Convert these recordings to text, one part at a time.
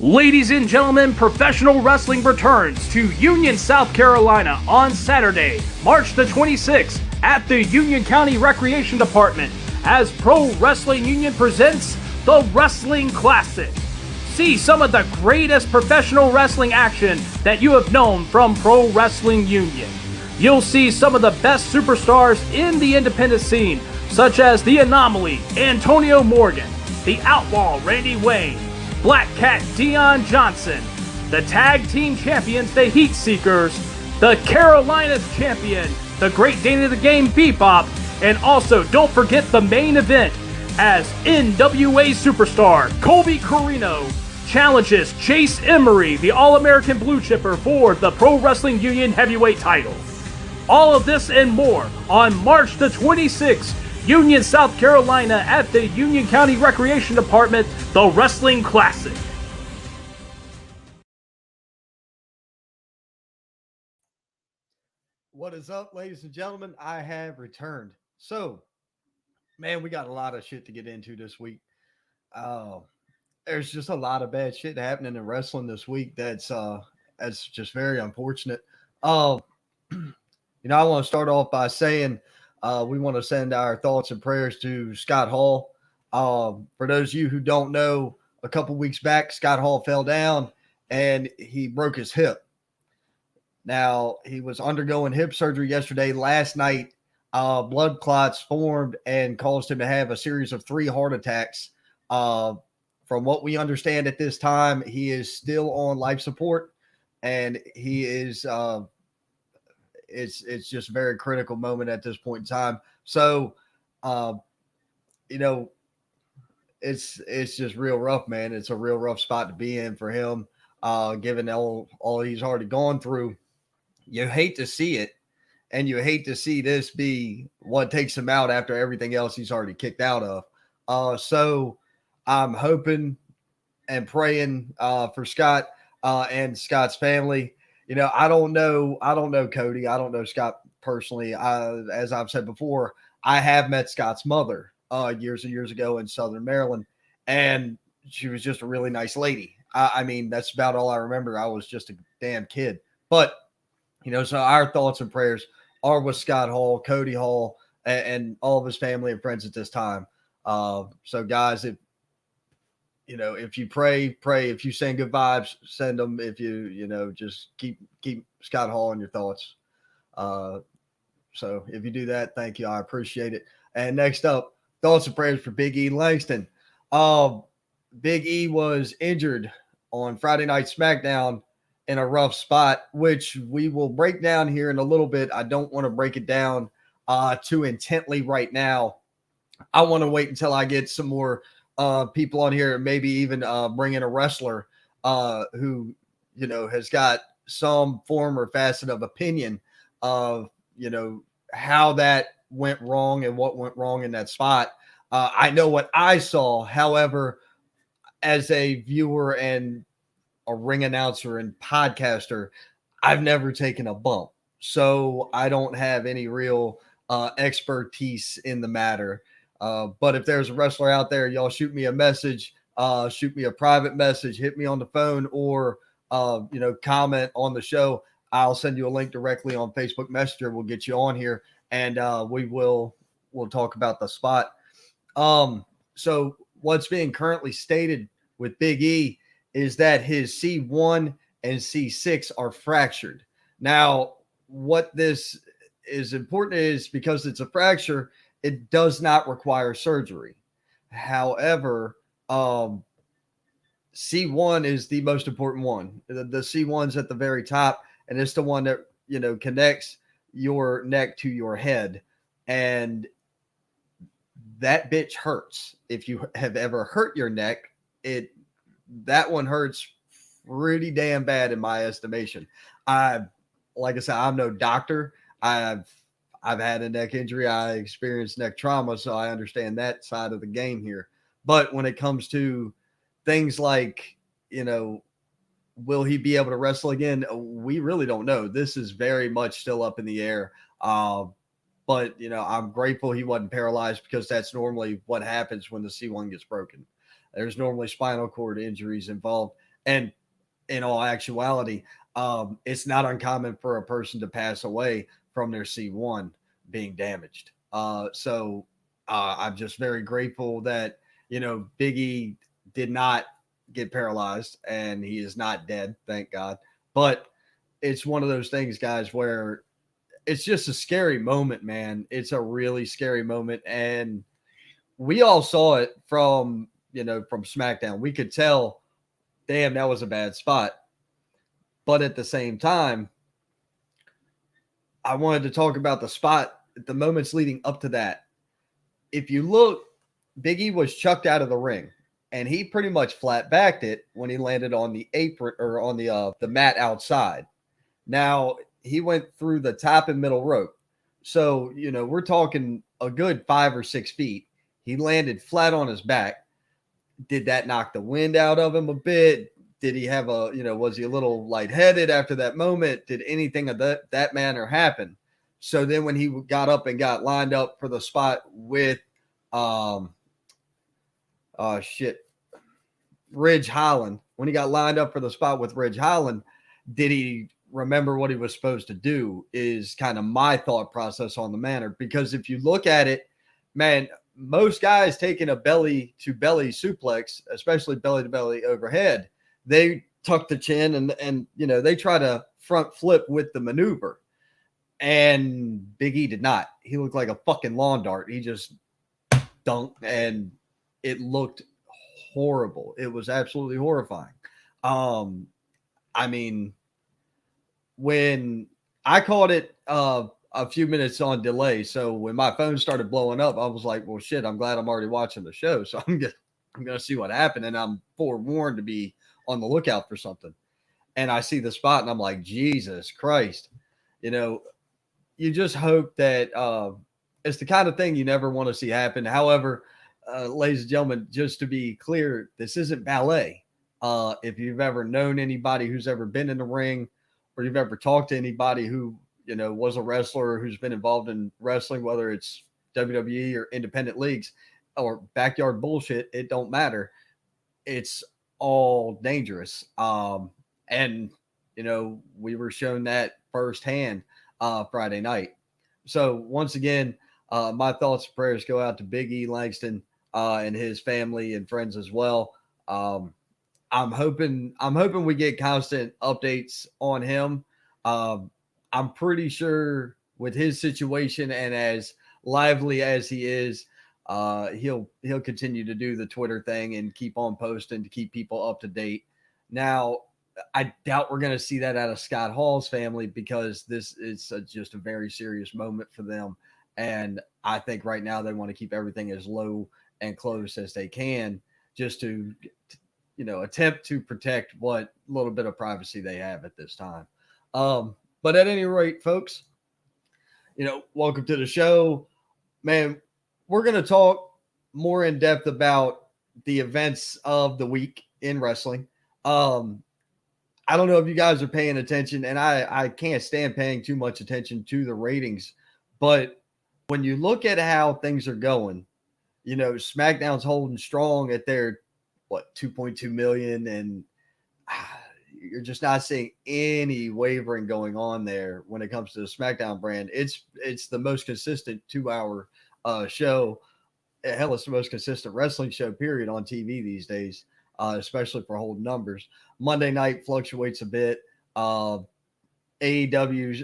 Ladies and gentlemen, professional wrestling returns to Union, South Carolina on Saturday, March the 26th at the Union County Recreation Department as Pro Wrestling Union presents the Wrestling Classic. See some of the greatest professional wrestling action that you have known from Pro Wrestling Union. You'll see some of the best superstars in the independent scene, such as The Anomaly, Antonio Morgan, The Outlaw, Randy Wayne, Black Cat Dion Johnson, the Tag Team Champions, the Heat Seekers, the Carolinas Champion, the Great Dane of the Game, Bebop, and also don't forget the main event as NWA Superstar Colby Corino challenges Chase Emery, the All-American Blue Chipper, for the Pro Wrestling Union Heavyweight title. All of this and more on March the 26th, Union, South Carolina at the Union County Recreation Department, the Wrestling Classic. What is up, ladies and gentlemen? I have returned. So, man, we got a lot of shit to get into this week. There's just a lot of bad shit happening in wrestling this week. That's just very unfortunate. I want to start off by saying we want to send our thoughts and prayers to Scott Hall. For those of you who don't know, a couple weeks back, Scott Hall fell down and he broke his hip. Now, he was undergoing hip surgery yesterday. Last night, blood clots formed and caused him to have a series of 3 heart attacks. From what we understand at this time, he is still on life support, and he is it's just a very critical moment at this point in time. So, it's just real rough, man. It's a real rough spot to be in for him, given all he's already gone through. You hate to see it, and you hate to see this be what takes him out after everything else he's already kicked out of. So I'm hoping and praying for Scott and Scott's family. I don't know Cody. I don't know Scott personally. As I've said before, I have met Scott's mother years and years ago in Southern Maryland, and she was just a really nice lady. I mean, that's about all I remember. I was just a damn kid. But, so our thoughts and prayers are with Scott Hall, Cody Hall, and all of his family and friends at this time. So, guys, if you pray. If you send good vibes, send them. If you, just keep Scott Hall in your thoughts. So if you do that, thank you. I appreciate it. And next up, thoughts and prayers for Big E Langston. Big E was injured on Friday Night SmackDown in a rough spot, which we will break down here in a little bit. I don't want to break it down too intently right now. I want to wait until I get some more people on here, and maybe even bring in a wrestler who, has got some form or facet of opinion of, how that went wrong and what went wrong in that spot. I know what I saw. However, as a viewer and a ring announcer and podcaster, I've never taken a bump. So I don't have any real expertise in the matter. But if there's a wrestler out there, y'all shoot me a message, shoot me a private message, hit me on the phone, or, comment on the show. I'll send you a link directly on Facebook Messenger. We'll get you on here, and we'll talk about the spot. So what's being currently stated with Big E is that his C1 and C6 are fractured. Now, what this is important is because it's a fracture, it does not require surgery. However, C1 is the most important one. The C1's at the very top, and it's the one that, connects your neck to your head. And that bitch hurts. If you have ever hurt your neck, that one hurts pretty damn bad in my estimation. Like I said, I'm no doctor. I've had a neck injury. I experienced neck trauma, so I understand that side of the game here. But when it comes to things like, will he be able to wrestle again? We really don't know. This is very much still up in the air. But, I'm grateful he wasn't paralyzed, because that's normally what happens when the C1 gets broken. There's normally spinal cord injuries involved. And in all actuality, it's not uncommon for a person to pass away from their C1 being damaged. I'm just very grateful that, Big E did not get paralyzed and he is not dead, thank God. But it's one of those things, guys, where it's just a scary moment, man. It's a really scary moment. And we all saw it from SmackDown. We could tell, damn, that was a bad spot. But at the same time, I wanted to talk about the spot, the moments leading up to that. If you look, Big E was chucked out of the ring, and he pretty much flat backed it when he landed on the apron or on the mat outside. Now he went through the top and middle rope, so we're talking a good 5 or 6 feet. He landed flat on his back. Did that knock the wind out of him a bit? Did he have was he a little lightheaded after that moment? Did anything of that manner happen? So then when he got up and got lined up for the spot with, Ridge Holland, when he got lined up for the spot with Ridge Holland, did he remember what he was supposed to do is kind of my thought process on the matter. Because if you look at it, man, most guys taking a belly to belly suplex, especially belly to belly overhead, they tuck the chin and they try to front flip with the maneuver. And Big E did not. He looked like a fucking lawn dart. He just dunked, and it looked horrible. It was absolutely horrifying. I mean, when I caught it a few minutes on delay, so when my phone started blowing up, I was like, well, shit, I'm glad I'm already watching the show. So I'm going to see what happened, and I'm forewarned to be on the lookout for something. And I see the spot, and I'm like, Jesus Christ. You just hope that it's the kind of thing you never want to see happen. However, ladies and gentlemen, just to be clear, this isn't ballet. If you've ever known anybody who's ever been in the ring, or you've ever talked to anybody who, was a wrestler who's been involved in wrestling, whether it's WWE or independent leagues or backyard bullshit, it don't matter. It's all dangerous. And we were shown that firsthand Friday night. So once again, my thoughts and prayers go out to Big E Langston and his family and friends as well. I'm hoping we get constant updates on him. I'm pretty sure with his situation and as lively as he is, he'll continue to do the Twitter thing and keep on posting to keep people up to date. Now, I doubt we're going to see that out of Scott Hall's family, because this is just a very serious moment for them. And I think right now they want to keep everything as low and close as they can, just to, attempt to protect what little bit of privacy they have at this time. But at any rate, folks, welcome to the show, man. We're going to talk more in depth about the events of the week in wrestling. I don't know if you guys are paying attention, and I can't stand paying too much attention to the ratings, but when you look at how things are going, SmackDown's holding strong at their 2.2 million, and you're just not seeing any wavering going on there when it comes to the SmackDown brand. It's the most consistent 2-hour show. Hell, it's the most consistent wrestling show period on TV these days. Especially for holding numbers. Monday night fluctuates a bit. AEW's,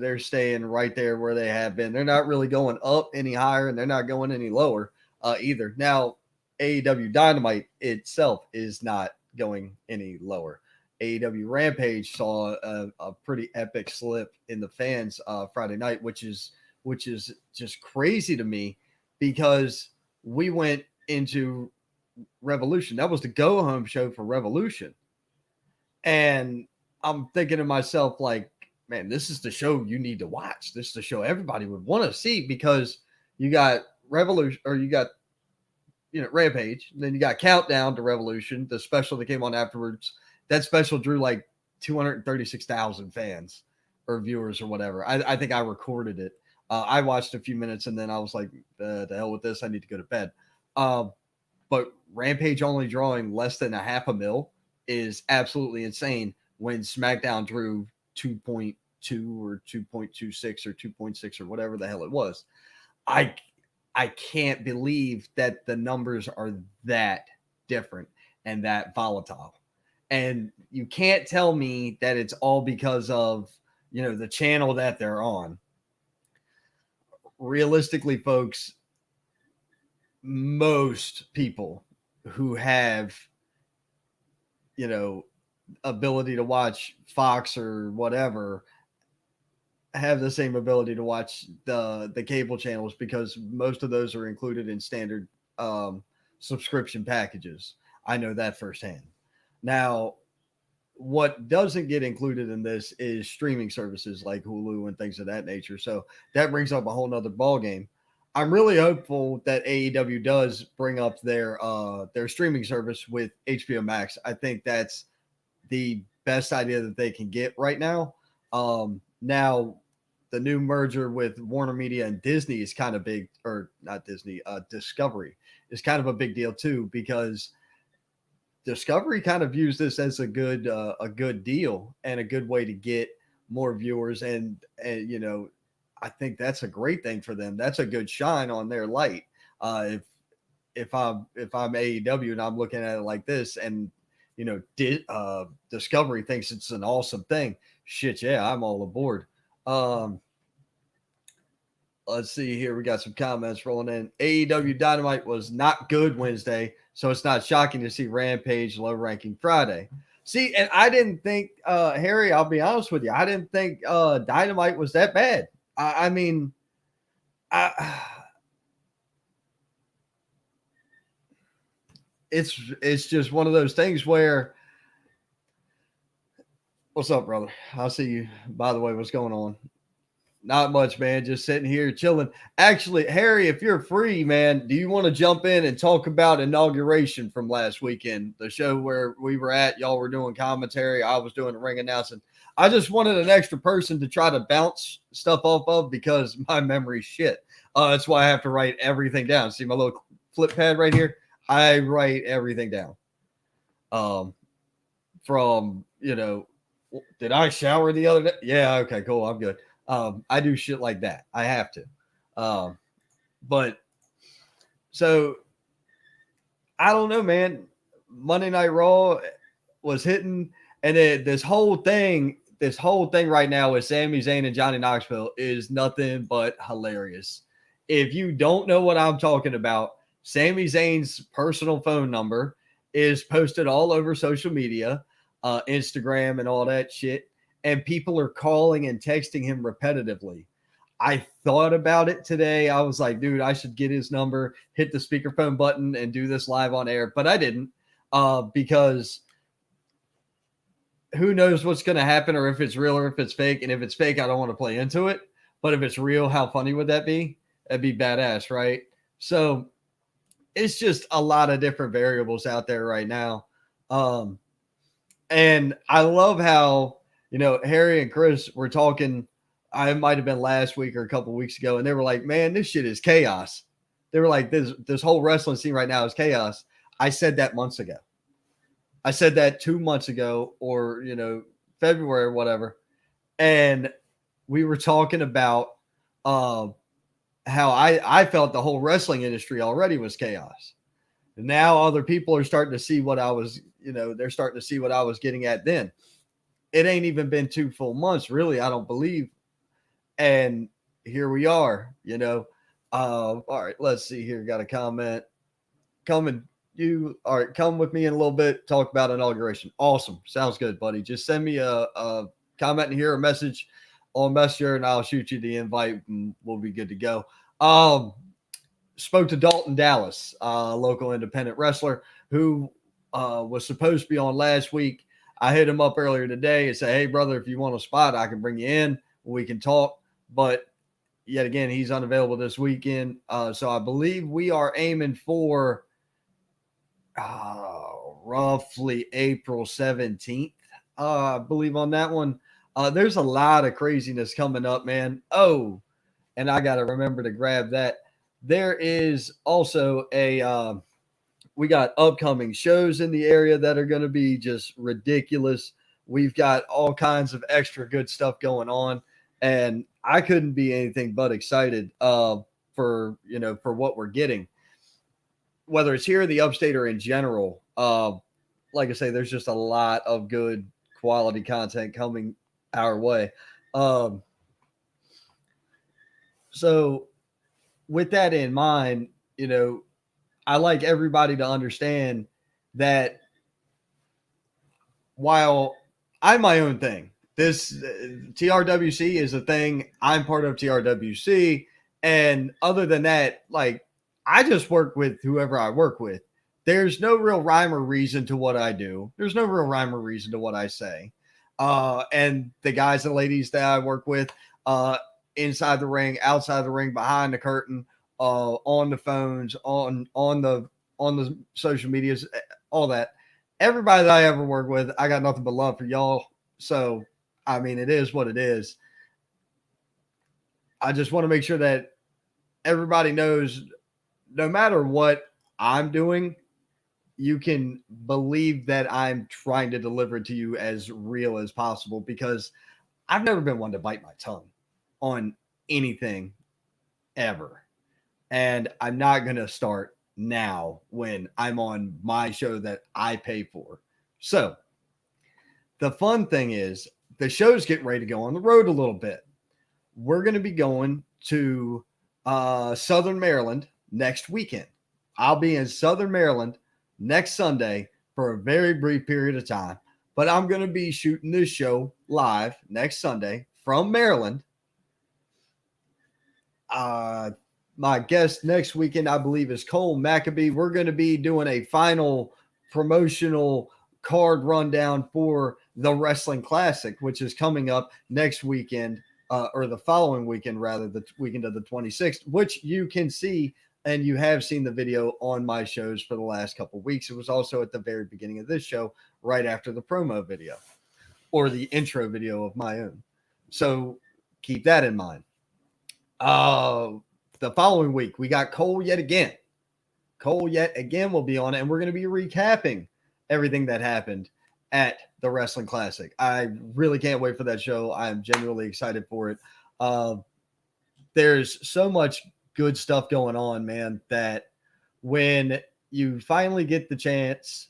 they're staying right there where they have been. They're not really going up any higher, and they're not going any lower either. Now, AEW Dynamite itself is not going any lower. AEW Rampage saw a pretty epic slip in the fans Friday night, which is just crazy to me, because we went into Revolution. That was the go home show for Revolution. And I'm thinking to myself, like, man, this is the show you need to watch. This is the show everybody would want to see, because you got Revolution, or you got, Rampage. Then you got Countdown to Revolution, the special that came on afterwards. That special drew like 236,000 fans or viewers or whatever. I think I recorded it. I watched a few minutes, and then I was like, the hell with this. I need to go to bed. But Rampage only drawing less than 500,000 is absolutely insane when SmackDown drew 2.2 or 2.26 or 2.6 or whatever the hell it was. I I can't believe that the numbers are that different and that volatile. And you can't tell me that it's all because of, the channel that they're on. Realistically, folks, most people who have, you know, ability to watch Fox or whatever have the same ability to watch the cable channels because most of those are included in standard um, subscription packages. I know that firsthand. Now, what doesn't get included in this is streaming services like Hulu and things of that nature. So that brings up a whole nother ball game. I'm really hopeful that AEW does bring up their streaming service with HBO Max. I think that's the best idea that they can get right now. Now, the new merger with Warner Media and Disney is kind of big, or not Disney, Discovery is kind of a big deal too, because Discovery kind of views this as a good deal and a good way to get more viewers, and I think that's a great thing for them. That's a good shine on their light. If I'm AEW and I'm looking at it like this, and Discovery thinks it's an awesome thing, shit, yeah, I'm all aboard. Let's see here. We got some comments rolling in. AEW Dynamite was not good Wednesday, so it's not shocking to see Rampage low ranking Friday. See, and I didn't think, Harry, I'll be honest with you, I didn't think Dynamite was that bad. I mean, it's just one of those things where, what's up, brother? I'll see you. By the way, what's going on? Not much, man. Just sitting here chilling. Actually, Harry, if you're free, man, do you want to jump in and talk about inauguration from last weekend? The show where we were at, y'all were doing commentary. I was doing the ring announcing. I just wanted an extra person to try to bounce stuff off of because my memory's shit. That's why I have to write everything down. See my little flip pad right here? I write everything down. From, did I shower the other day? Yeah, okay, cool. I'm good. I do shit like that. I have to. But so I don't know, man. Monday Night Raw was hitting, and this whole thing right now with Sami Zayn and Johnny Knoxville is nothing but hilarious. If you don't know what I'm talking about, Sami Zayn's personal phone number is posted all over social media, Instagram and all that shit. And people are calling and texting him repetitively. I thought about it today. I was like, dude, I should get his number, hit the speakerphone button, and do this live on air. But I didn't because who knows what's going to happen or if it's real or if it's fake. And if it's fake, I don't want to play into it. But if it's real, how funny would that be? That'd be badass, right? So it's just a lot of different variables out there right now. And I love how, Harry and Chris were talking, I might have been last week or a couple weeks ago, and they were like, man, this shit is chaos. They were like, this whole wrestling scene right now is chaos. I said that months ago. I said that 2 months ago or, February or whatever. And we were talking about how I felt the whole wrestling industry already was chaos. And now other people are starting to see what I was, they're starting to see what I was getting at then. It ain't even been 2 full months, really, I don't believe. And here we are, all right, let's see here. Got a comment. All right, come with me in a little bit, talk about inauguration. Awesome. Sounds good, buddy. Just send me a comment in here, a message on Messenger, and I'll shoot you the invite and we'll be good to go. Spoke to Dalton Dallas, a local independent wrestler who was supposed to be on last week. I hit him up earlier today and said, hey, brother, if you want a spot, I can bring you in. We can talk. But yet again, he's unavailable this weekend. So I believe we are aiming for roughly April 17th, I believe, on that one. There's a lot of craziness coming up, man. Oh, and I got to remember to grab that. There is also a We got upcoming shows in the area that are going to be just ridiculous. We've got all kinds of extra good stuff going on, and I couldn't be anything but excited for for what we're getting, whether it's here in the upstate or in general. Like I say, there's just a lot of good quality content coming our way. So with that in mind, I like everybody to understand that while I'm my own thing, this TRWC is a thing. I'm part of TRWC. And other than that, like, I just work with whoever I work with. There's no real rhyme or reason to what I do. There's no real rhyme or reason to what I say. And the guys and ladies that I work with, inside the ring, outside the ring, behind the curtain, on the phones, on the social medias, all that. Everybody that I ever work with, I got nothing but love for y'all. So, I mean, it is what it is. I just want to make sure that everybody knows, no matter what I'm doing, you can believe that I'm trying to deliver it to you as real as possible, because I've never been one to bite my tongue on anything ever. And I'm not going to start now when I'm on my show that I pay for. So the fun thing is the show's getting ready to go on the road a little bit. We're going to be going to Southern Maryland next weekend. I'll be in Southern Maryland next Sunday for a very brief period of time, but I'm going to be shooting this show live next Sunday from Maryland. My guest next weekend, I believe, is Cole Maccabee. We're going to be doing a final promotional card rundown for the Wrestling Classic, which is coming up next weekend, or the following weekend, rather, the weekend of the 26th, which you can see, and you have seen the video on my shows for the last couple of weeks. It was also at the very beginning of this show, right after the promo video, or the intro video of my own. So keep that in mind. The following week, we got Cole yet again. Cole yet again will be on it, and we're going to be recapping everything that happened at the Wrestling Classic. I really can't wait for that show. I am genuinely excited for it. There's so much good stuff going on, man, that when you finally get the chance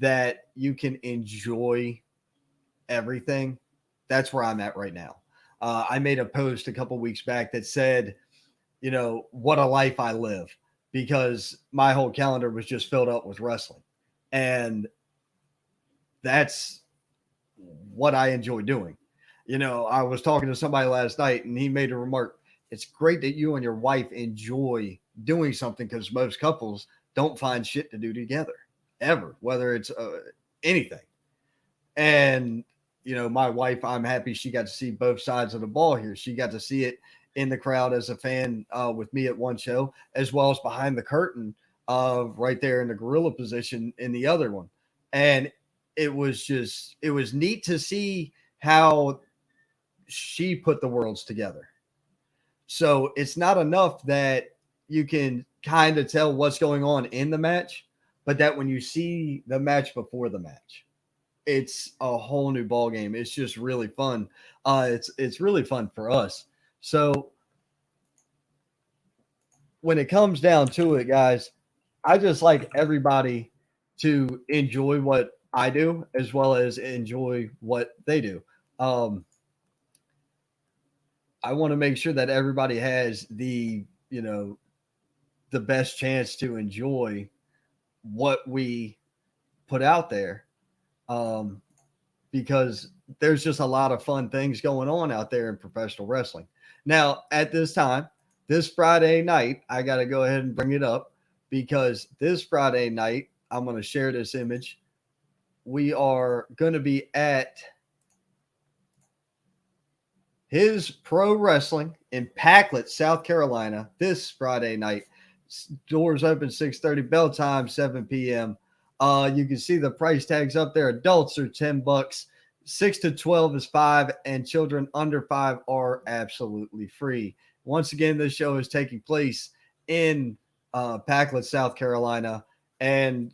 that you can enjoy everything, that's where I'm at right now. I made a post a couple weeks back that said, what a life I live, because my whole calendar was just filled up with wrestling. And that's what I enjoy doing. I was talking to somebody last night, and he made a remark. It's great that you and your wife enjoy doing something, because most couples don't find shit to do together ever, whether it's anything. And, my wife, I'm happy she got to see both sides of the ball here. She got to see it in the crowd as a fan with me at one show, as well as behind the curtain right there in the gorilla position in the other one. And it was neat to see how she put the worlds together. So it's not enough that you can kind of tell what's going on in the match, but that when you see the match before the match, it's a whole new ball game. It's just really fun. It's really fun for us. So when it comes down to it, guys, I just like everybody to enjoy what I do as well as enjoy what they do. I want to make sure that everybody has the best chance to enjoy what we put out there. Because there's just a lot of fun things going on out there in professional wrestling. Now, at this time, this Friday night, I got to go ahead and bring it up, because this Friday night, I'm going to share this image. We are going to be at His Pro Wrestling in Packlet, South Carolina, this Friday night. Doors open 6:30, bell time 7 p.m. You can see the price tags up there. Adults are $10, 6 to 12 is $5, and children under 5 are absolutely free. Once again, this show is taking place in Packlet, South Carolina, And,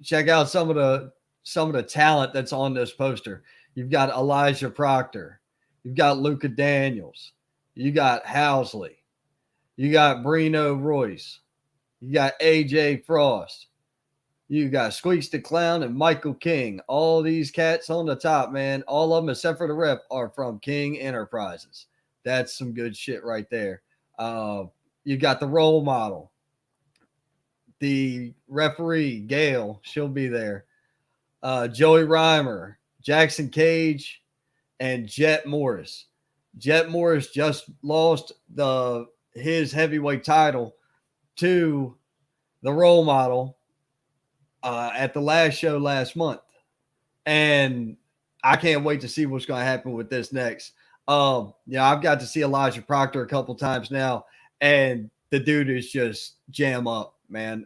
check out some of the talent that's on this poster. You've got Elijah Proctor. You've got Luka Daniels. You got Housley. You got Brino Royce. You got AJ Frost. You got Squeaks the Clown and Michael King. All these cats on the top, man. All of them, except for the rep, are from King Enterprises. That's some good shit right there. You got the role model. The referee, Gail, she'll be there. Joey Reimer, Jackson Cage, and Jet Morris. Jet Morris just lost his heavyweight title to the role model at the last show last month. And I can't wait to see what's going to happen with this next. I've got to see Elijah Proctor a couple times now, and the dude is just jam up, man.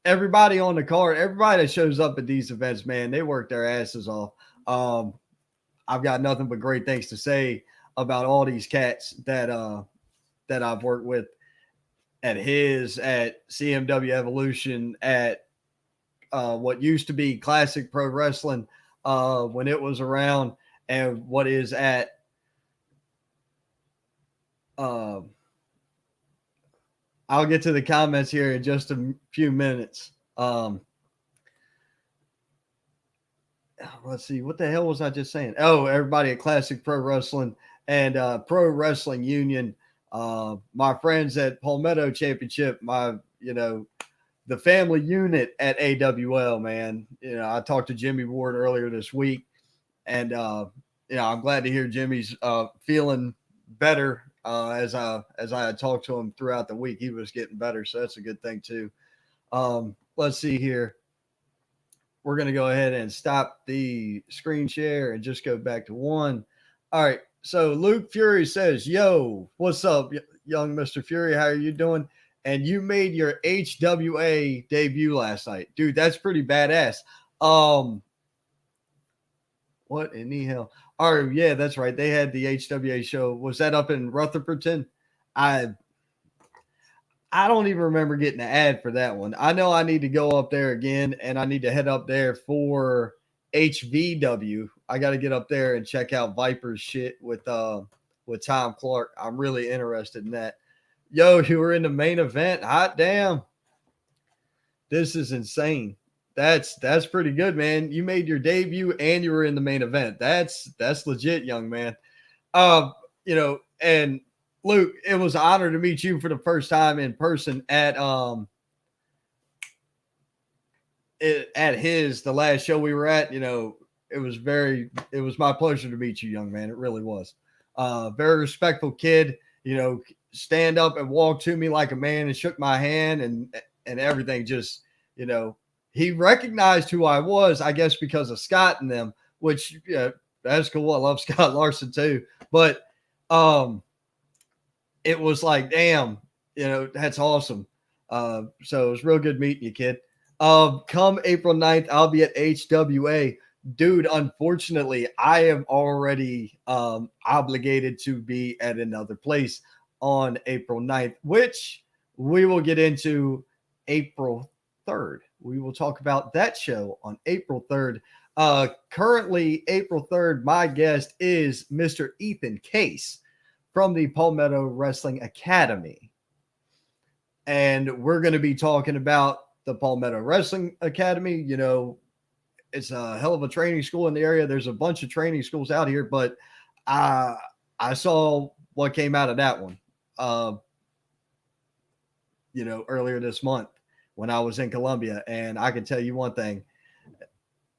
Everybody on the card, everybody that shows up at these events, man, they work their asses off. I've got nothing but great things to say about all these cats that I've worked with at CMW Evolution, at what used to be Classic Pro Wrestling when it was around, and what is at I'll get to the comments here in just a few minutes. Let's see. What the hell was I just saying? Oh, everybody at Classic Pro Wrestling and Pro Wrestling Union. My friends at Palmetto Championship, the family unit at AWL, man. I talked to Jimmy Ward earlier this week, and I'm glad to hear Jimmy's feeling better. As I had talked to him throughout the week, he was getting better, so that's a good thing too. Let's see here. We're going to go ahead and stop the screen share and just go back to one. All right. So Luke Fury says, yo, what's up, young Mr. Fury? How are you doing? And you made your HWA debut last night. Dude, that's pretty badass. What in the hell? Oh, yeah, that's right. They had the HWA show. Was that up in Rutherfordton? I don't even remember getting an ad for that one. I know I need to go up there again, and I need to head up there for HVW. I got to get up there and check out Viper's shit with Tom Clark. I'm really interested in that. Yo, you were in the main event. Hot damn. This is insane. That's pretty good, man. You made your debut and you were in the main event. That's legit, young man. And Luke, it was an honor to meet you for the first time in person at the last show we were at. It was my pleasure to meet you, young man. It really was. Very respectful kid, stand up and walk to me like a man and shook my hand and everything. Just, he recognized who I was, I guess, because of Scott and them, which, that's cool. I love Scott Larson too. But, it was like, damn, that's awesome. So it was real good meeting you, kid. Come April 9th, I'll be at HWA. Dude, unfortunately, I am already obligated to be at another place on April 9th, which we will get into April 3rd. We will talk about that show on April 3rd. Currently, April 3rd, my guest is Mr. Ethan Case from the Palmetto Wrestling Academy. And we're going to be talking about the Palmetto Wrestling Academy. It's a hell of a training school in the area. There's a bunch of training schools out here, but I saw what came out of that one, earlier this month when I was in Columbia. And I can tell you one thing,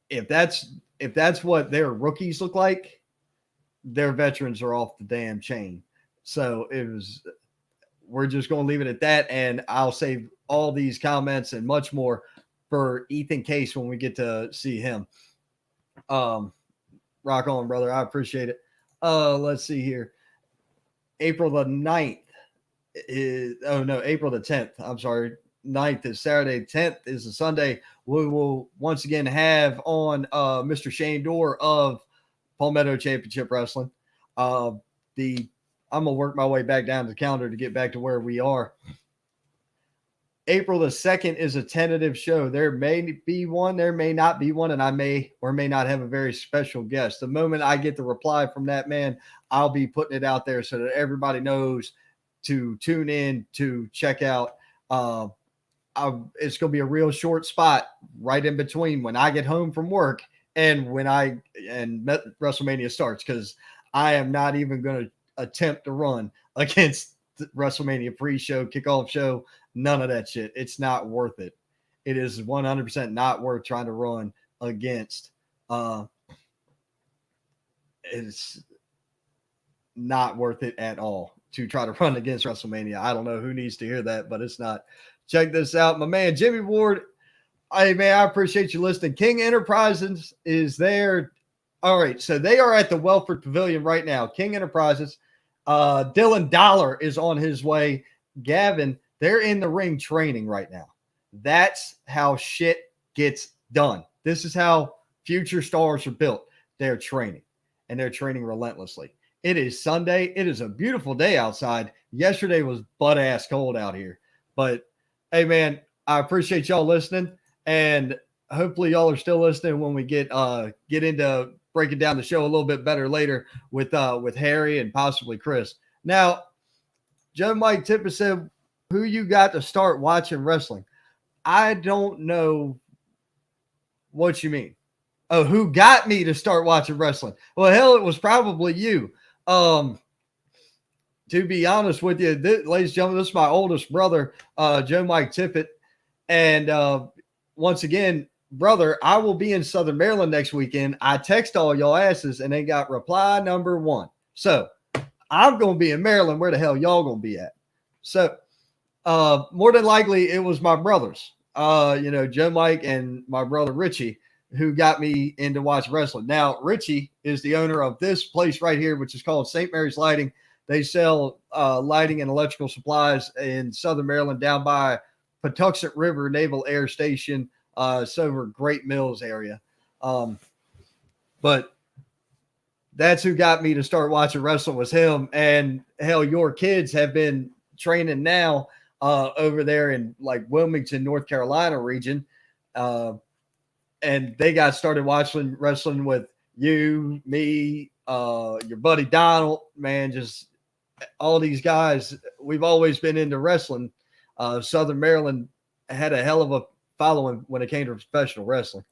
if that's what their rookies look like, their veterans are off the damn chain. So we're just going to leave it at that. And I'll save all these comments and much more for Ethan Case when we get to see him. Rock on, brother. I appreciate it. Let's see here. April the 9th April the 10th. I'm sorry. 9th is Saturday. 10th is a Sunday. We will once again have on Mr. Shane Dorr of Palmetto Championship Wrestling. I'm going to work my way back down the calendar to get back to where we are. April the 2nd is a tentative show. There may be one, there may not be one, and I may or may not have a very special guest. The moment I get the reply from that man, I'll be putting it out there so that everybody knows to tune in to check out. It's going to be a real short spot right in between when I get home from work and when WrestleMania starts, because I am not even going to attempt to run against the WrestleMania pre-show, kickoff show. None of that shit. It's not worth it. It is 100% not worth trying to run against. It's not worth it at all to try to run against WrestleMania. I don't know who needs to hear that, but it's not. Check this out. My man, Jimmy Ward. Hey, man, I appreciate you listening. King Enterprises is there. All right, so they are at the Welford Pavilion right now. King Enterprises. Dylan Dollar is on his way. Gavin, they're in the ring training right now. That's how shit gets done. This is how future stars are built. They're training, and they're training relentlessly. It is Sunday. It is a beautiful day outside. Yesterday was butt-ass cold out here. But, hey, man, I appreciate y'all listening, and hopefully y'all are still listening when we get into breaking down the show a little bit better later with Harry and possibly Chris. Now, Joe Mike Tippett said, who you got to start watching wrestling? I don't know what you mean. Oh, who got me to start watching wrestling? Well, hell, it was probably you. To be honest with you, ladies and gentlemen, this is my oldest brother, Joe Mike Tippett. And once again, brother, I will be in Southern Maryland next weekend. I text all y'all asses, and they got reply number 1. So I'm going to be in Maryland. Where the hell y'all going to be at? So more than likely, it was my brothers, Joe Mike and my brother Richie, who got me into watch wrestling. Now, Richie is the owner of this place right here, which is called St. Mary's Lighting. They sell lighting and electrical supplies in Southern Maryland down by Patuxent River Naval Air Station. It's over Great Mills area. But that's who got me to start watching wrestling was him. And hell, your kids have been training now over there in like Wilmington, North Carolina region. And they got started watching wrestling with you, me, your buddy Donald, man, just all these guys. We've always been into wrestling. Southern Maryland had a hell of a following when it came to professional wrestling.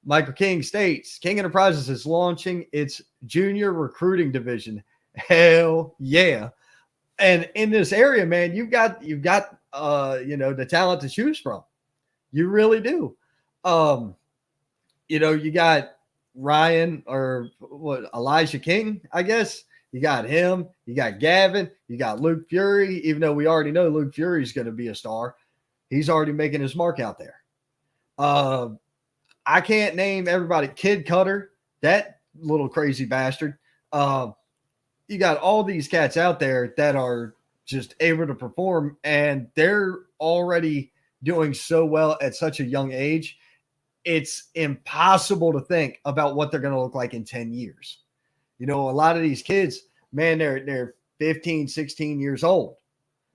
Michael King states, King Enterprises is launching its junior recruiting division. Hell yeah. And in this area, man, you've got the talent to choose from. You really do. You got Ryan or Elijah King, I guess. You got him. You got Gavin. You got Luke Fury. Even though we already know Luke Fury is going to be a star, he's already making his mark out there. I can't name everybody. Kid Cutter, that little crazy bastard. You got all these cats out there that are just able to perform, and they're already doing so well at such a young age. It's impossible to think about what they're going to look like in 10 years. A lot of these kids, man, they're 15, 16 years old.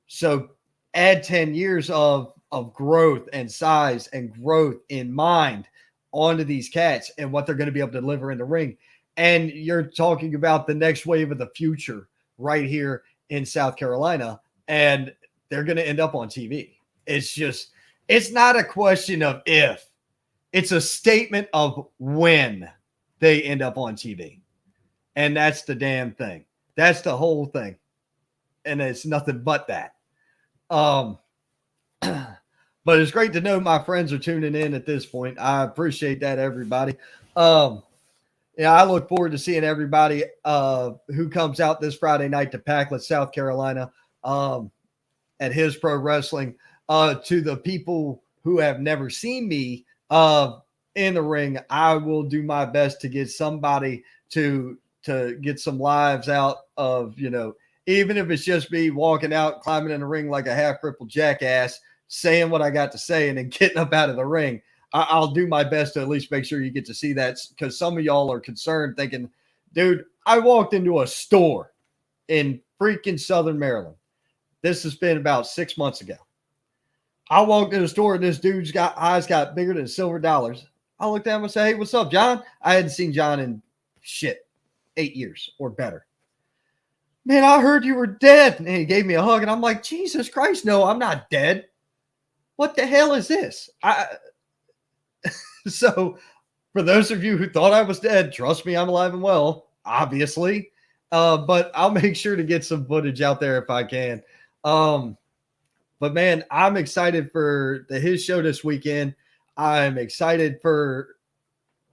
So add 10 years of growth and size and growth in mind onto these cats and what they're going to be able to deliver in the ring. And you're talking about the next wave of the future right here in South Carolina, and they're going to end up on TV. It's not a question of if. It's a statement of when they end up on TV. And that's the damn thing. That's the whole thing. And it's nothing but that. But it's great to know my friends are tuning in at this point. I appreciate that, everybody. I look forward to seeing everybody who comes out this Friday night to Packlet, South Carolina, at His Pro Wrestling. To the people who have never seen me in the ring, I will do my best to get somebody to get some lives out of, even if it's just me walking out, climbing in the ring like a half-crippled jackass, saying what I got to say, and then getting up out of the ring. I'll do my best to at least make sure you get to see that, because some of y'all are concerned thinking, dude, I walked into a store in freaking Southern Maryland. This has been about 6 months ago. I walked in the store and this dude's eyes got bigger than silver dollars. I looked at him and said, "Hey, what's up, John?" I hadn't seen John in 8 years or better. "Man, I heard you were dead." And he gave me a hug and I'm like, "Jesus Christ, no, I'm not dead. What the hell is this?" So for those of you who thought I was dead, trust me, I'm alive and well, obviously. But I'll make sure to get some footage out there if I can. But man, I'm excited for his show this weekend. I'm excited for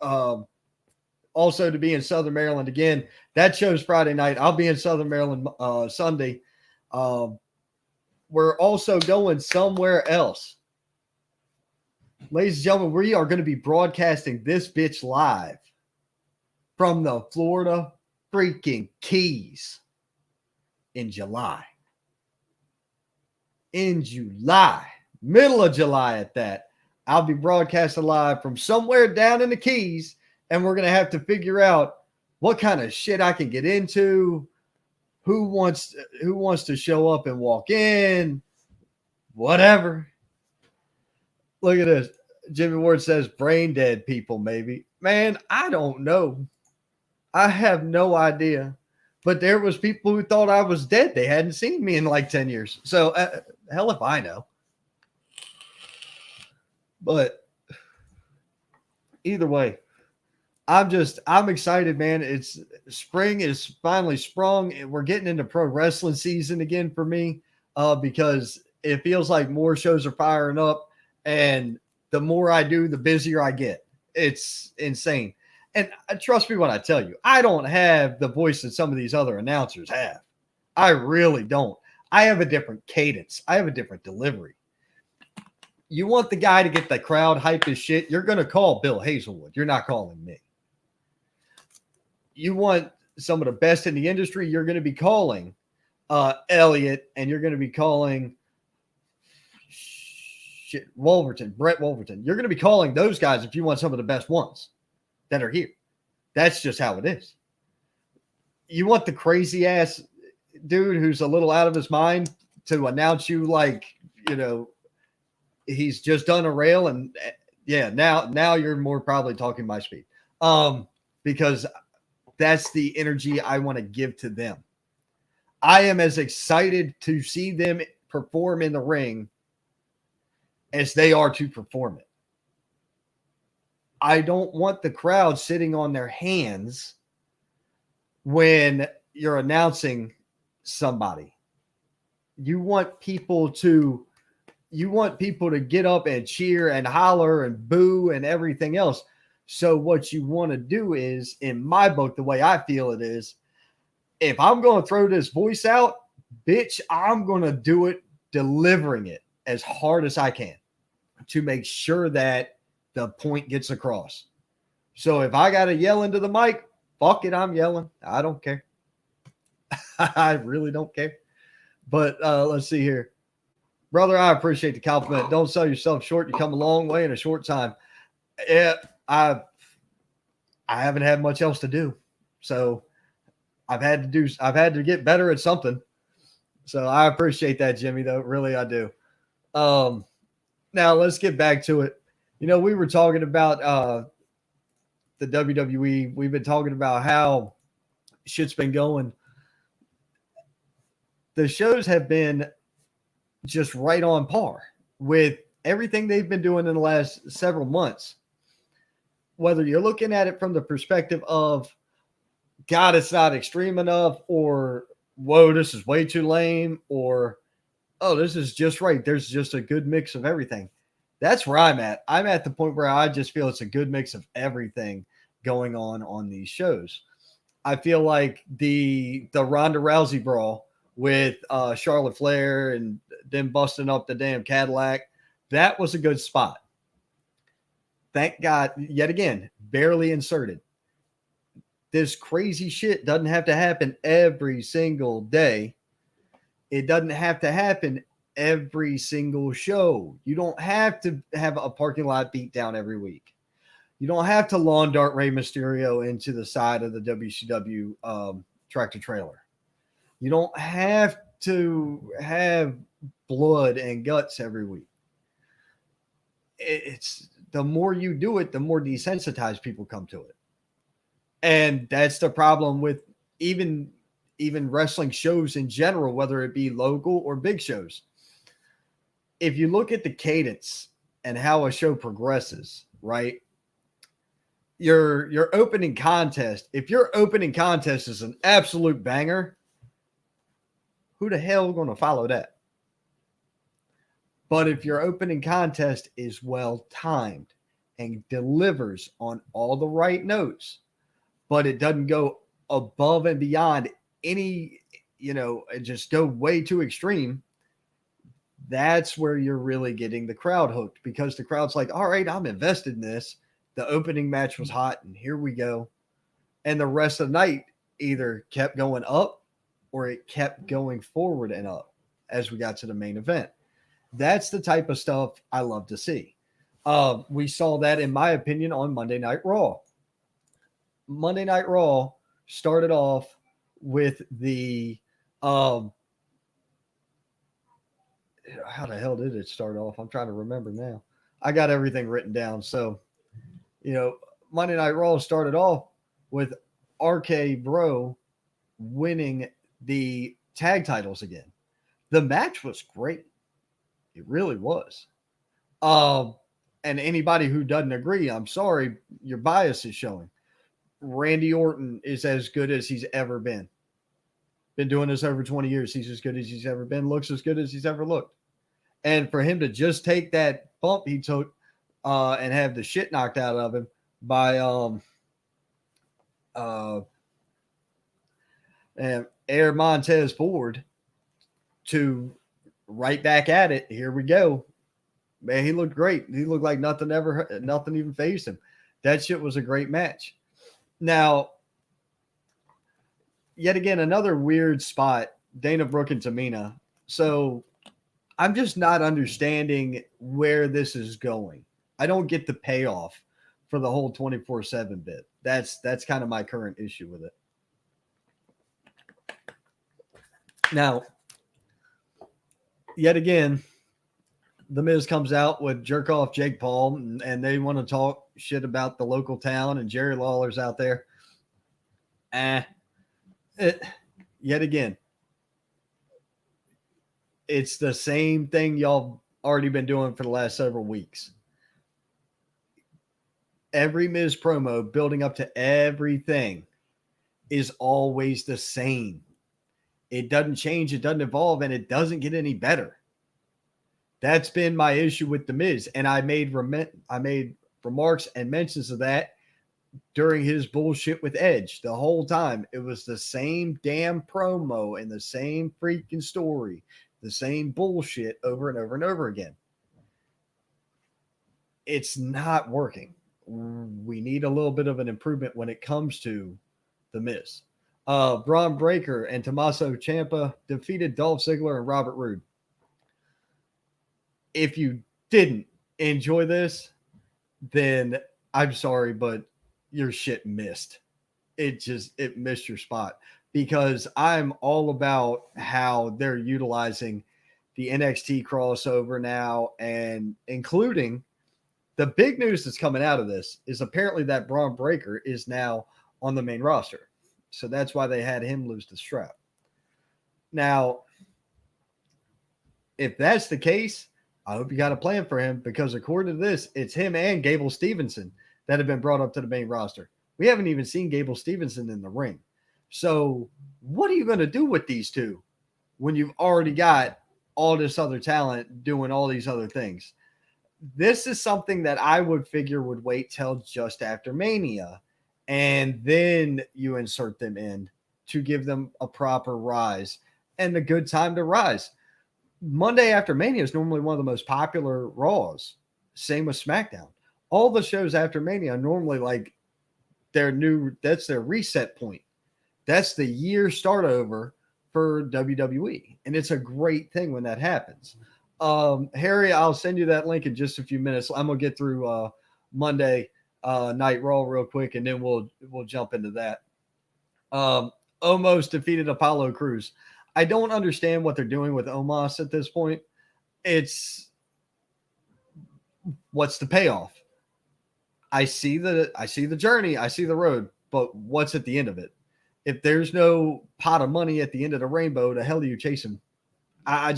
also to be in Southern Maryland again. That show's Friday night. I'll be in Southern Maryland Sunday. We're also going somewhere else. Ladies and gentlemen, we are going to be broadcasting this bitch live from the Florida freaking Keys in July. In July, middle of July at that, I'll be broadcasting live from somewhere down in the Keys, and we're going to have to figure out what kind of shit I can get into, who wants to show up and walk in, whatever. Look at this. Jimmy Ward says brain dead people, maybe. Man, I don't know. I have no idea. But there was people who thought I was dead. They hadn't seen me in like 10 years. So hell if I know. But either way, I'm excited, man. It's spring is finally sprung. We're getting into pro wrestling season again for me because it feels like more shows are firing up, and the more I do, the busier I get. It's insane. And trust me when I tell you, I don't have the voice that some of these other announcers have. I really don't. I have a different cadence. I have a different delivery. You want the guy to get the crowd hype as shit, you're going to call Bill Hazelwood. You're not calling me. You want some of the best in the industry, you're going to be calling Elliot, and you're going to be calling Brett Wolverton. You're going to be calling those guys if you want some of the best ones that are here. That's just how it is. You want the crazy ass dude who's a little out of his mind to announce you like, he's just done a rail, and yeah, now you're more probably talking my speed. Because that's the energy I want to give to them. I am as excited to see them perform in the ring as they are to perform it. I don't want the crowd sitting on their hands when you're announcing somebody. You want people to get up and cheer and holler and boo and everything else. So what you want to do is, in my book, the way I feel it is, if I'm going to throw this voice out, bitch, I'm going to do it delivering it as hard as I can to make sure that the point gets across. So if I got to yell into the mic, fuck it, I'm yelling. I don't care. I really don't care. But let's see here. Brother, I appreciate the compliment. Don't sell yourself short. You come a long way in a short time. Yeah, I haven't had much else to do. So I've had to get better at something. So I appreciate that, Jimmy, though. Really, I do. Now let's get back to it. We were talking about the WWE. We've been talking about how shit's been going. The shows have been just right on par with everything they've been doing in the last several months. Whether you're looking at it from the perspective of, God, it's not extreme enough, or, whoa, this is way too lame, or, oh, this is just right. There's just a good mix of everything. That's where I'm at. I'm at the point where I just feel it's a good mix of everything going on these shows. I feel like the Ronda Rousey brawl with Charlotte Flair and them busting up the damn Cadillac, that was a good spot. Thank God, yet again, barely inserted. This crazy shit doesn't have to happen every single day. It doesn't have to happen every single show. You don't have to have a parking lot beat down every week. You don't have to lawn dart Rey Mysterio into the side of the WCW tractor trailer. You don't have to have blood and guts every week. It's the more you do it, the more desensitized people come to it. And that's the problem with even wrestling shows in general, whether it be local or big shows. If you look at the cadence and how a show progresses, right? Your opening contest, if your opening contest is an absolute banger, who the hell is going to follow that? But if your opening contest is well timed and delivers on all the right notes, but it doesn't go above and beyond any, just go way too extreme, that's where you're really getting the crowd hooked, because the crowd's like, all right, I'm invested in this. The opening match was hot and here we go. And the rest of the night either kept going up or it kept going forward and up as we got to the main event. That's the type of stuff I love to see. We saw that, in my opinion, on Monday Night Raw. Monday Night Raw started off with the how the hell did it start off? I'm trying to remember now. I got everything written down. So, Monday Night Raw started off with RK Bro winning the tag titles again. The match was great. It really was. And anybody who doesn't agree, I'm sorry, your bias is showing. Randy Orton is as good as he's ever been. Been doing this over 20 years. He's as good as he's ever been. Looks as good as he's ever looked. And for him to just take that bump he took and have the shit knocked out of him by Air Montez Ford to right back at it. Here we go. Man, he looked great. He looked like nothing even fazed him. That shit was a great match. Now, yet again, another weird spot, Dana Brooke and Tamina. So I'm just not understanding where this is going. I don't get the payoff for the whole 24/7 bit. That's kind of my current issue with it. Now, yet again, The Miz comes out with jerk off Jake Paul, and they want to talk shit about the local town, and Jerry Lawler's out there. Yet again, it's the same thing y'all already been doing for the last several weeks. Every Miz promo building up to everything is always the same. It doesn't change, it doesn't evolve, and it doesn't get any better. That's been my issue with The Miz, and I made remarks and mentions of that during his bullshit with Edge. The whole time, it was the same damn promo and the same freaking story, the same bullshit over and over and over again. It's not working. We need a little bit of an improvement when it comes to The Miz. Braun Breaker and Tommaso Ciampa defeated Dolph Ziggler and Robert Roode. If you didn't enjoy this, then I'm sorry, but your shit missed. It missed your spot, because I'm all about how they're utilizing the NXT crossover now, and including the big news that's coming out of this is apparently that Braun Breaker is now on the main roster. So that's why they had him lose the strap. Now, if that's the case, I hope you got a plan for him, because according to this, it's him and Gable Stevenson that have been brought up to the main roster. We haven't even seen Gable Stevenson in the ring. So what are you going to do with these two when you've already got all this other talent doing all these other things? This is something that I would figure would wait till just after Mania, and then you insert them in to give them a proper rise and a good time to rise. Monday after Mania is normally one of the most popular Raws. Same with SmackDown. All the shows after Mania are normally like that's their reset point. That's the year start over for WWE. And it's a great thing when that happens. Harry, I'll send you that link in just a few minutes. I'm going to get through Monday Night Raw real quick, and then we'll jump into that. Omos defeated Apollo Crews. I don't understand what they're doing with Omos at this point. It's what's the payoff? I see the journey, I see the road, but what's at the end of it? If there's no pot of money at the end of the rainbow, the hell are you chasing? I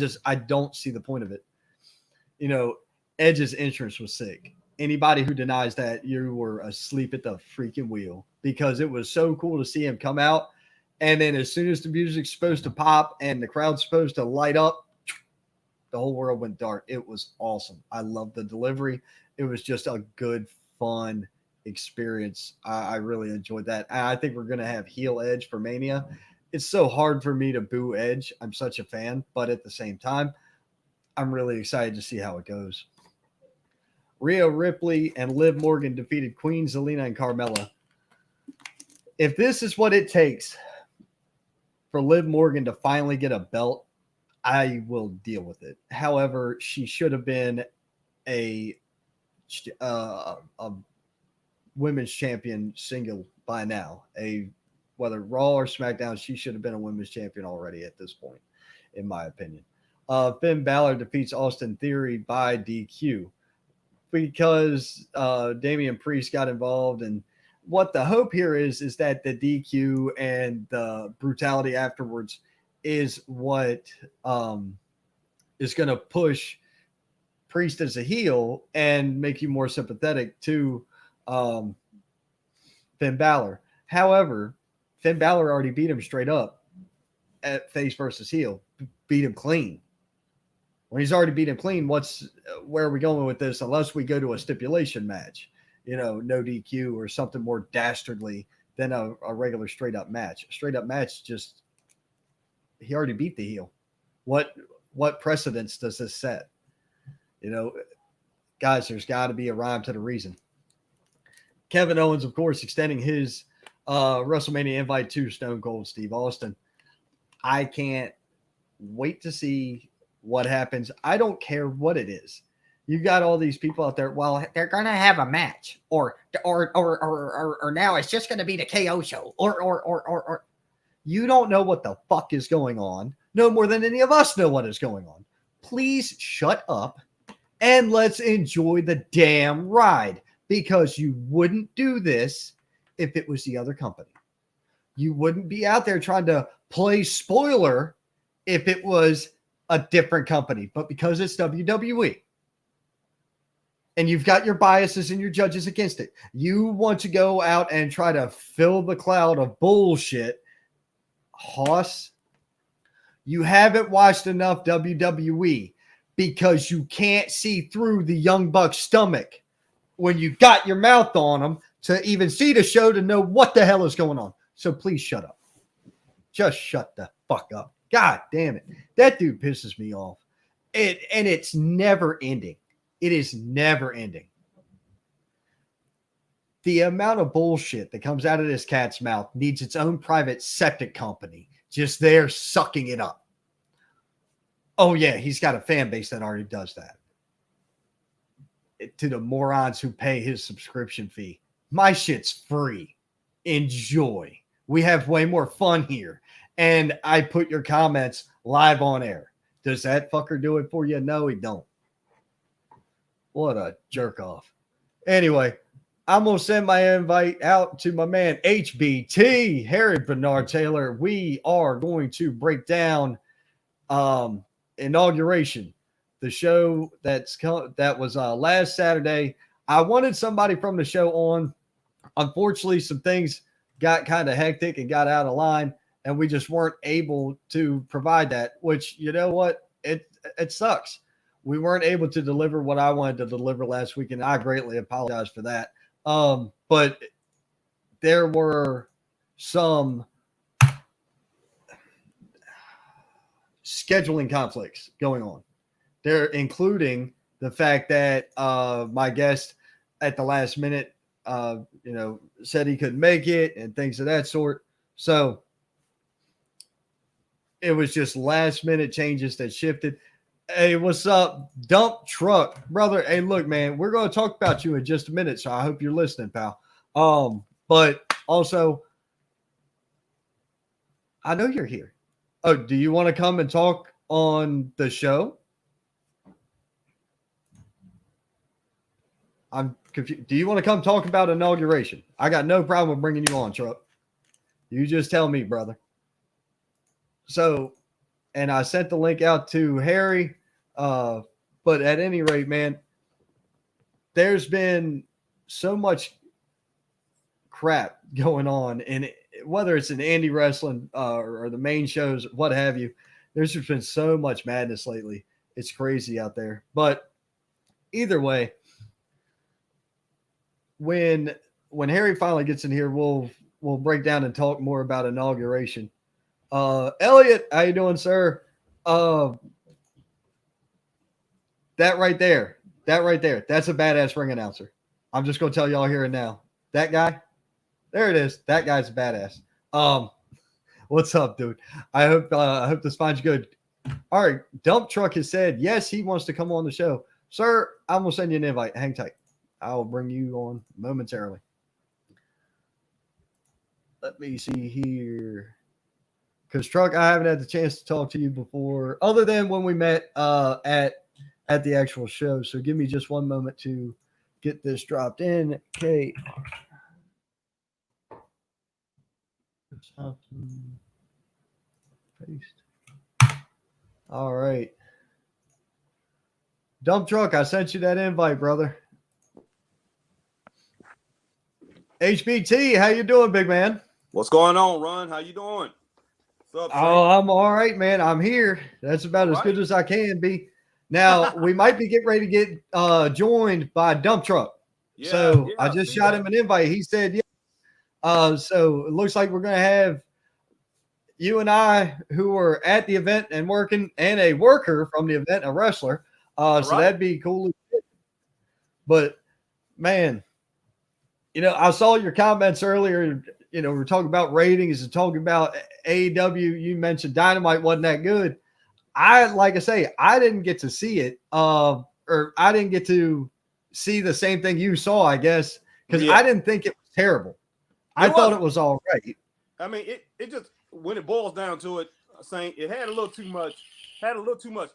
don't see the point of it. You know, Edge's entrance was sick. Anybody who denies that, you were asleep at the freaking wheel, because it was so cool to see him come out. And then as soon as the music's supposed to pop and the crowd's supposed to light up, the whole world went dark. It was awesome. I loved the delivery. It was just a good, fun experience. I really enjoyed that. I think we're going to have heel Edge for Mania. It's so hard for me to boo Edge. I'm such a fan, but at the same time, I'm really excited to see how it goes. Rhea Ripley and Liv Morgan defeated Queen Zelina and Carmella. If this is what it takes for Liv Morgan to finally get a belt, I will deal with it. However, she should have been a women's champion single by now. Whether Raw or SmackDown, she should have been a women's champion already at this point, in my opinion. Finn Balor defeats Austin Theory by DQ because Damian Priest got involved. And what the hope here is that the DQ and the brutality afterwards is what is going to push Priest as a heel and make you more sympathetic to Finn Balor. However, Finn Balor already beat him straight up at face versus heel, beat him clean. When he's already beat him clean, where are we going with this? Unless we go to a stipulation match, no DQ or something more dastardly than a regular straight up match. A straight up match, just he already beat the heel. What precedence does this set? Guys, there's got to be a rhyme to the reason. Kevin Owens, of course, extending his WrestleMania invite to Stone Cold Steve Austin. I can't wait to see what happens. I don't care what it is. You got all these people out there. Well, they're gonna have a match, or now it's just gonna be the KO show, or. You don't know what the fuck is going on, no more than any of us know what is going on. Please shut up and let's enjoy the damn ride, because you wouldn't do this if it was the other company. You wouldn't be out there trying to play spoiler if it was a different company, but because it's WWE and you've got your biases and your judges against it, you want to go out and try to fill the cloud of bullshit. Hoss, you haven't watched enough WWE, because you can't see through the Young Bucks' stomach when you got your mouth on them to even see the show to know what the hell is going on. So please shut up. Just shut the fuck up. God damn it. That dude pisses me off. And it's never ending. It is never ending. The amount of bullshit that comes out of this cat's mouth needs its own private septic company just there sucking it up. Oh, yeah, he's got a fan base that already does that. To the morons who pay his subscription fee, my shit's free. Enjoy. We have way more fun here. And I put your comments live on air. Does that fucker do it for you? No, he don't. What a jerk off. Anyway, I'm going to send my invite out to my man HBT, Harry Bernard Taylor. We are going to break down Inauguration, the show that was last Saturday. I wanted somebody from the show on. Unfortunately, some things got kind of hectic and got out of line, and we just weren't able to provide that, which, you know what? It sucks. We weren't able to deliver what I wanted to deliver last week, and I greatly apologize for that. But there were some scheduling conflicts going on there, including the fact that my guest at the last minute, said he couldn't make it and things of that sort. So it was just last minute changes that shifted. Hey, what's up, Dump Truck, brother? Hey, look, man, we're going to talk about you in just a minute, so I hope you're listening, pal. But also, I know you're here. Oh, do you want to come and talk on the show? I'm confused. Do you want to come talk about inauguration? I got no problem with bringing you on, Truck. You just tell me, brother. So, and I sent the link out to Harry. But at any rate, man, there's been so much crap going on, and whether it's in indie wrestling or the main shows, what have you, there's just been so much madness lately. It's crazy out there. But either way, when Harry finally gets in here, we'll break down and talk more about inauguration. Elliot, how you doing, sir? That right there, that's a badass ring announcer. I'm just gonna tell y'all here and now. That guy, there it is. That guy's a badass. What's up, dude? I hope this finds you good. All right, Dump Truck has said yes, he wants to come on the show, sir. I'm gonna send you an invite. Hang tight. I will bring you on momentarily. Let me see here. Because Truck, I haven't had the chance to talk to you before, other than when we met at the actual show. So give me just one moment to get this dropped in. Okay. Paste. All right. Dump Truck, I sent you that invite, brother. HBT, how you doing, big man? What's going on, Ron? How you doing? What's up, Oh, I'm all right, man. I'm here. That's about as good as I can be. Now, we might be getting ready to get joined by Dump Truck. Yeah, so I just shot him an invite. He said, yeah. So it looks like we're going to have you and I, who were at the event and working, and a worker from the event, a wrestler. So that'd be cool. But, man, I saw your comments earlier. We're talking about ratings and talking about AEW. You mentioned Dynamite wasn't that good. Like I say, I didn't get to see it, or I didn't get to see the same thing you saw, I guess, because I didn't think it was terrible. I thought it was all right. I mean, it just, when it boils down to it, saying it had a little too much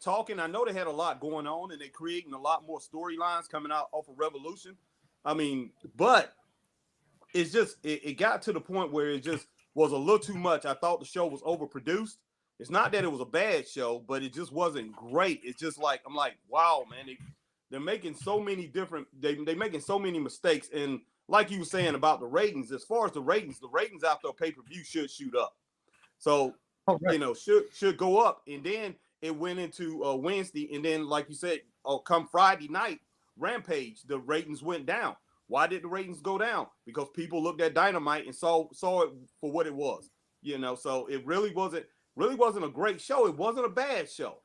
talking. I know they had a lot going on, and they're creating a lot more storylines coming out off of Revolution. I mean, but it's just it got to the point where it just was a little too much. I thought the show was overproduced. It's not that it was a bad show, but it just wasn't great. It's just like, I'm like, wow, man, they're making so many different, they're making so many mistakes. And like you were saying about the ratings, as far as the ratings after a pay-per-view should shoot up. So, should go up. And then it went into Wednesday. And then, like you said, come Friday night, Rampage, the ratings went down. Why did the ratings go down? Because people looked at Dynamite and saw it for what it was. So it really wasn't a great show. It wasn't a bad show.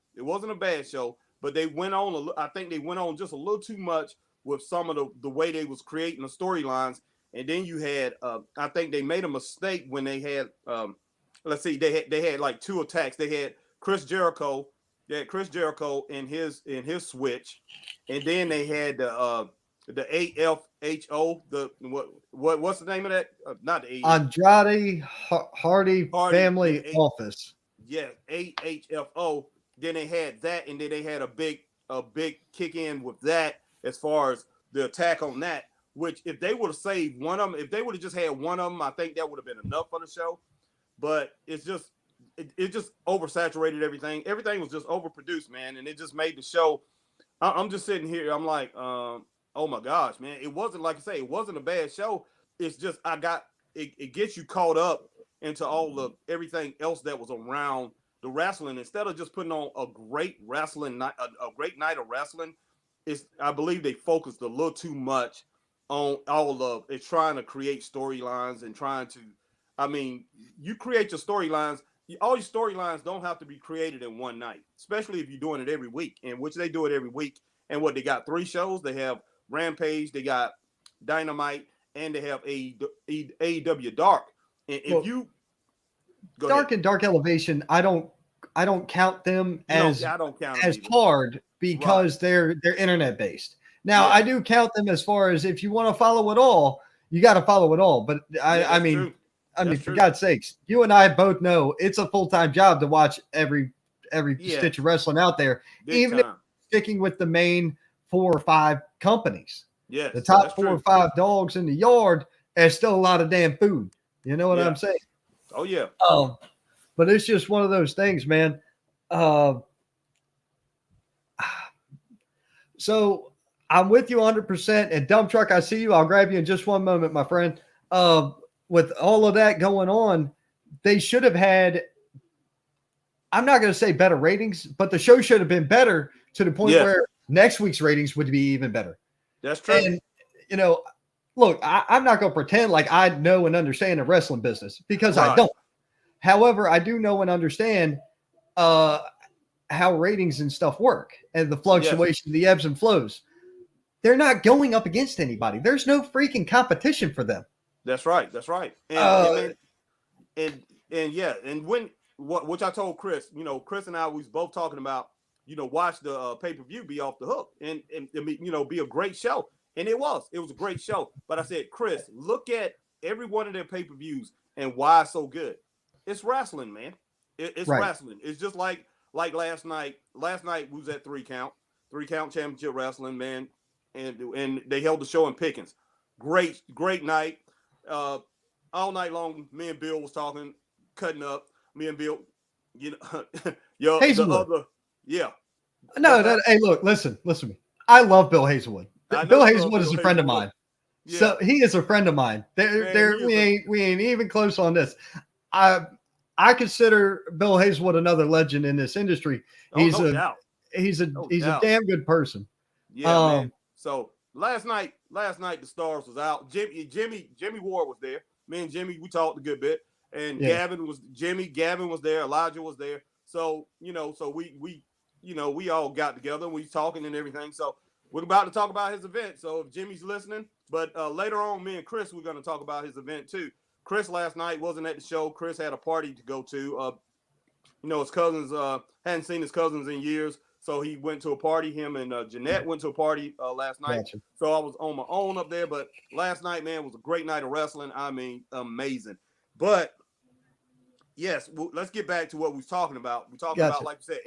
But they went on. I think they went on just a little too much with some of the way they was creating the storylines. And then you had, I think they made a mistake when they had, they had like two attacks. They had Chris Jericho. They had Chris Jericho in his switch, and then they had the AFHO. What's the name of that? Not the Andrade Hardy Family Office. Yeah, AHFO. Then they had that, and then they had a big kick in with that as far as the attack on that. Which, if they would have saved one of them, if they would have just had one of them, I think that would have been enough for the show. But it's just it just oversaturated everything. Everything was just overproduced, man, and it just made the show. I'm just sitting here. I'm like, oh my gosh, man! It wasn't, like I say, it wasn't a bad show. It's just it gets you caught up into all of everything else that was around the wrestling, instead of just putting on a great wrestling night, a great night of wrestling. I believe they focused a little too much on all of it, trying to create storylines and trying to, I mean, you create your storylines. All your storylines don't have to be created in one night, especially if you're doing it every week, in which they do it every week. And what, they got 3 shows. They have Rampage, they got Dynamite, and they have AEW Dark. And if you go Dark ahead. and Dark Elevation, I don't count them as hard because they're internet based. Now, I do count them as far as if you want to follow it all, you got to follow it all. But I mean, I mean, for God's sakes, you and I both know it's a full-time job to watch every stitch of wrestling out there, even if sticking with the main 4 or 5 companies. Yes, the top 4 or 5 dogs in the yard, there's still a lot of damn food. You know what I'm saying? Oh yeah. But it's just one of those things, man. So I'm with you 100%. And Dump Truck, I see you. I'll grab you in just one moment, my friend. With all of that going on, they should have had, I'm not going to say better ratings, but the show should have been better to the point where next week's ratings would be even better. That's true. And, look, I'm not going to pretend like I know and understand the wrestling business because I don't. However, I do know and understand how ratings and stuff work and the fluctuation, the ebbs and flows. They're not going up against anybody. There's no freaking competition for them. That's right. That's right. And when which I told Chris, Chris and I was both talking about, watch the pay-per-view be off the hook and be a great show. And it was a great show. But I said, Chris, look at every one of their pay-per-views and why it's so good. It's wrestling, man. It's wrestling. It's just like last night. Last night we was at 3 Count Championship Wrestling, man. And they held the show in Pickens. Great night. All night long, me and Bill was talking, cutting up. Me and Bill, Hazelwood. Hey, look, listen to me. I love Bill Hazelwood. Bill Hazelwood is a friend of mine. Yeah. So he is a friend of mine. We ain't even close on this. I consider Bill Hazelwood another legend in this industry. He's a damn good person. Yeah, man. So last night the stars was out. Jimmy Ward was there. Me and Jimmy, we talked a good bit. And Gavin was there, Elijah was there. So, we all got together and we talking and everything. So we're about to talk about his event. So if Jimmy's listening, but later on, me and Chris, we're going to talk about his event too. Chris last night wasn't at the show. Chris had a party to go to. His cousins, hadn't seen his cousins in years. So he went to a party. Him and Jeanette went to a party last night. Gotcha. So I was on my own up there. But last night, man, was a great night of wrestling. I mean, amazing. But yes, let's get back to what we was talking about. We're talking about, like you said,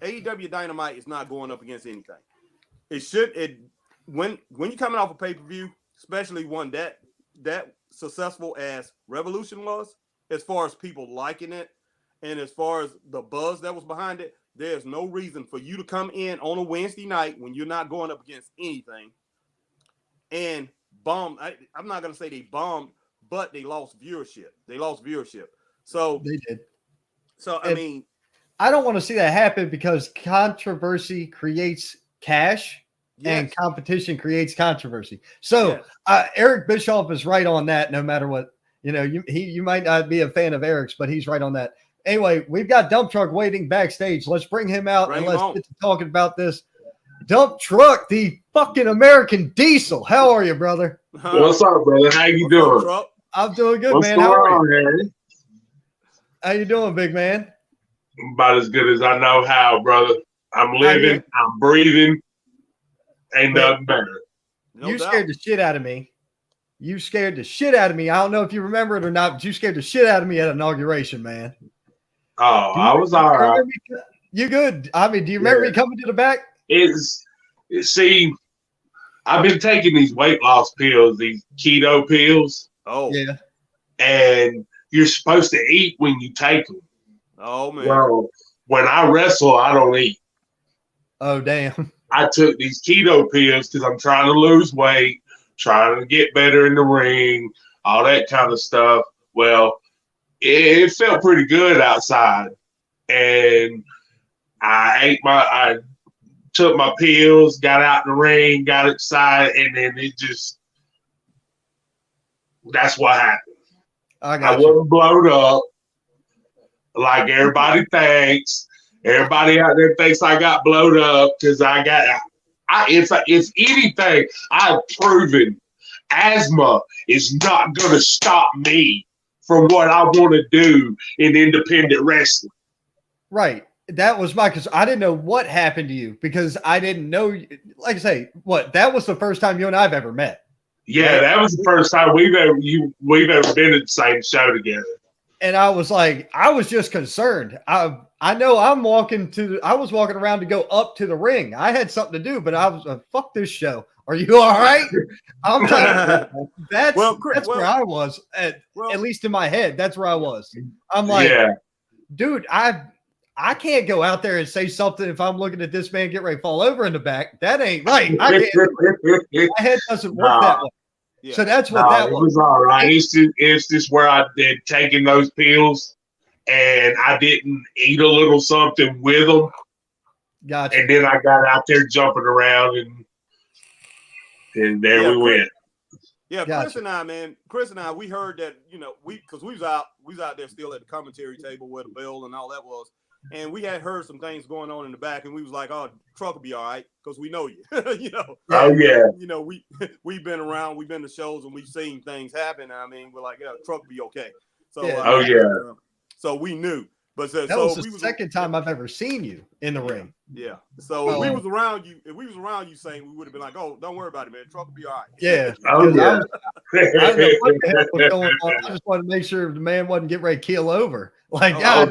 AEW Dynamite is not going up against anything. When you're coming off a pay-per-view, especially one that successful as Revolution was, as far as people liking it, and as far as the buzz that was behind it, there's no reason for you to come in on a Wednesday night when you're not going up against anything and bomb. I'm not going to say they bombed, but they lost viewership. So they did. So, I mean, I don't want to see that happen because controversy creates cash and competition creates controversy. So Eric Bischoff is right on that. No matter what, you might not be a fan of Eric's, but he's right on that. Anyway, we've got Dump Truck waiting backstage. Let's bring him out and let's get to talking about this. Dump Truck, the fucking American Diesel. How are you, brother? What's up, brother? How you doing? I'm doing good, man. How are you? Harry? How you doing, big man? About as good as I know how, brother. I'm living. I'm breathing. Ain't nothing better. You scared the shit out of me. I don't know if you remember it or not, but you scared the shit out of me at inauguration, man. Oh, I was all right. You good? I mean, do you remember me coming to the back? See, I've been taking these weight loss pills, these keto pills. Oh. Yeah. And you're supposed to eat when you take them. Oh, man. Well, when I wrestle, I don't eat. Oh, damn. I took these keto pills because I'm trying to lose weight, trying to get better in the ring, all that kind of stuff. Well, it felt pretty good outside. And I took my pills, got out in the ring, got excited, and then that's what happened. I wasn't blown up like everybody thinks. Everybody out there thinks I got blowed up because if anything, I've proven asthma is not going to stop me from what I want to do in independent wrestling. Right. That was because I didn't know what happened to you because I didn't know. Like I say, that was the first time you and I've ever met. Yeah, that was the first time we've ever been at the same show together. And I was like, I was just concerned. I know I was walking around to go up to the ring. I had something to do, but I was fuck this show. Are you all right? I'm like, that's where I was at least in my head. That's where I was. I'm like, dude, I can't go out there and say something if I'm looking at this man get ready to fall over in the back. That ain't right. I can't. My head doesn't work that way. Yeah. So that's what that was. It was all right. It's just where I did taking those pills, and I didn't eat a little something with them. Gotcha. And then I got out there jumping around, and there we went. Yeah, gotcha. Chris and I, we heard that, because we was out there still at the commentary table where the bell and all that was. And we had heard some things going on in the back, and we was like, "Oh, the truck will be all right," because we know you. Oh yeah. We've been around, we've been to shows, and we've seen things happen. I mean, we're like, "Yeah, the truck will be okay." So so we knew. But that was the second time I've ever seen you in the ring. Yeah. So if we was around you saying, we would have been like, "Oh, don't worry about it, man. The truck will be all right." Yeah. Oh yeah. I didn't know what the heck was going on. I just wanted to make sure the man wasn't getting ready to keel over. Like, no,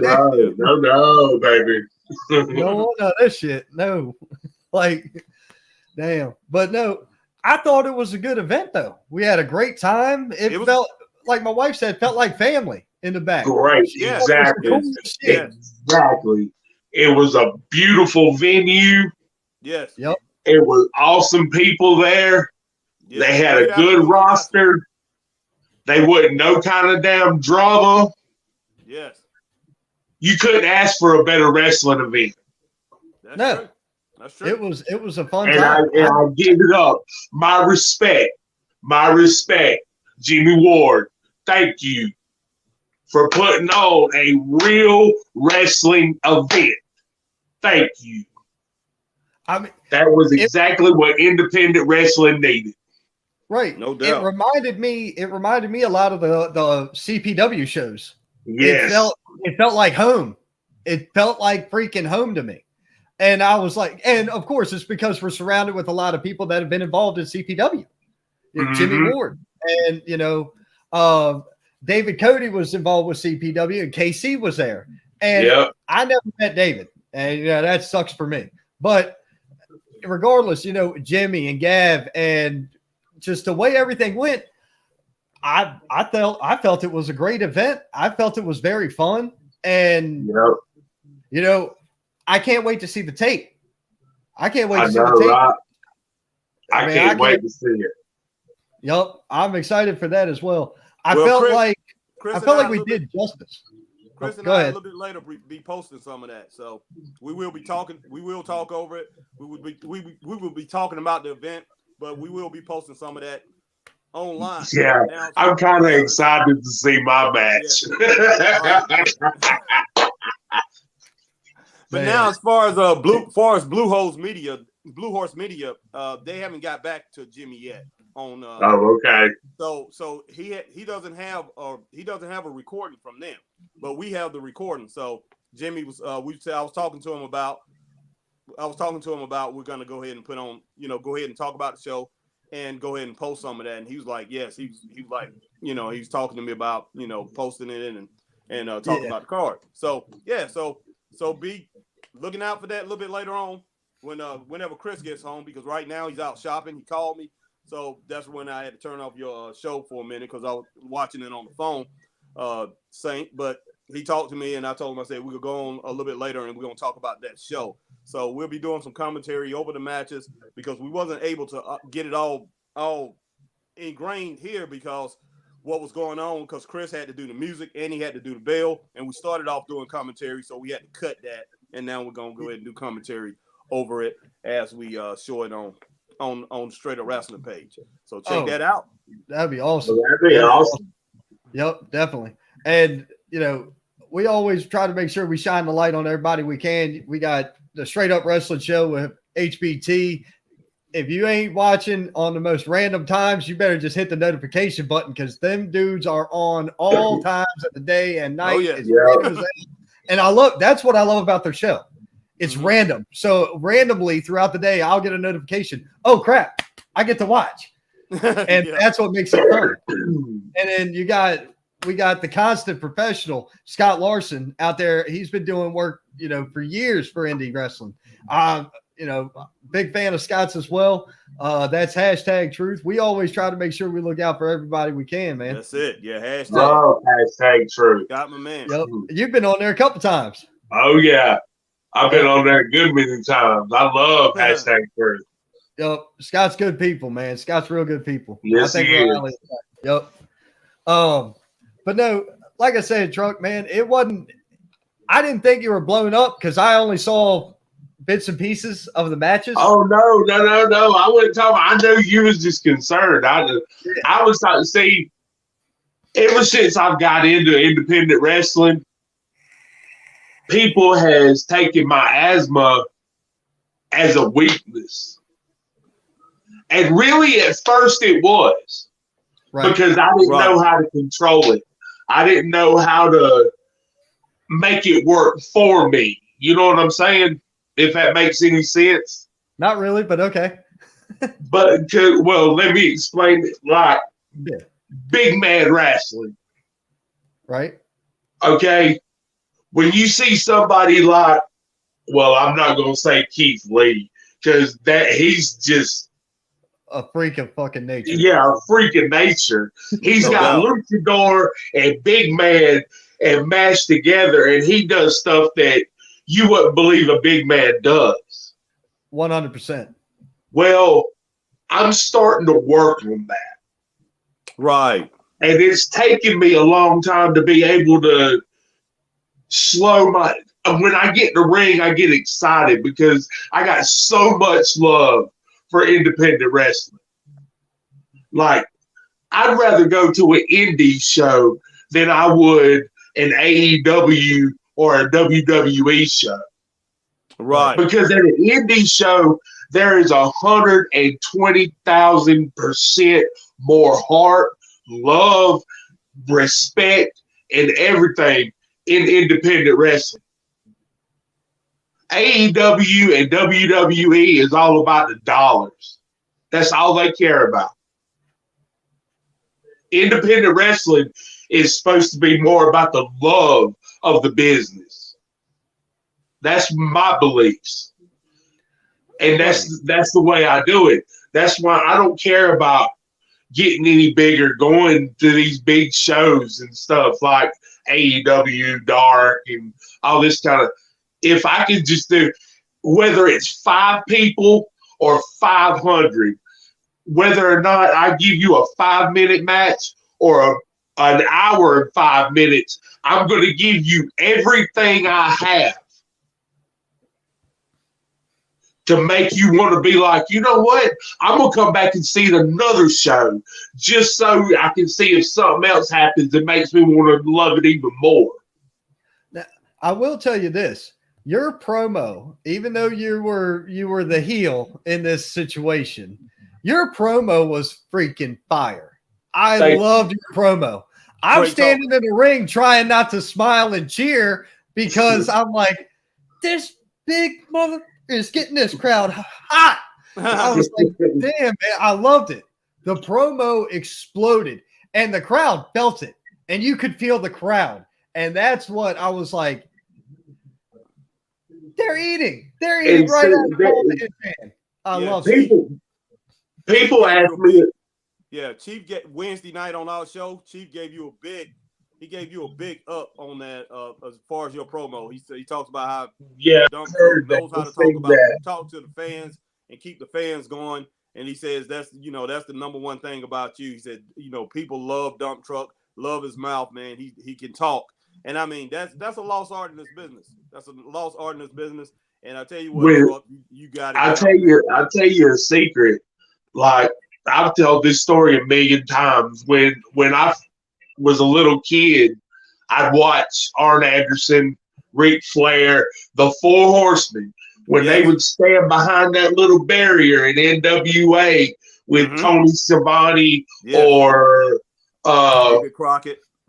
baby. No, this shit. No. Like, damn. But no, I thought it was a good event though. We had a great time. It felt like my wife said, felt like family in the back. Great. Exactly. Exactly. It was a beautiful venue. Yes. Yep. It was awesome people there. Yeah, they had a good roster. They wasn't no kind of damn drama. Yes. You couldn't ask for a better wrestling event. That's true. It was a fun time. I give it up. My respect, Jimmy Ward. Thank you for putting on a real wrestling event. Thank you. I mean, that was exactly what independent wrestling needed. Right. No doubt. It reminded me a lot of the CPW shows. Yes. It felt like home. It felt like freaking home to me. And I was like, and of course it's because we're surrounded with a lot of people that have been involved in CPW. Jimmy Ward and David Cody was involved with CPW and KC was there. And I never met David. And that sucks for me. But regardless, Jimmy and Gav and just the way everything went, I felt it was a great event. I felt it was very fun. And I can't wait to see the tape. I can't wait to see the tape. Right? I can't wait to see it. Yep, I'm excited for that as well. I felt like we did justice. Chris and I a little bit later be posting some of that, so we will be talking. We will talk over it. We will be talking about the event, but we will be posting some of that online. Yeah, I'm kind of excited to see my match. Yeah. But now, as far as Blue Horse Media, they haven't got back to Jimmy yet. Okay. So he doesn't have a recording from them, but we have the recording. So Jimmy was I was talking to him about we're gonna go ahead and put on go ahead and talk about the show and go ahead and post some of that. And he was like, yes, he was like he's talking to me about posting it and talking about the card. So so be looking out for that a little bit later on whenever Chris gets home, because right now he's out shopping. He called me. So that's when I had to turn off your show for a minute because I was watching it on the phone, Saint. But he talked to me and I told him, I said, we could go on a little bit later and we're going to talk about that show. So we'll be doing some commentary over the matches because we wasn't able to get it all ingrained here because what was going on, because Chris had to do the music and he had to do the bell. And we started off doing commentary, so we had to cut that. And now we're going to go ahead and do commentary over it as we show it on Straight Up Wrestling page. So check that out. That'd be awesome. That'd be awesome. Yep, definitely. And we always try to make sure we shine the light on everybody we can. We got the Straight Up Wrestling show with HBT. If you ain't watching on the most random times, you better just hit the notification button because them dudes are on all times of the day and night. Oh, yeah. And that's what I love about their show. It's random. So randomly throughout the day, I'll get a notification. Oh, crap. I get to watch. And that's what makes it fun. And then we got the constant professional Scott Larson out there. He's been doing work, for years for indie wrestling. Big fan of Scott's as well. That's #truth. We always try to make sure we look out for everybody we can, man. That's it. Yeah, #. Oh, #truth. Got my man. Yep. You've been on there a couple times. Oh yeah, I've been on there a good many times. I love #truth. Yep, Scott's good people, man. Scott's real good people. Yes, he is. Yep. But no, like I said, Trunk, man, it wasn't. I didn't think you were blown up because I only saw bits and pieces of the matches. Oh no! I wasn't talking. I know you was just concerned. I was trying to see. Ever since I've got into independent wrestling, people has taken my asthma as a weakness. And really, at first it was. Right. Because I didn't know how to control it. I didn't know how to make it work for me. You know what I'm saying? If that makes any sense. Not really, but okay. But, let me explain it. Like, big man wrestling. Right. Okay. When you see somebody like, I'm not going to say Keith Lee, because he's just a freak of fucking nature. Yeah, a freak of nature. He's got luchador and big man and mashed together, and he does stuff that you wouldn't believe a big man does. 100%. Well, I'm starting to work on that. Right. And it's taken me a long time to be able to slow when I get in the ring, I get excited because I got so much love for independent wrestling. Like, I'd rather go to an indie show than I would an AEW or a WWE show. Right. Because at an indie show, there is 120,000% more heart, love, respect, and everything in independent wrestling. AEW and WWE is all about the dollars. That's all they care about. Independent wrestling is supposed to be more about the love of the business. That's my beliefs. And that's the way I do it. That's why I don't care about getting any bigger, going to these big shows and stuff like AEW, Dark, and all this kind of. If I could just do, whether it's 5 people or 500, whether or not I give you a 5-minute match or an hour and 5 minutes, I'm going to give you everything I have to make you want to be like, you know what? I'm going to come back and see another show just so I can see if something else happens that makes me want to love it even more. Now, I will tell you this. Your promo, even though you were the heel in this situation, your promo was freaking fire. I loved your promo. I'm standing in the ring trying not to smile and cheer because I'm like, this big mother is getting this crowd hot. I was like, damn, man, I loved it. The promo exploded and the crowd felt it and you could feel the crowd. And that's what I was like, They're eating right out of the fan. I love people. People ask me. Yeah, Chief Wednesday night on our show. Chief gave you a big up on that as far as your promo. He talks about how Dump knows how to talk to the fans and keep the fans going. And he says that's the number one thing about you. He said people love Dump Truck, love his mouth, man. He can talk. And I mean, that's a lost art in this business. That's a lost art in this business. And I tell you what, you got it. I'll tell you a secret. Like, I've told this story a million times. When I was a little kid, I'd watch Arn Anderson, Ric Flair, the Four Horsemen, when they would stand behind that little barrier in NWA with Tony Schiavone or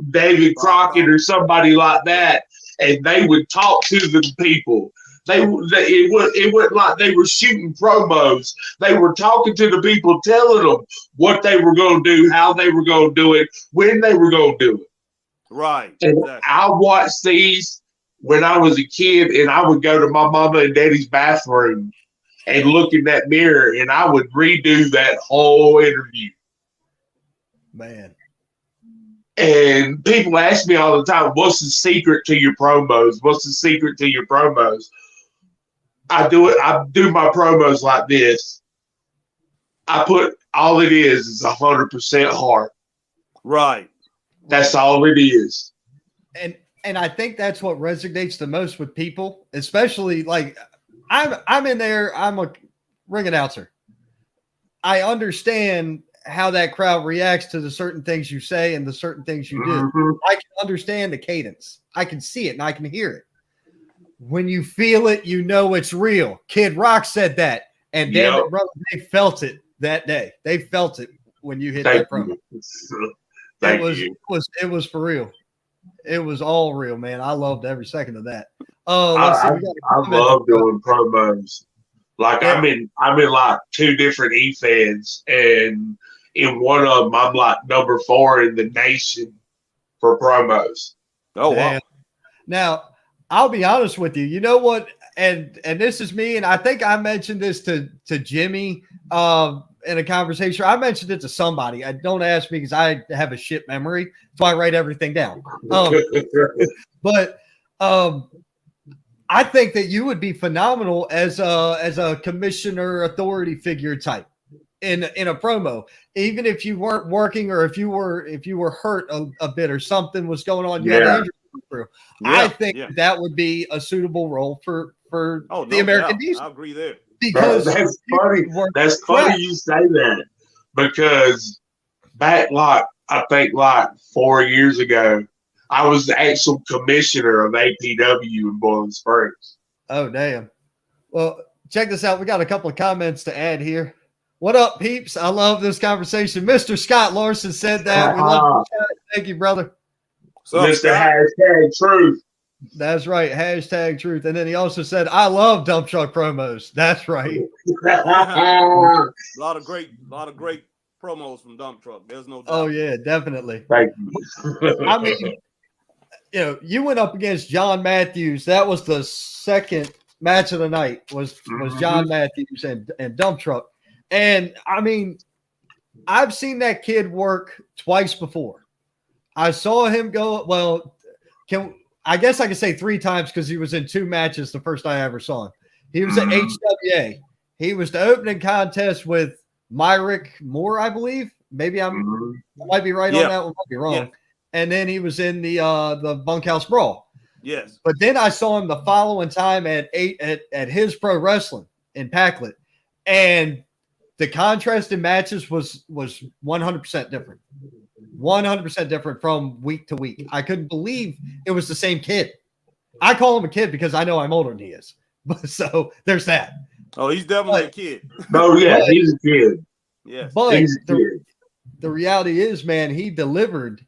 David Crockett or somebody like that, and they would talk to the people. It wasn't like they were shooting promos. They were talking to the people, telling them what they were going to do, how they were going to do it, when they were going to do it. Right. And Exactly. I watched these when I was a kid, and I would go to my mama and daddy's bathroom and look in that mirror, and I would redo that whole interview. Man. And people ask me all the time, what's the secret to your promos? What's the secret to your promos? I do my promos like this. I put all it is 100% heart. Right. That's all it is. And I think that's what resonates the most with people, especially like I'm in there, I'm a ring announcer. I understand how that crowd reacts to the certain things you say and the certain things you do. Mm-hmm. I can understand the cadence. I can see it and I can hear it. When you feel it, you know it's real. Kid Rock said that. And damn it, brother, they felt it that day. They felt it when you hit that promo. It was for real. It was all real, man. I loved every second of that. Oh, I love doing promos. Like yeah. I'm in like 2 different E-feds, and in one of them, I'm like number 4 in the nation for promos. Oh wow! Now, I'll be honest with you. You know what? And this is me, and I think I mentioned this to Jimmy in a conversation. I mentioned it to somebody. Don't ask me because I have a shit memory, so I write everything down. But I think that you would be phenomenal as a commissioner authority figure type in a promo, even if you weren't working or if you were hurt a bit or something was going on. You had an injury through. I think that would be a suitable role for the American Diesel. I agree there. Because that's funny. That's funny you say that, because back I think 4 years ago, I was the actual commissioner of APW in Boiling Springs. Oh, damn. Well, check this out. We got a couple of comments to add here. What up, peeps? I love this conversation. Mr. Scott Larson said that. We love you, Scott. Thank you, brother. Mr. Hashtag Truth. That's right. Hashtag truth. And then he also said, I love dump truck promos. That's right. a lot of great promos from Dump Truck. There's no doubt. Oh, yeah, definitely. Thank you. I mean, you went up against John Matthews. That was the second match of the night was John Matthews and Dump Truck. And I mean, I've seen that kid work twice before. I saw him go, I guess I could say 3 times because he was in 2 matches the first I ever saw him. He was at HWA. He was the opening contest with Myrick Moore, I believe. Maybe I might be right on that one, might be wrong. Yeah. And then he was in the Bunkhouse Brawl. Yes. But then I saw him the following time at his pro wrestling in Packlet. And the contrast in matches was 100% different. 100% different from week to week. I couldn't believe it was the same kid. I call him a kid because I know I'm older than he is. But so there's that. Oh, he's definitely a kid. Oh yeah, he's a kid. Yes. But the reality is, man, he delivered.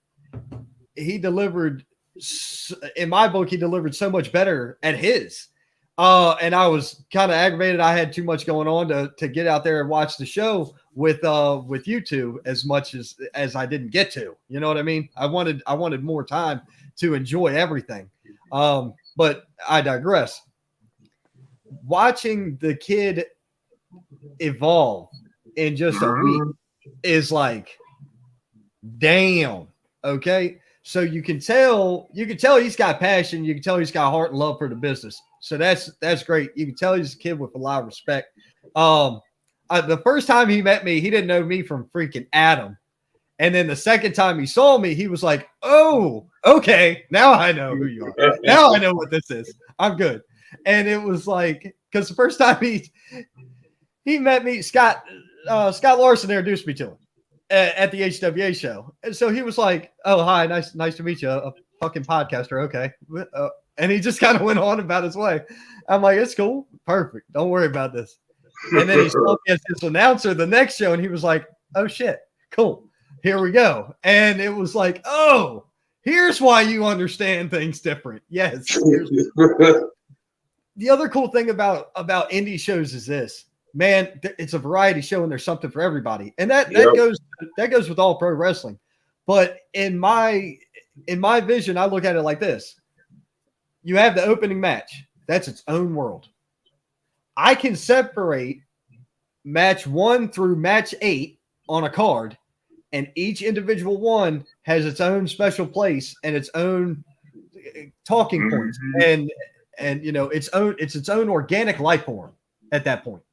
In my book, he delivered so much better at his. And I was kind of aggravated. I had too much going on to get out there and watch the show with you two as much as I didn't get to. You know what I mean? I wanted more time to enjoy everything. But I digress. Watching the kid evolve in just a week is like, damn. Okay. So you can tell he's got passion. You can tell he's got heart and love for the business. So that's great. You can tell he's a kid with a lot of respect. The first time he met me, he didn't know me from freaking Adam. And then the second time he saw me, he was like, oh, okay. Now I know who you are. Now I know what this is. I'm good. And it was like, because the first time he met me, Scott Larson introduced me to him at the HWA show. And so he was like, oh, hi, nice to meet you. A fucking podcaster. Okay. And he just kind of went on about his way. I'm like, it's cool. Perfect. Don't worry about this. And then he saw me as his announcer the next show, and he was like, oh, shit. Cool. Here we go. And it was like, oh, here's why you understand things different. Yes. the other cool thing about indie shows is this, man, it's a variety show and there's something for everybody. And that goes with all pro wrestling. But in my vision, I look at it like this. You have the opening match. That's its own world. I can separate match 1 through match 8 on a card, and each individual one has its own special place and its own talking points, and it's its own organic life form at that point.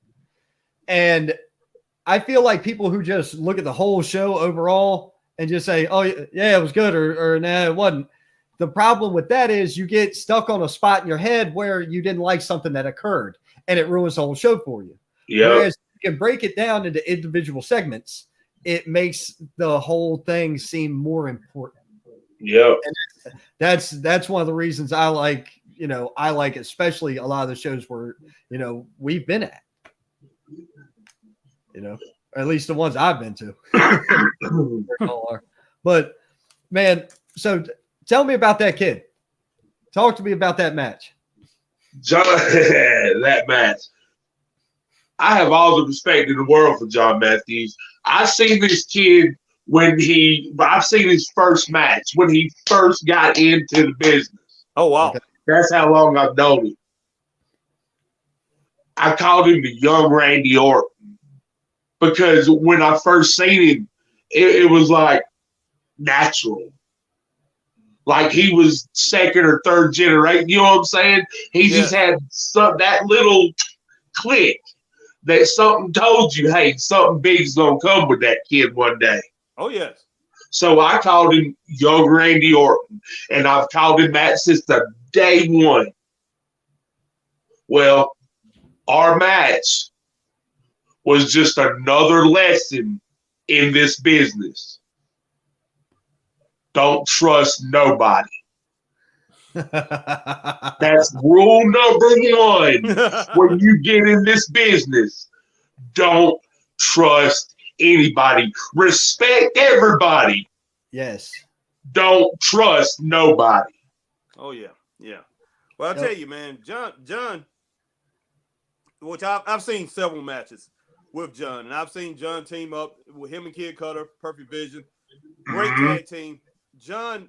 And I feel like people who just look at the whole show overall and just say, "Oh yeah, it was good," or "Nah, it wasn't." The problem with that is you get stuck on a spot in your head where you didn't like something that occurred, and it ruins the whole show for you. Yeah. Whereas you can break it down into individual segments, it makes the whole thing seem more important. Yeah. That's one of the reasons I like especially a lot of the shows where, we've been at, or at least the ones I've been to. But man, so tell me about that kid. Talk to me about that match. John, that match. I have all the respect in the world for John Matthews. I've seen this kid I've seen his first match when he first got into the business. Oh, wow. Okay. That's how long I've known him. I called him the young Randy Orton because when I first seen him, it was like natural. Like he was second or third generation. You know what I'm saying? He just had that little click that something told you, hey, something big's going to come with that kid one day. Oh, yes. So I called him young Randy Orton, and I've called him that since the day one. Well, our match was just another lesson in this business. Don't trust nobody. That's rule number 1 when you get in this business. Don't trust anybody. Respect everybody. Yes. Don't trust nobody. Oh, yeah. Yeah. Well, I'll tell you, man, John, which I've seen several matches with John, and I've seen John team up with him and Kid Cutter, Perfect Vision. Great tag team. John,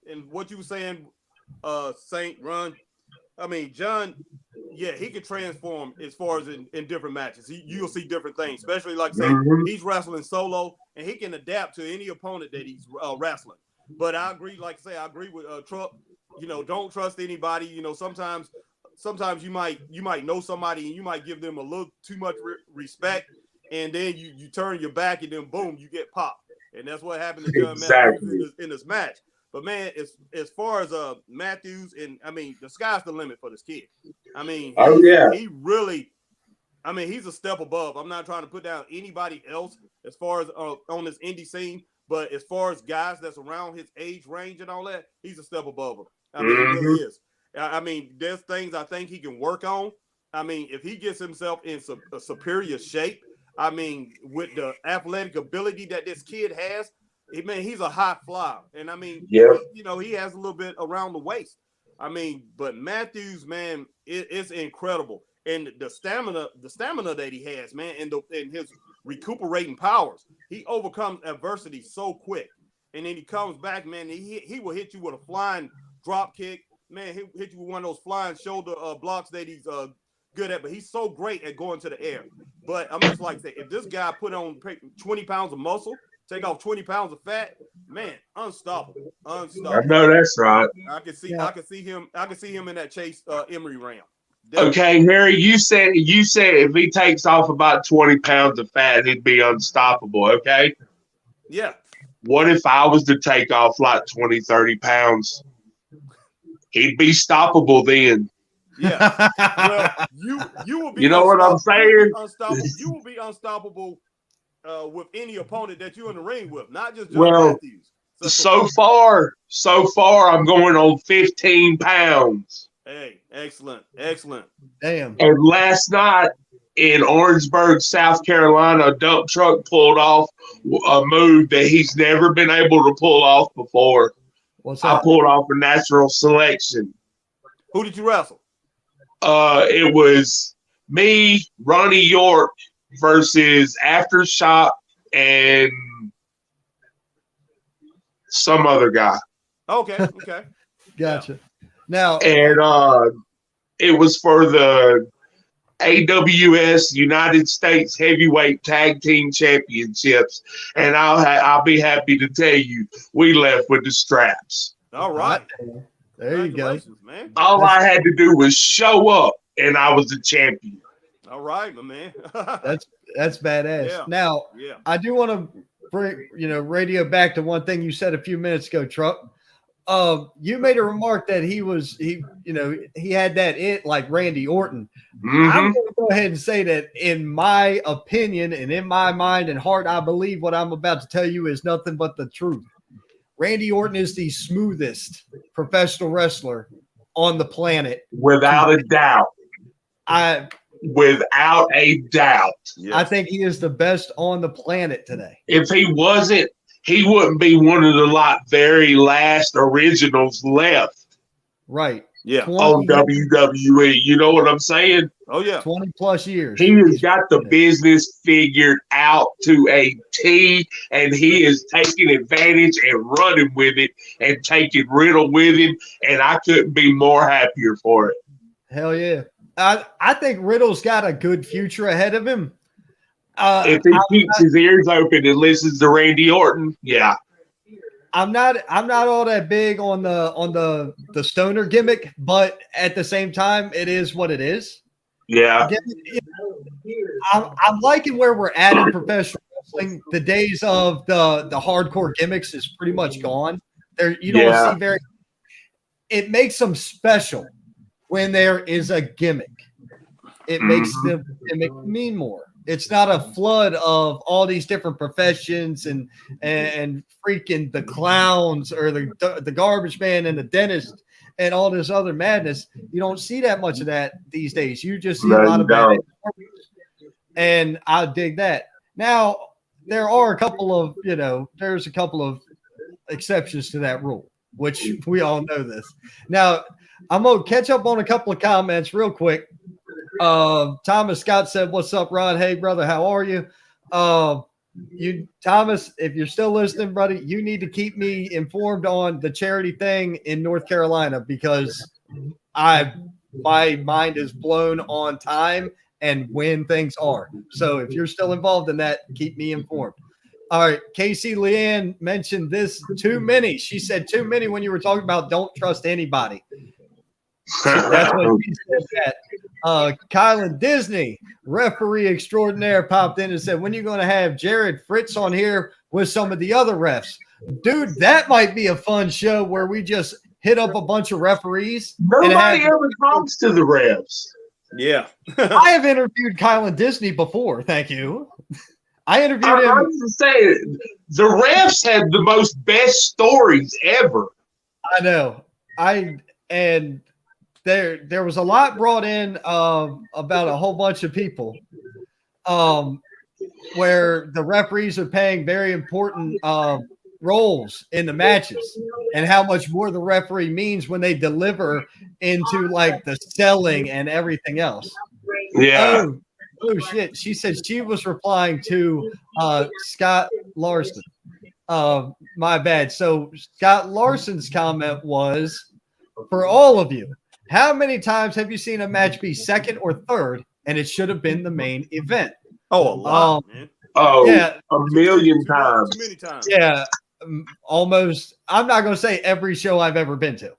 and what you were saying, Saint Run. I mean, John, yeah, he can transform as far as in different matches. You'll see different things, especially like say he's wrestling solo, and he can adapt to any opponent that he's wrestling. But I agree, I agree with Truck. Don't trust anybody. Sometimes you might know somebody and you might give them a little too much respect, and then you turn your back and then boom, you get popped. And that's what happened to John Matthews in this match. But man, as far as Matthews, and I mean, the sky's the limit for this kid. I mean, he really, I mean, he's a step above. I'm not trying to put down anybody else as far as on this indie scene, but as far as guys that's around his age range and all that, he's a step above him. I mean, he really is. I mean, there's things I think he can work on. I mean, if he gets himself in a superior shape, I mean, with the athletic ability that this kid has, he's a high flyer. And I mean, he has a little bit around the waist. I mean, but Matthews, man, it's incredible. And the stamina that he has, man, and his recuperating powers, he overcomes adversity so quick. And then he comes back, man, he will hit you with a flying drop kick. Man, he'll hit you with one of those flying shoulder blocks that he's good at, but he's so great at going to the air. But I'm just like saying, if this guy put on 20 pounds of muscle, take off 20 pounds of fat, man, unstoppable. I know that's right. I can see him in that Chase Emery Ram. Okay, Harry, you said if he takes off about 20 pounds of fat, he'd be unstoppable, okay? Yeah. What if I was to take off like 20, 30 pounds? He'd be stoppable then. Yeah. Well, you will be. You know what I'm saying? You will be unstoppable with any opponent that you're in the ring with, not just John Matthews. So far, I'm going on 15 pounds. Hey, excellent. Damn. And last night in Orangeburg, South Carolina, a dump truck pulled off a move that he's never been able to pull off before. What's that? I pulled off a natural selection. Who did you wrestle? It was me, Ronnie York versus Aftershock and some other guy. Okay. Gotcha. Now, and it was for the AWS United States Heavyweight Tag Team Championships, and I'll be happy to tell you we left with the straps. All right. There you go, man. All I had to do was show up, and I was a champion. All right, my man. that's badass. Yeah. Now, I do want to bring radio back to one thing you said a few minutes ago, Truck. You made a remark that he had that it like Randy Orton. I'm going to go ahead and say that in my opinion and in my mind and heart, I believe what I'm about to tell you is nothing but the truth. Randy Orton is the smoothest professional wrestler on the planet. Without a doubt. Without a doubt. Yes. I think he is the best on the planet today. If he wasn't, he wouldn't be one of the very last originals left. Right. Yeah. On WWE. You know what I'm saying? Oh, yeah. 20 plus years. He has got the business figured out to a T, and he is taking advantage and running with it and taking Riddle with him, and I couldn't be more happier for it. Hell yeah. I think Riddle's got a good future ahead of him. If he keeps his ears open and listens to Randy Orton, yeah. I'm not all that big on the stoner gimmick, but at the same time, it is what it is. Yeah. I'm liking where we're at in professional wrestling. The days of the hardcore gimmicks is pretty much gone. You don't see very. It makes them special when there is a gimmick. It makes them mean more. It's not a flood of all these different professions and freaking the clowns or the garbage man and the dentist and all this other madness. You don't see that much of that these days. You just see a lot of bad, and I dig that. Now there are a couple of there's a couple of exceptions to that rule, which we all know this. Now I'm gonna catch up on a couple of comments real quick. Thomas Scott said, "What's up, Rod? Hey, brother, how are you? Thomas, if you're still listening, buddy, you need to keep me informed on the charity thing in North Carolina because my mind is blown on time and when things are. So if you're still involved in that, keep me informed." All right, Casey Leanne mentioned this too many. She said too many when you were talking about don't trust anybody. That's what she said. That. Kylan Disney, referee extraordinaire, popped in and said, "When are you going to have Jared Fritz on here with some of the other refs?" Dude, that might be a fun show where we just hit up a bunch of referees. Nobody ever talks to the refs. Yeah. I have interviewed Kylan Disney before. Thank you. I interviewed him. I was to say, the refs have the most best stories ever. I know. There was a lot brought in about a whole bunch of people where the referees are playing very important roles in the matches and how much more the referee means when they deliver into like the selling and everything else. Yeah. Oh shit. She said she was replying to Scott Larson. My bad. So Scott Larson's comment was, "For all of you, how many times have you seen a match be second or third, and it should have been the main event?" Oh, a lot, man. Oh, yeah, a million times. Too many times. Yeah, almost. I'm not going to say every show I've ever been to.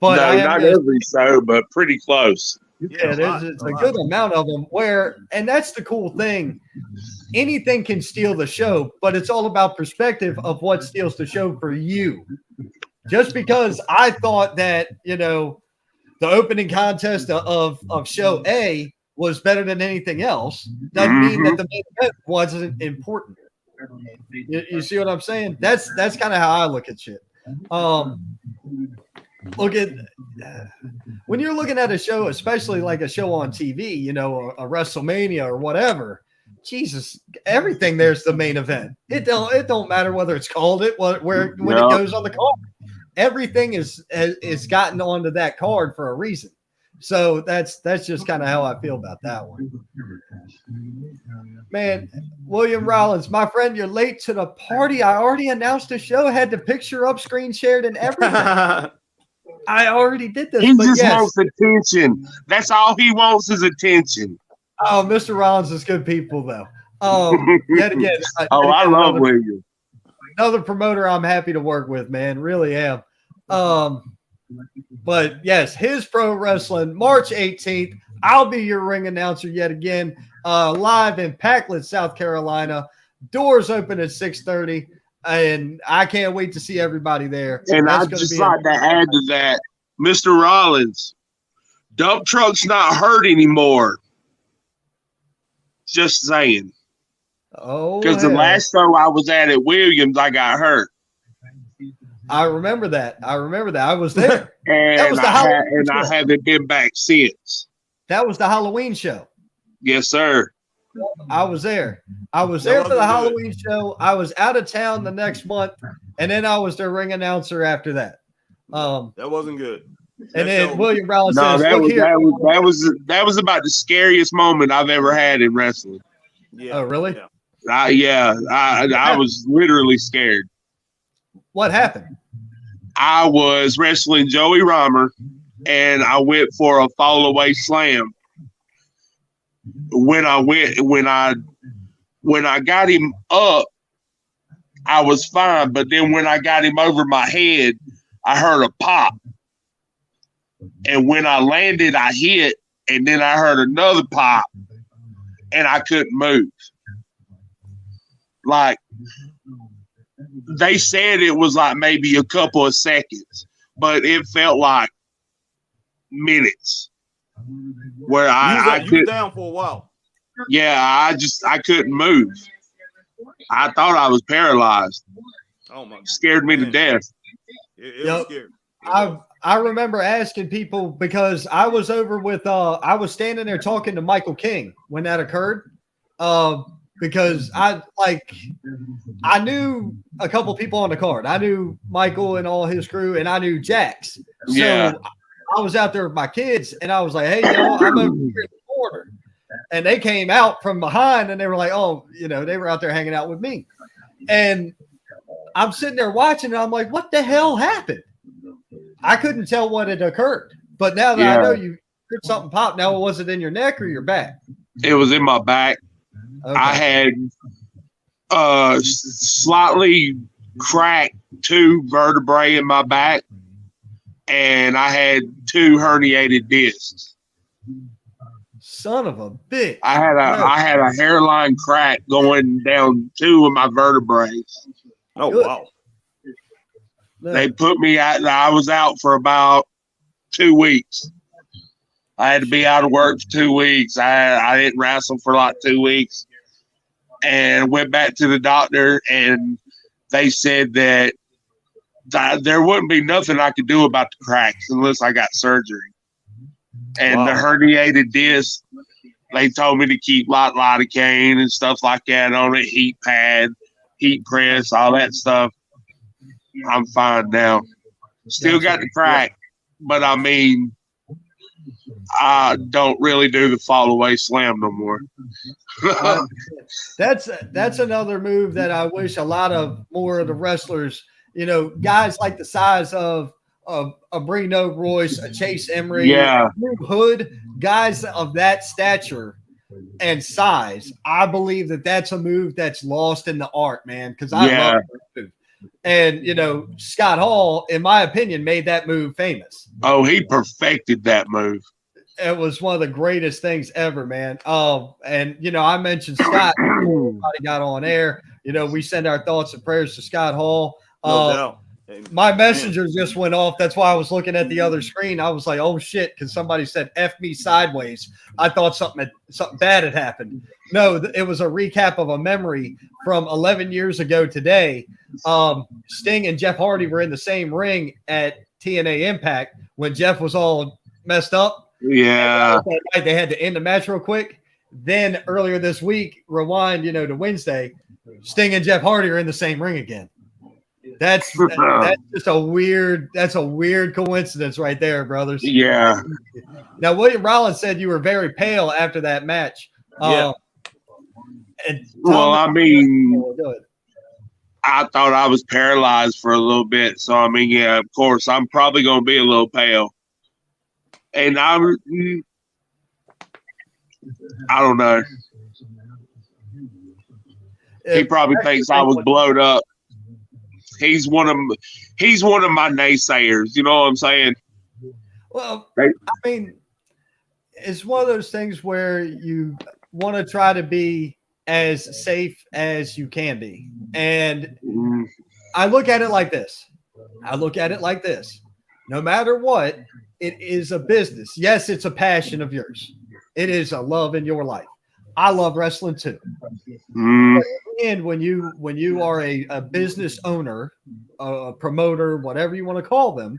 But no, not every show, but pretty close. Yeah, there's a good amount of them and that's the cool thing. Anything can steal the show, but it's all about perspective of what steals the show for you. Just because I thought that, the opening contest of show A was better than anything else doesn't mean that the main event wasn't important. You see what I'm saying? That's kind of how I look at shit. When you're looking at a show, especially like a show on TV, a WrestleMania or whatever, Jesus, everything there's the main event. It don't matter whether it's called it when it goes on the card. Everything is gotten onto that card for a reason. So that's just kind of how I feel about that one. Man, William Rollins, my friend, you're late to the party. I already announced the show, had the picture up, screen shared, and everything. I already did this. He just wants attention. That's all he wants is attention. Oh, Mr. Rollins is good people, though. Yet again. I love William. Another promoter I'm happy to work with, man. Really am. But yes, his pro wrestling, March 18th. I'll be your ring announcer yet again, live in Packlet, South Carolina. Doors open at 6:30, and I can't wait to see everybody there. And I'd just like to add to that, Mr. Rollins, dump truck's not hurt anymore. Just saying. Oh, because the last show I was at Williams, I got hurt. I remember that. I was there. And that was the Halloween show. I haven't been back since. That was the Halloween show. Yes, sir. I was there. I was there for the Halloween show. I was out of town the next month, and then I was their ring announcer after that. That wasn't good. And then William Rollins says, that was about the scariest moment I've ever had in wrestling. Yeah. Oh, really? Yeah. I was literally scared. What happened? I was wrestling Joey Romer, and I went for a fall away slam. When I got him up, I was fine. But then when I got him over my head, I heard a pop. And when I landed, I hit, and then I heard another pop, and I couldn't move. Like, they said it was like maybe a couple of seconds, but it felt like minutes. Where I you was down for a while. Yeah, I couldn't move. I thought I was paralyzed. Oh my God. Scared me to death. It was scary. I remember asking people because I was over with I was standing there talking to Michael King when that occurred. Because I knew a couple people on the card. I knew Michael and all his crew, and I knew Jax. So yeah. I was out there with my kids, and I was like, "Hey, y'all, I'm over here in the corner." And they came out from behind, and they were like, "Oh, they were out there hanging out with me." And I'm sitting there watching, and I'm like, "What the hell happened?" I couldn't tell what had occurred. But now that I know you heard something pop, now was it in your neck or your back? It was in my back. Okay. I had slightly cracked 2 vertebrae in my back, and I had 2 herniated discs. Son of a bitch! I had a hairline crack going down 2 of my vertebrae. Oh wow! They put me out. I was out for about 2 weeks. I had to be out of work for 2 weeks. I didn't wrestle for like 2 weeks. And went back to the doctor, and they said that there wouldn't be nothing I could do about the cracks unless I got surgery. And the herniated disc, they told me to keep lidocaine and stuff like that on it, heat pad, heat press, all that stuff. I'm fine now. Still got the crack, but I mean, I don't really do the fall away slam no more. That's another move that I wish a lot of more of the wrestlers, guys like the size of a Brino Royce, a Chase Emery, Hood, guys of that stature and size. I believe that's a move that's lost in the art, man, because I love that move. And, Scott Hall, in my opinion, made that move famous. Oh, he perfected that move. It was one of the greatest things ever, man. And I mentioned Scott before everybody got on air. We send our thoughts and prayers to Scott Hall. No doubt. My messenger just went off. That's why I was looking at the other screen. I was like, "Oh shit!" Because somebody said "F me sideways." I thought something bad had happened. No, it was a recap of a memory from 11 years ago today. Sting and Jeff Hardy were in the same ring at TNA Impact when Jeff was all messed up. Yeah. They had to end the match real quick. Then earlier this week, rewind, to Wednesday, Sting and Jeff Hardy are in the same ring again. That's just a weird coincidence right there, brothers. Yeah. Now, William Rollins said you were very pale after that match. Yeah. Well, I mean, I thought I was paralyzed for a little bit. So, I mean, yeah, of course, I'm probably going to be a little pale. And I don't know. He probably thinks I was blowed up. He's one of my naysayers. You know what I'm saying? Well, I mean, it's one of those things where you want to try to be as safe as you can be. And I look at it like this. No matter what, it is a business. Yes, it's a passion of yours. It is a love in your life. I love wrestling too. And when you are a business owner, a promoter, whatever you want to call them,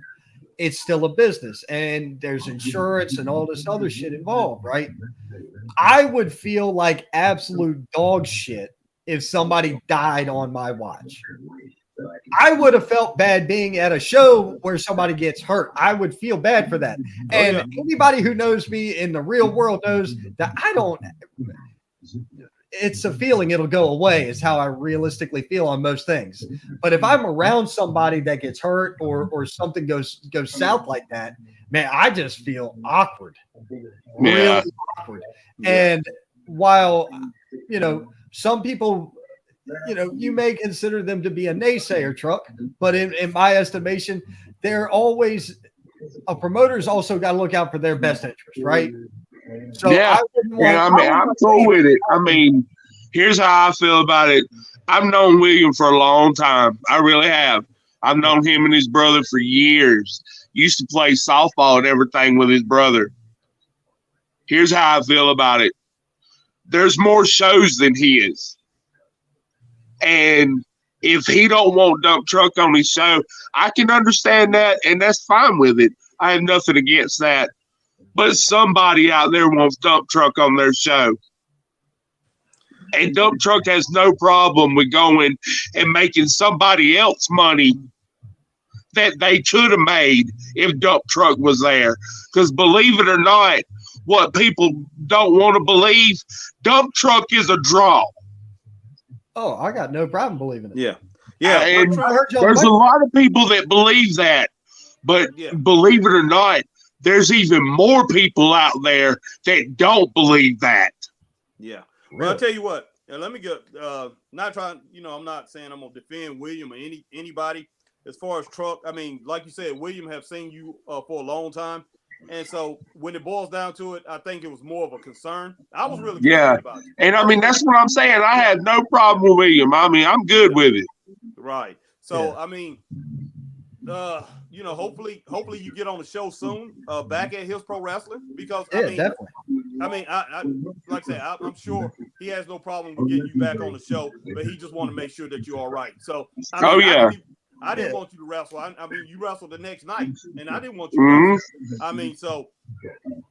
it's still a business, and there's insurance and all this other shit involved, right? I would feel like absolute dog shit if somebody died on my watch. I would have felt bad being at a show where somebody gets hurt. I would feel bad for that. And anybody who knows me in the real world knows that I don't. It's a feeling, it'll go away, is how I realistically feel on most things. But if I'm around somebody that gets hurt or something goes south like that, man, I just feel awkward. Really awkward. And while, some people, you may consider them to be a naysayer, Truck, but in my estimation, they're always a promoter's also got to look out for their best interest, right? So I'm cool with it. I mean, here's how I feel about it. I've known William for a long time. I really have. I've known him and his brother for years. Used to play softball and everything with his brother. Here's how I feel about it. There's more shows than he is. And if he don't want Dump Truck on his show, I can understand that, and that's fine with it. I have nothing against that. But somebody out there wants Dump Truck on their show. And Dump Truck has no problem with going and making somebody else money that they could have made if Dump Truck was there. Because believe it or not, what people don't want to believe, Dump Truck is a draw. Oh, I got no problem believing it. Yeah. And there's a lot of people that believe that. But believe it or not, there's even more people out there that don't believe that. Yeah. Well, I'll tell you what. Let me get not trying. I'm not saying I'm gonna defend William or anybody as far as Truck. I mean, like you said, William have seen you for a long time, and so when it boils down to it, I think it was more of a concern. I was really concerned about you. And I mean that's what I'm saying. I had no problem with William. I mean, I'm good with it. Right. So I mean. Hopefully you get on the show soon, back at Hills Pro Wrestling, because definitely. I mean, I like I said, I'm sure he has no problem with getting you back on the show, but he just want to make sure that you're all right. So, I didn't want you to wrestle. I mean, you wrestled the next night, and I didn't want you to wrestle. I mean, so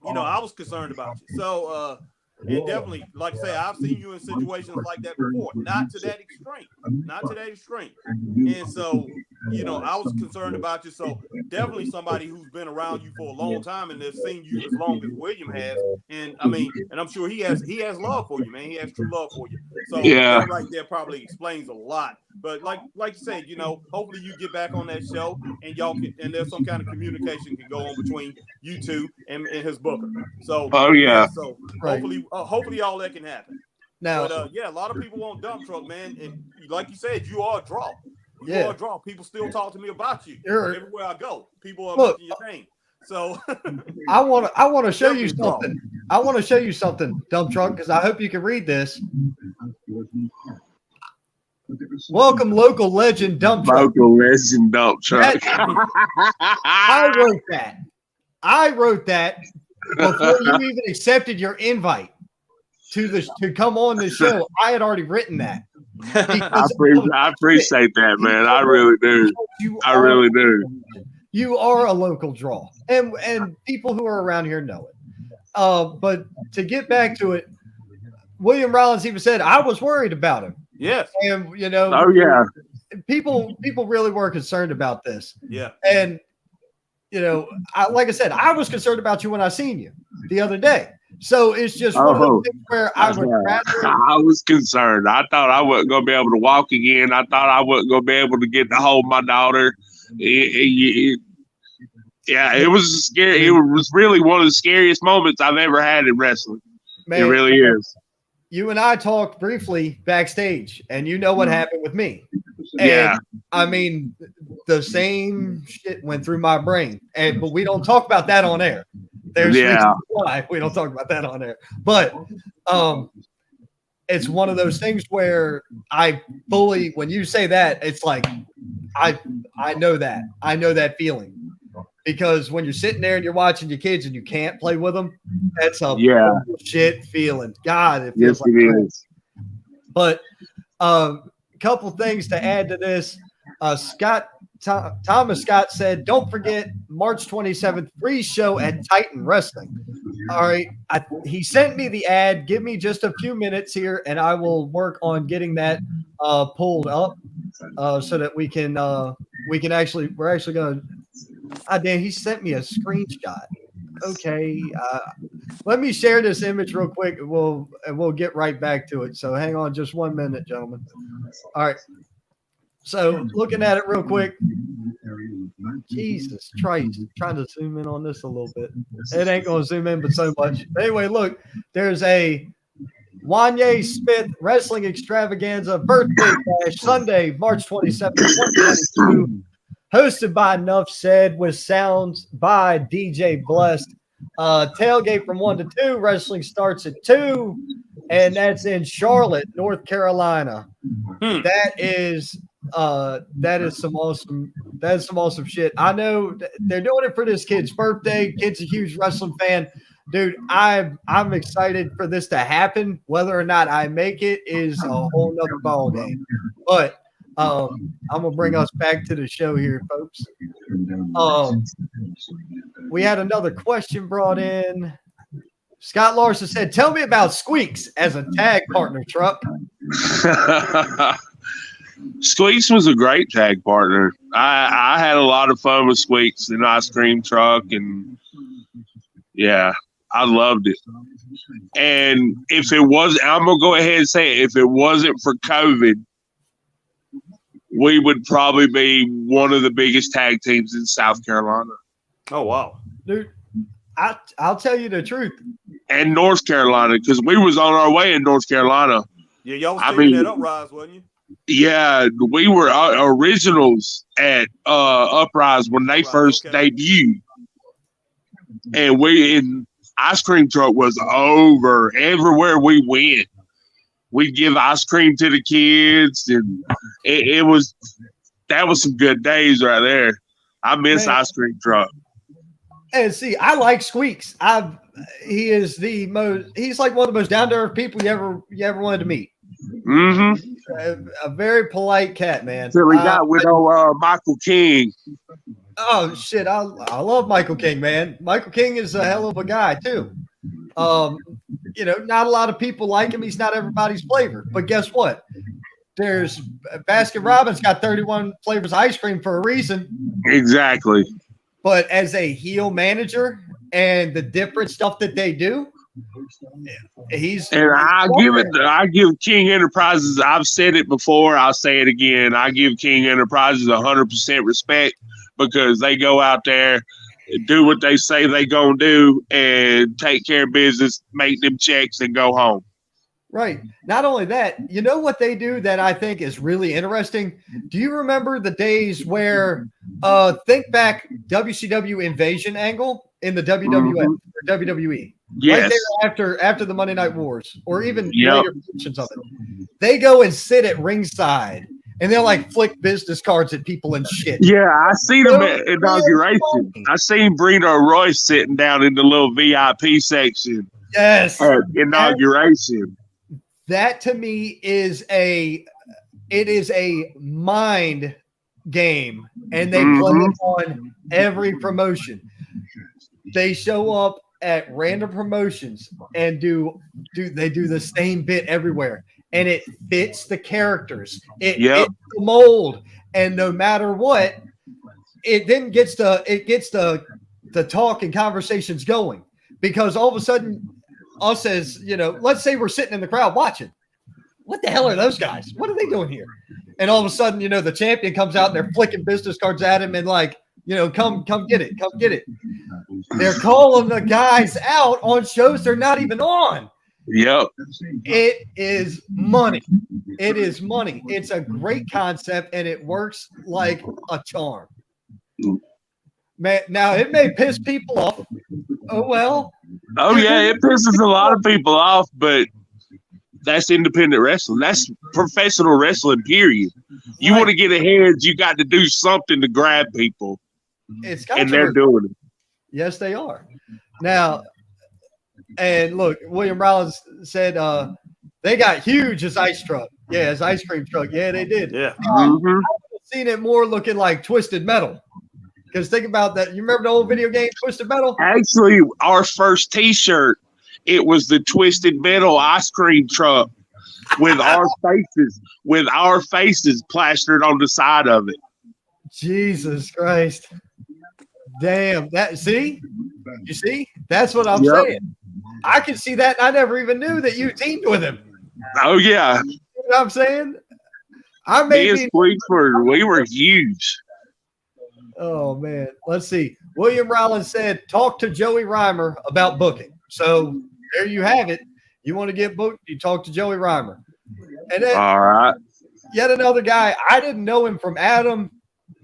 I was concerned about you. So, and definitely, like I say, I've seen you in situations like that before. Not to that extreme. And so, I was concerned about you. So definitely somebody who's been around you for a long time and has seen you as long as William has. And I mean, and I'm sure he has love for you, man. He has true love for you. So that right there probably explains a lot. But like you said, hopefully you get back on that show and y'all can, and there's some kind of communication can go on between you two and his booker. So so hopefully all that can happen. Now, but a lot of people want Dump Truck, man, and like you said, you are a draw. You are a draw. People still talk to me about you everywhere I go. People are mentioning your name. So I want to show you something. I want to show you something, Dump Truck, because I hope you can read this. Welcome, local legend Dump Truck. Local legend Dump Truck. I wrote that before you even accepted your invite to come on the show. I had already written that. I appreciate that, man. I really do. I really do. You are a local draw, and people who are around here know it. But to get back to it, William Rollins even said, I was worried about him. Yes. And, people really were concerned about this. Yeah. And, like I said, I was concerned about you when I seen you the other day. So it's just one of those things where I would rather. I was concerned. I thought I wasn't going to be able to walk again. I thought I wasn't going to be able to get to hold my daughter. It was scary. It was really one of the scariest moments I've ever had in wrestling. Man, it really is. You and I talked briefly backstage, and you know what happened with me. And, I mean, the same shit went through my brain. But we don't talk about that on air. There's reasons why we don't talk about that on air. But it's one of those things where when you say that, it's like I know that. I know that feeling. Because when you're sitting there and you're watching your kids and you can't play with them, that's a shit feeling. God, it feels like it is. But a couple things to add to this. Thomas Scott said, don't forget March 27th, free show at Titan Wrestling. All right. He sent me the ad. Give me just a few minutes here, and I will work on getting that pulled up so that we can we're actually going to. Dan, he sent me a screenshot. Okay. Let me share this image real quick. We'll get right back to it. So hang on just 1 minute, gentlemen. All right. So looking at it real quick. Jesus Christ. Trying to zoom in on this a little bit. It ain't going to zoom in but so much. Anyway, look. There's a Wanye Smith Wrestling Extravaganza Birthday Bash Sunday, March 27th, 2022. Hosted by Enough Said with sounds by DJ Blessed. Tailgate from 1 to 2. Wrestling starts at 2, and that's in Charlotte, North Carolina. That is some awesome shit. I know they're doing it for this kid's birthday. Kid's a huge wrestling fan. Dude, I'm excited for this to happen. Whether or not I make it is a whole nother ball game. But I'm gonna bring us back to the show here, folks. We had another question brought in. Scott Larson said, "Tell me about Squeaks as a tag partner, Truck." Squeaks was a great tag partner. I had a lot of fun with Squeaks in Ice Cream Truck, and I loved it. And if it was, I'm gonna go ahead and say it, if it wasn't for COVID, we would probably be one of the biggest tag teams in South Carolina. Oh, wow. Dude, I'll tell you the truth. And North Carolina, because we was on our way in North Carolina. Yeah, y'all was taking that Uprise, wasn't you? Yeah, we were originals at Uprise when they first debuted. And Ice Cream Truck was over everywhere we went. We'd give ice cream to the kids, and that was some good days right there. I miss Ice Cream Truck. And see, I like Squeaks. He's like one of the most down to earth people you ever wanted to meet. Mm-hmm. A very polite cat, man. So we got with Michael King. Oh shit, I love Michael King, man. Michael King is a hell of a guy too. Not a lot of people like him. He's not everybody's flavor. But guess what? There's Baskin Robbins got 31 flavors of ice cream for a reason. Exactly. But as a heel manager and the different stuff that they do, I give King Enterprises, I've said it before, I'll say it again. I give King Enterprises 100% respect because they go out there, do what they say they gonna do, and take care of business, make them checks, and go home. Right. Not only that, you know what they do that I think is really interesting? Do you remember the days where think back WCW Invasion angle in the WWF or WWE? Yes. Right there after the Monday Night Wars, or even later versions of it. They go and sit at ringside and they'll like flick business cards at people and shit. Yeah, I seen them at inauguration. I seen Brino Royce sitting down in the little VIP section. Yes. At inauguration. That to me is a mind game, and they play it on every promotion. They show up at random promotions and do the same bit everywhere. and it fits the characters. It fits the mold, and no matter what, it then gets the talk and conversations going, because all of a sudden, us as let's say we're sitting in the crowd watching. What the hell are those guys? What are they doing here? And all of a sudden, the champion comes out and they're flicking business cards at him and like, come get it, come get it. They're calling the guys out on shows they're not even on. Yep. It is money. It is money. It's a great concept and it works like a charm. Man, now it may piss people off. Oh, well. Oh, yeah, it pisses a lot of people off, but that's independent wrestling. That's professional wrestling, period. You want to get ahead, you got to do something to grab people. And they're doing it. Yes, they are. Now, and look, William Rollins said they got huge as ice truck. Yeah, as ice cream truck. Yeah, they did. Yeah. I've seen it more looking like Twisted Metal. Because think about that. You remember the old video game Twisted Metal? Actually, our first T-shirt, it was the Twisted Metal ice cream truck with our faces plastered on the side of it. Jesus Christ. Damn. You see? That's what I'm saying. I can see that. I never even knew that you teamed with him. Oh, yeah. You know what I'm saying? We were huge. Oh, man. Let's see. William Rollins said, talk to Joey Reimer about booking. So there you have it. You want to get booked, you talk to Joey Reimer. And then all right. Yet another guy, I didn't know him from Adam,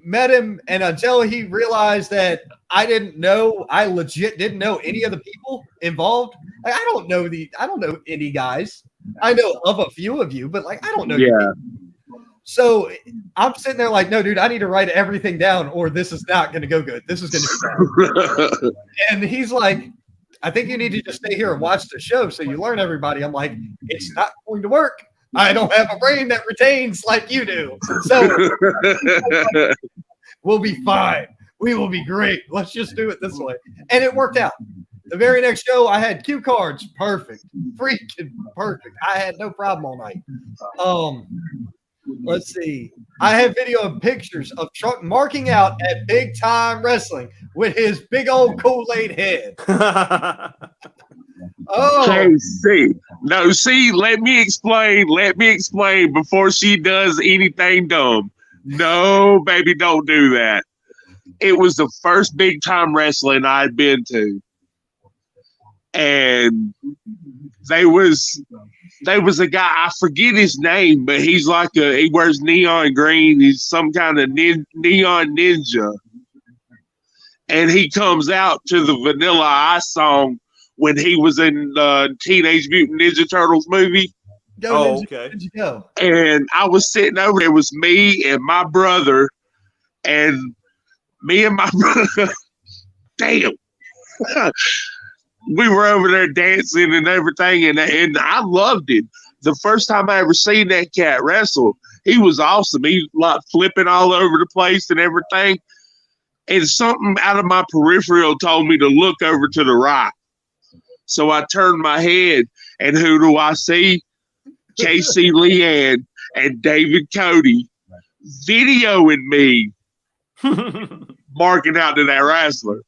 met him, and until he realized that I legit didn't know any of the people involved. Like, I don't know any guys. I know of a few of you, but like I don't know. Yeah. So I'm sitting there like, no, dude, I need to write everything down or this is not going to go good. This is going to be bad. And he's like, I think you need to just stay here and watch the show so you learn everybody. I'm like, it's not going to work. I don't have a brain that retains like you do. So we'll be fine. We will be great. Let's just do it this way. And it worked out. The very next show, I had cue cards. Perfect. Freaking perfect. I had no problem all night. Let's see. I have video and pictures of Truck marking out at Big Time Wrestling with his big old Kool-Aid head. KC. No, see, let me explain before she does anything dumb. No, baby, don't do that. It was the first Big Time Wrestling I'd been to. And there was a guy, I forget his name, but he's like he wears neon green. He's some kind of neon ninja. And he comes out to the Vanilla Ice song when he was in the Teenage Mutant Ninja Turtles movie. Okay. Go. And I was sitting over there. It was me and my brother. And me and my brother, damn. We were over there dancing and everything, and I loved it. The first time I ever seen that cat wrestle, he was awesome. He like flipping all over the place and everything. And something out of my peripheral told me to look over to the right. So I turned my head, and who do I see? KC Leanne and David Cody videoing me marking out to that wrestler.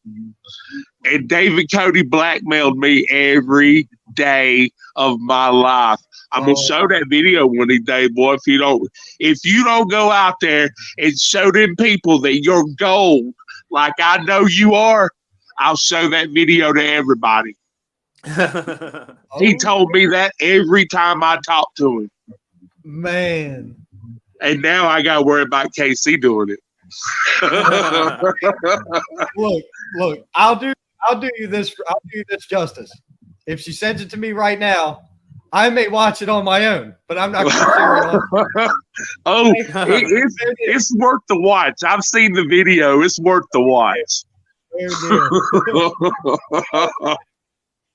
And David Cody blackmailed me every day of my life. I'm gonna show that video one day, boy. If you don't go out there and show them people that you're gold, like I know you are, I'll show that video to everybody. He told me that every time I talked to him. Man. And now I gotta worry about KC doing it. Look, I'll do you this justice. If she sends it to me right now, I may watch it on my own, but I'm not going to share it. It's worth the watch. I've seen the video. It's worth the watch.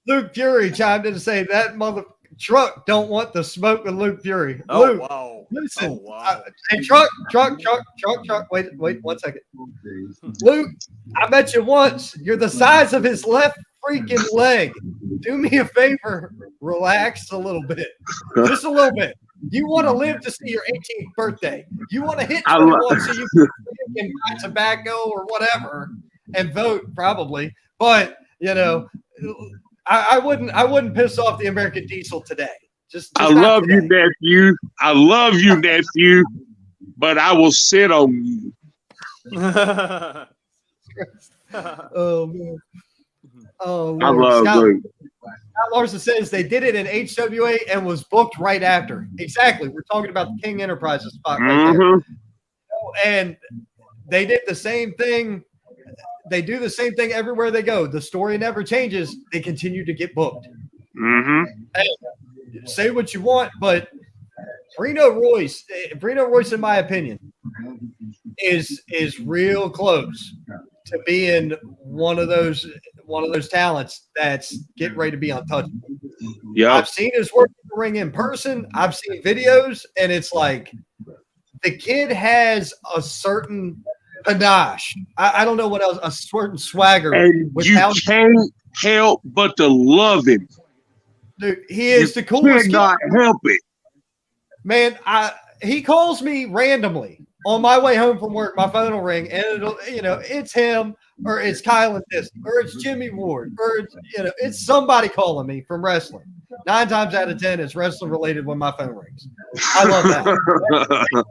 Luke Fury chimed in to say that mother truck don't want the smoke with Luke Fury. Oh, Luke, wow. Listen, Oh, wow. Hey, truck. Wait 1 second. Luke, I met you once. You're the size of his left freaking leg. Do me a favor. Relax a little bit. Just a little bit. You want to live to see your 18th birthday. You want to hit 21 so you can buy tobacco or whatever and vote, probably. But I wouldn't piss off the American diesel today. I love you, nephew. I love you, nephew. But I will sit on you. Oh man. Oh, Lord. I love Luke. Scott Larson says they did it in HWA and was booked right after. Exactly. We're talking about the King Enterprises spot right there. And they did the same thing. They do the same thing everywhere they go. The story never changes. They continue to get booked. Hey, say what you want, but Brino Royce, in my opinion, is real close to being one of those talents that's getting ready to be untouchable. Yeah, I've seen his work in the ring in person. I've seen videos, and it's like the kid has a certain panache. I don't know what else, a certain swagger. And you can't help but to love him. Dude, he is the coolest kid. Cannot help it. Man, he calls me randomly on my way home from work. My phone will ring, and it'll, it's him, or it's Kyle and this, or it's Jimmy Ward, or it's somebody calling me from wrestling. 9 times out of 10, it's wrestling related when my phone rings. I love that. I don't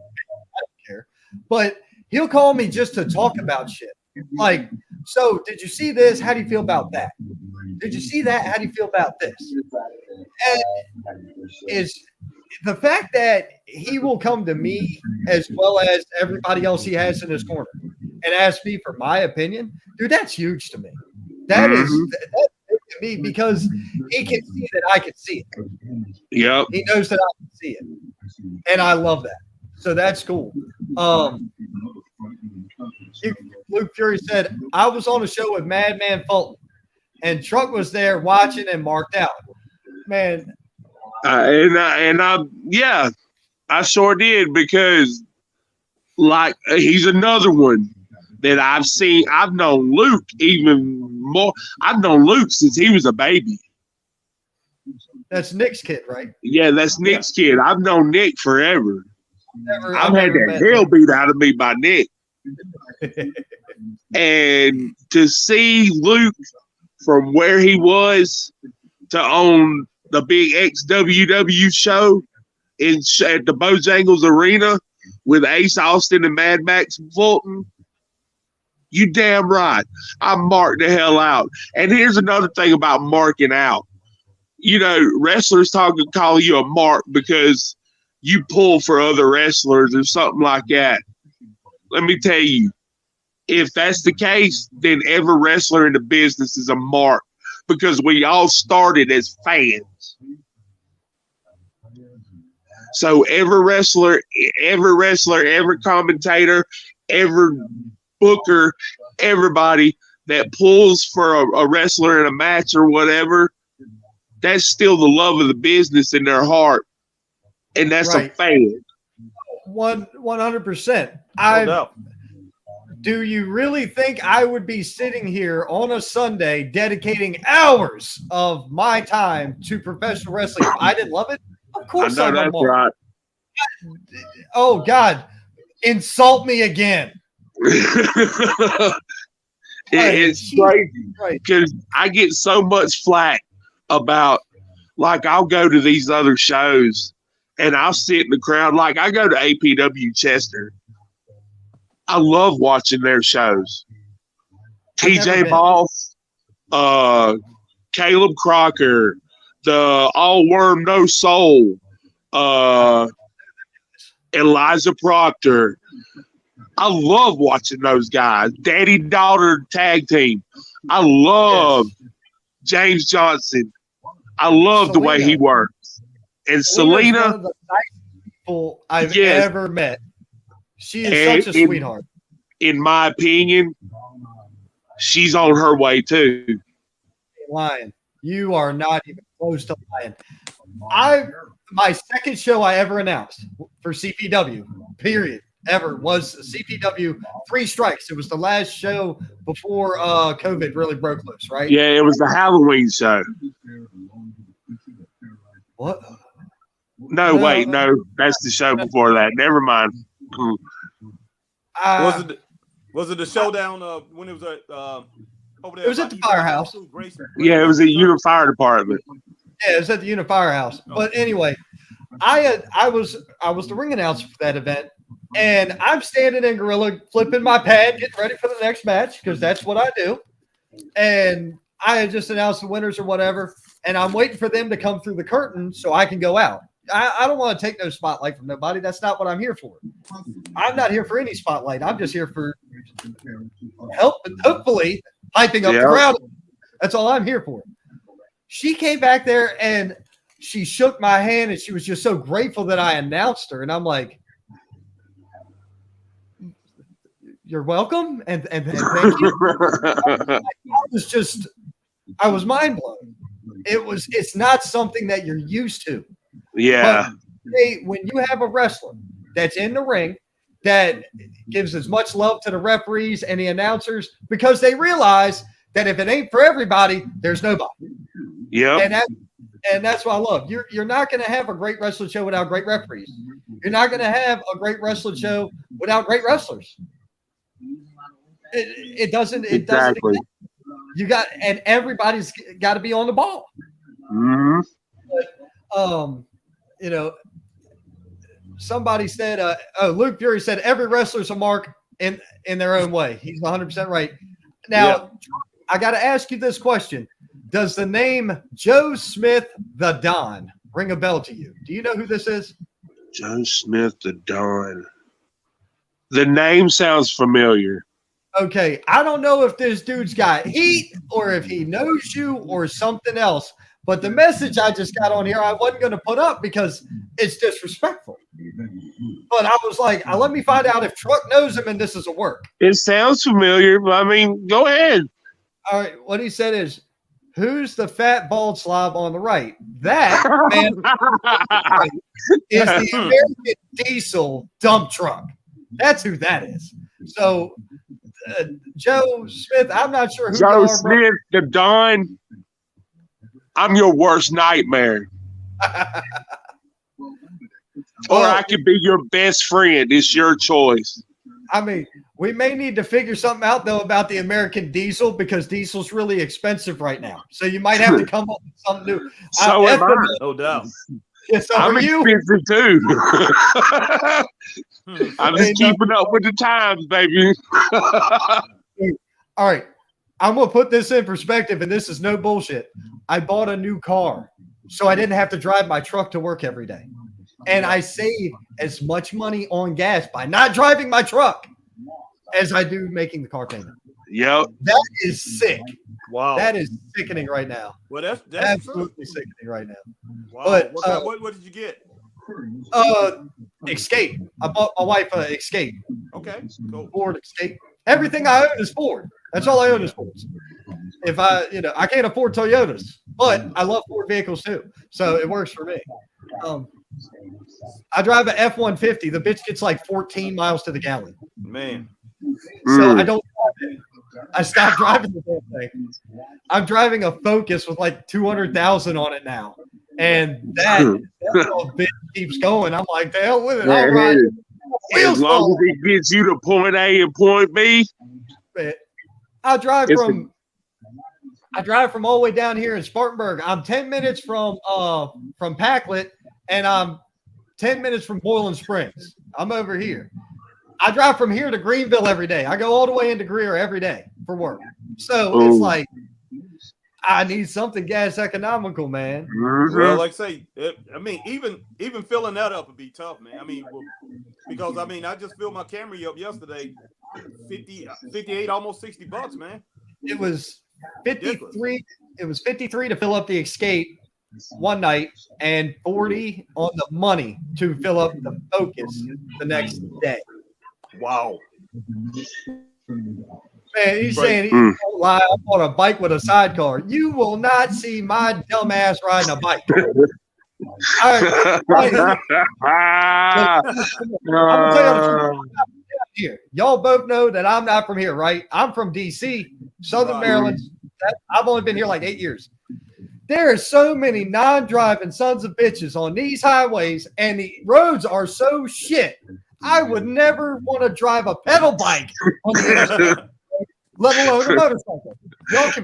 care, but he'll call me just to talk about shit. Like, so did you see this? How do you feel about that? Did you see that? How do you feel about this? And is the fact that he will come to me as well as everybody else he has in his corner and ask me for my opinion, dude, that's huge to me. That's big to me because he can see that I can see it. Yep. He knows that I can see it. And I love that. So that's cool. Luke Fury said, I was on a show with Madman Fulton, and Truck was there watching and marked out. Man. I sure did, because he's another one that I've seen. I've known Luke even more. I've known Luke since he was a baby. That's Nick's kid, right? Yeah, that's Nick's kid. I've known Nick forever. I've had that hell beat out of me by Nick. And to see Luke from where he was to own the big XWW show at the Bojangles Arena with Ace Austin and Mad Max Fulton, you damn right. I marked the hell out. And here's another thing about marking out. Wrestlers call you a mark because you pull for other wrestlers or something like that. Let me tell you, if that's the case, then every wrestler in the business is a mark, because we all started as fans. So every wrestler, every commentator, every booker, everybody that pulls for a wrestler in a match or whatever, that's still the love of the business in their heart. And that's right. A fan. 100%. Do you really think I would be sitting here on a Sunday dedicating hours of my time to professional wrestling if I didn't love it? Of course I know that's right. Oh, God. Insult me again. It's crazy because I get so much flack about, I'll go to these other shows and I'll sit in the crowd. I go to APW Chester. I love watching their shows. TJ Boss, Caleb Crocker, the All Worm No Soul, Eliza Proctor. I love watching those guys. Daddy-daughter tag team. I love James Johnson. I love the way he works. And Selena, one of the nicest people I've ever met. She is such a sweetheart. In my opinion, she's on her way too. Lying. You are not even close to lying. My second show I ever announced for CPW, period, ever, was CPW 3 Strikes. It was the last show before COVID really broke loose, right? Yeah, it was the Halloween show. What? No, wait, no, that's the show before that. Never mind. Was it the showdown when it was at over there? It was at the firehouse. Yeah, it was at Unit Fire Department. Yeah, it was at the Unit Firehouse. But anyway, I was the ring announcer for that event, and I'm standing in Gorilla, flipping my pad, getting ready for the next match because that's what I do. And I had just announced the winners or whatever, and I'm waiting for them to come through the curtain so I can go out. I don't want to take no spotlight from nobody. That's not what I'm here for. I'm not here for any spotlight. I'm just here for help and hopefully hyping up the crowd. That's all I'm here for. She came back there and she shook my hand and she was just so grateful that I announced her. And I'm like, you're welcome. And thank you. I was mind blown. It's not something that you're used to. Yeah. But when you have a wrestler that's in the ring that gives as much love to the referees and the announcers because they realize that if it ain't for everybody, there's nobody. Yeah. And that's what I love. You're not going to have a great wrestling show without great referees. You're not going to have a great wrestling show without great wrestlers. It doesn't. Exactly. You got, and everybody's got to be on the ball. Mm-hmm. But, somebody said, Luke Fury said every wrestler's a mark in their own way. He's 100% right. Now, I got to ask you this question. Does the name Joe Smith the Don ring a bell to you? Do you know who this is? Joe Smith the Don. The name sounds familiar. Okay, I don't know if this dude's got heat or if he knows you or something else, but the message I just got on here, I wasn't going to put up because it's disrespectful. But I was like, let me find out if Truck knows him and this is a work. It sounds familiar, but I mean, go ahead. All right, what he said is, who's the fat bald slob on the right? That, man, is the American Diesel dump truck. That's who that is. So, Joe Smith, I'm not sure who Joe Smith, the Don. I'm your worst nightmare. Or I could be your best friend. It's your choice. I mean, we may need to figure something out, though, about the American Diesel because diesel's really expensive right now. So you might have to come up with something new. So am I. No doubt. Yeah, so I'm expensive, too. I'm just keeping up with the times, baby. All right. I'm going to put this in perspective, and this is no bullshit. I bought a new car, so I didn't have to drive my truck to work every day. And I save as much money on gas by not driving my truck as I do making the car payment. Yep. That is sick. Wow. That is sickening right now. Well, that's absolutely sickening right now. Wow. But what did you get? Escape. I bought my wife an Escape. Okay, cool. Ford Escape. Everything I own is Ford. That's all I own is Ford. If I can't afford Toyotas, but I love Ford vehicles too, so it works for me. I drive an F-150. The bitch gets like 14 miles to the gallon. Man. So I don't drive it. I stopped driving the damn thing. I'm driving a Focus with like 200,000 on it now. And that little bitch keeps going. I'm like, the hell with it. All right. As long as it gets you to point A and point B. I drive from all the way down here in Spartanburg. I'm 10 minutes from Packlet, and I'm 10 minutes from Boiling Springs. I'm over here. I drive from here to Greenville every day. I go all the way into Greer every day for work. So it's like I need something gas economical, man. Well, like I say, even filling that up would be tough, man. I mean, because I just filled my Camry up yesterday, 58, almost $60, man. It was 53. It was 53 to fill up the Escape one night and 40 on the money to fill up the Focus the next day. Wow. Man, he's saying he don't lie. I bought a bike with a sidecar. You will not see my dumb ass riding a bike. All right. I'm gonna tell you the truth. Here, y'all both know that I'm not from here, right? I'm from DC, Southern Maryland. I've only been here like 8 years. There are so many non-driving sons of bitches on these highways, and the roads are so shit. I would never want to drive a pedal bike on the interstate, let alone a motorcycle.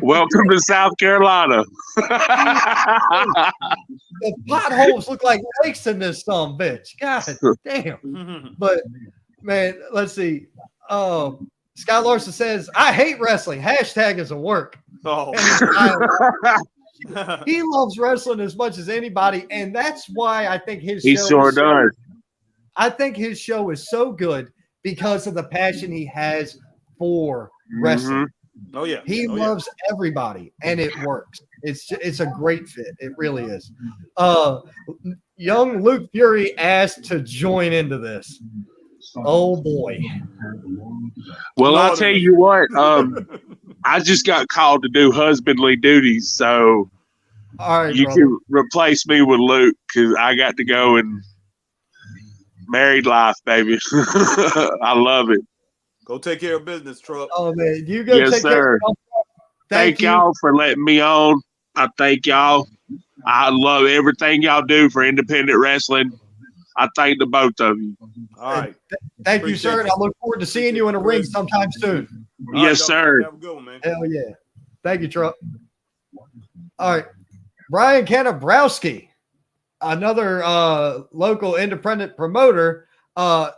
Welcome to South Carolina. The potholes look like lakes in this son bitch. God damn. But man, let's see. Scott Larson says, I hate wrestling. Hashtag is a work. Oh. He loves wrestling as much as anybody, and that's why I think his show does. I think his show is so good because of the passion he has for wrestling. Oh yeah, he loves everybody, and it works. It's a great fit. It really is. Young Luke Fury asked to join into this. Oh boy. Well, I'll tell you what. I just got called to do husbandly duties, so all right, you brother. can replace me with Luke because I got to go and married life, baby. I love it. Go take care of business, Truck. Oh man, you go. Yes, take sir. care of Thank y'all for letting me on. I thank y'all. I love everything y'all do for independent wrestling. I thank the both of you. All right. Thank you, sir. And I look forward to seeing you in a ring sometime soon. Yes, sir. Have a good one, man. Hell yeah. Thank you, Truck. All right. Brian Kanabrowski, another local independent promoter,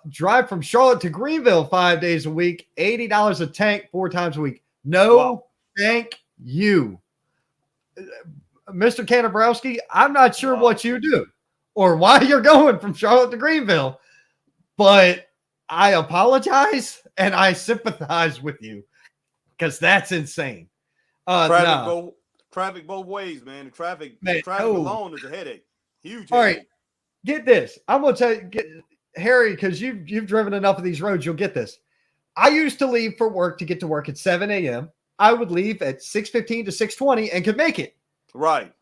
drive from Charlotte to Greenville 5 days a week, $80 a tank 4 times a week. No, thank you. Mr. Kanabrowski, I'm not sure what you do or why you're going from Charlotte to Greenville, but I apologize and I sympathize with you because that's insane. Traffic both ways, man. The traffic alone is a headache. Huge. All right, get this. I'm gonna tell you, Harry, because you've driven enough of these roads, you'll get this. I used to leave for work to get to work at 7 a.m. I would leave at 6:15 to 6:20 and could make it. Right.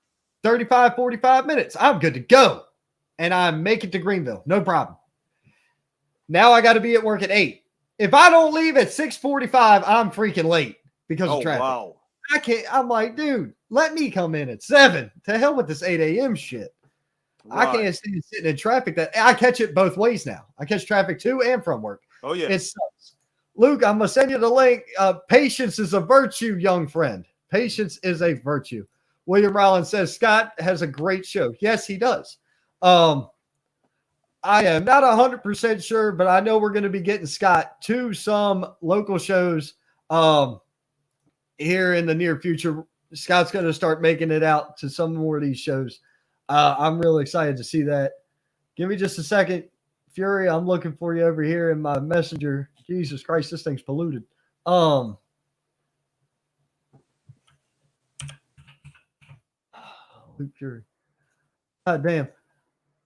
35, 45 minutes. I'm good to go. And I make it to Greenville. No problem. Now I got to be at work at 8. If I don't leave at 6:45, I'm freaking late because of traffic. Wow. I can't. I'm like, dude, let me come in at 7. To hell with this 8 a.m. shit. Right. I can't stand sitting in traffic. That I catch it both ways now. I catch traffic to and from work. Oh, yeah. It sucks. Luke, I'm going to send you the link. Patience is a virtue, young friend. Patience is a virtue. William Rollins says Scott has a great show. Yes, he does. I am not 100% sure, but I know we're going to be getting Scott to some local shows here in the near future. Scott's going to start making it out to some more of these shows. I'm really excited to see that. Give me just a second. Fury, I'm looking for you over here in my messenger. Jesus Christ, this thing's polluted. Luke Fury. God damn.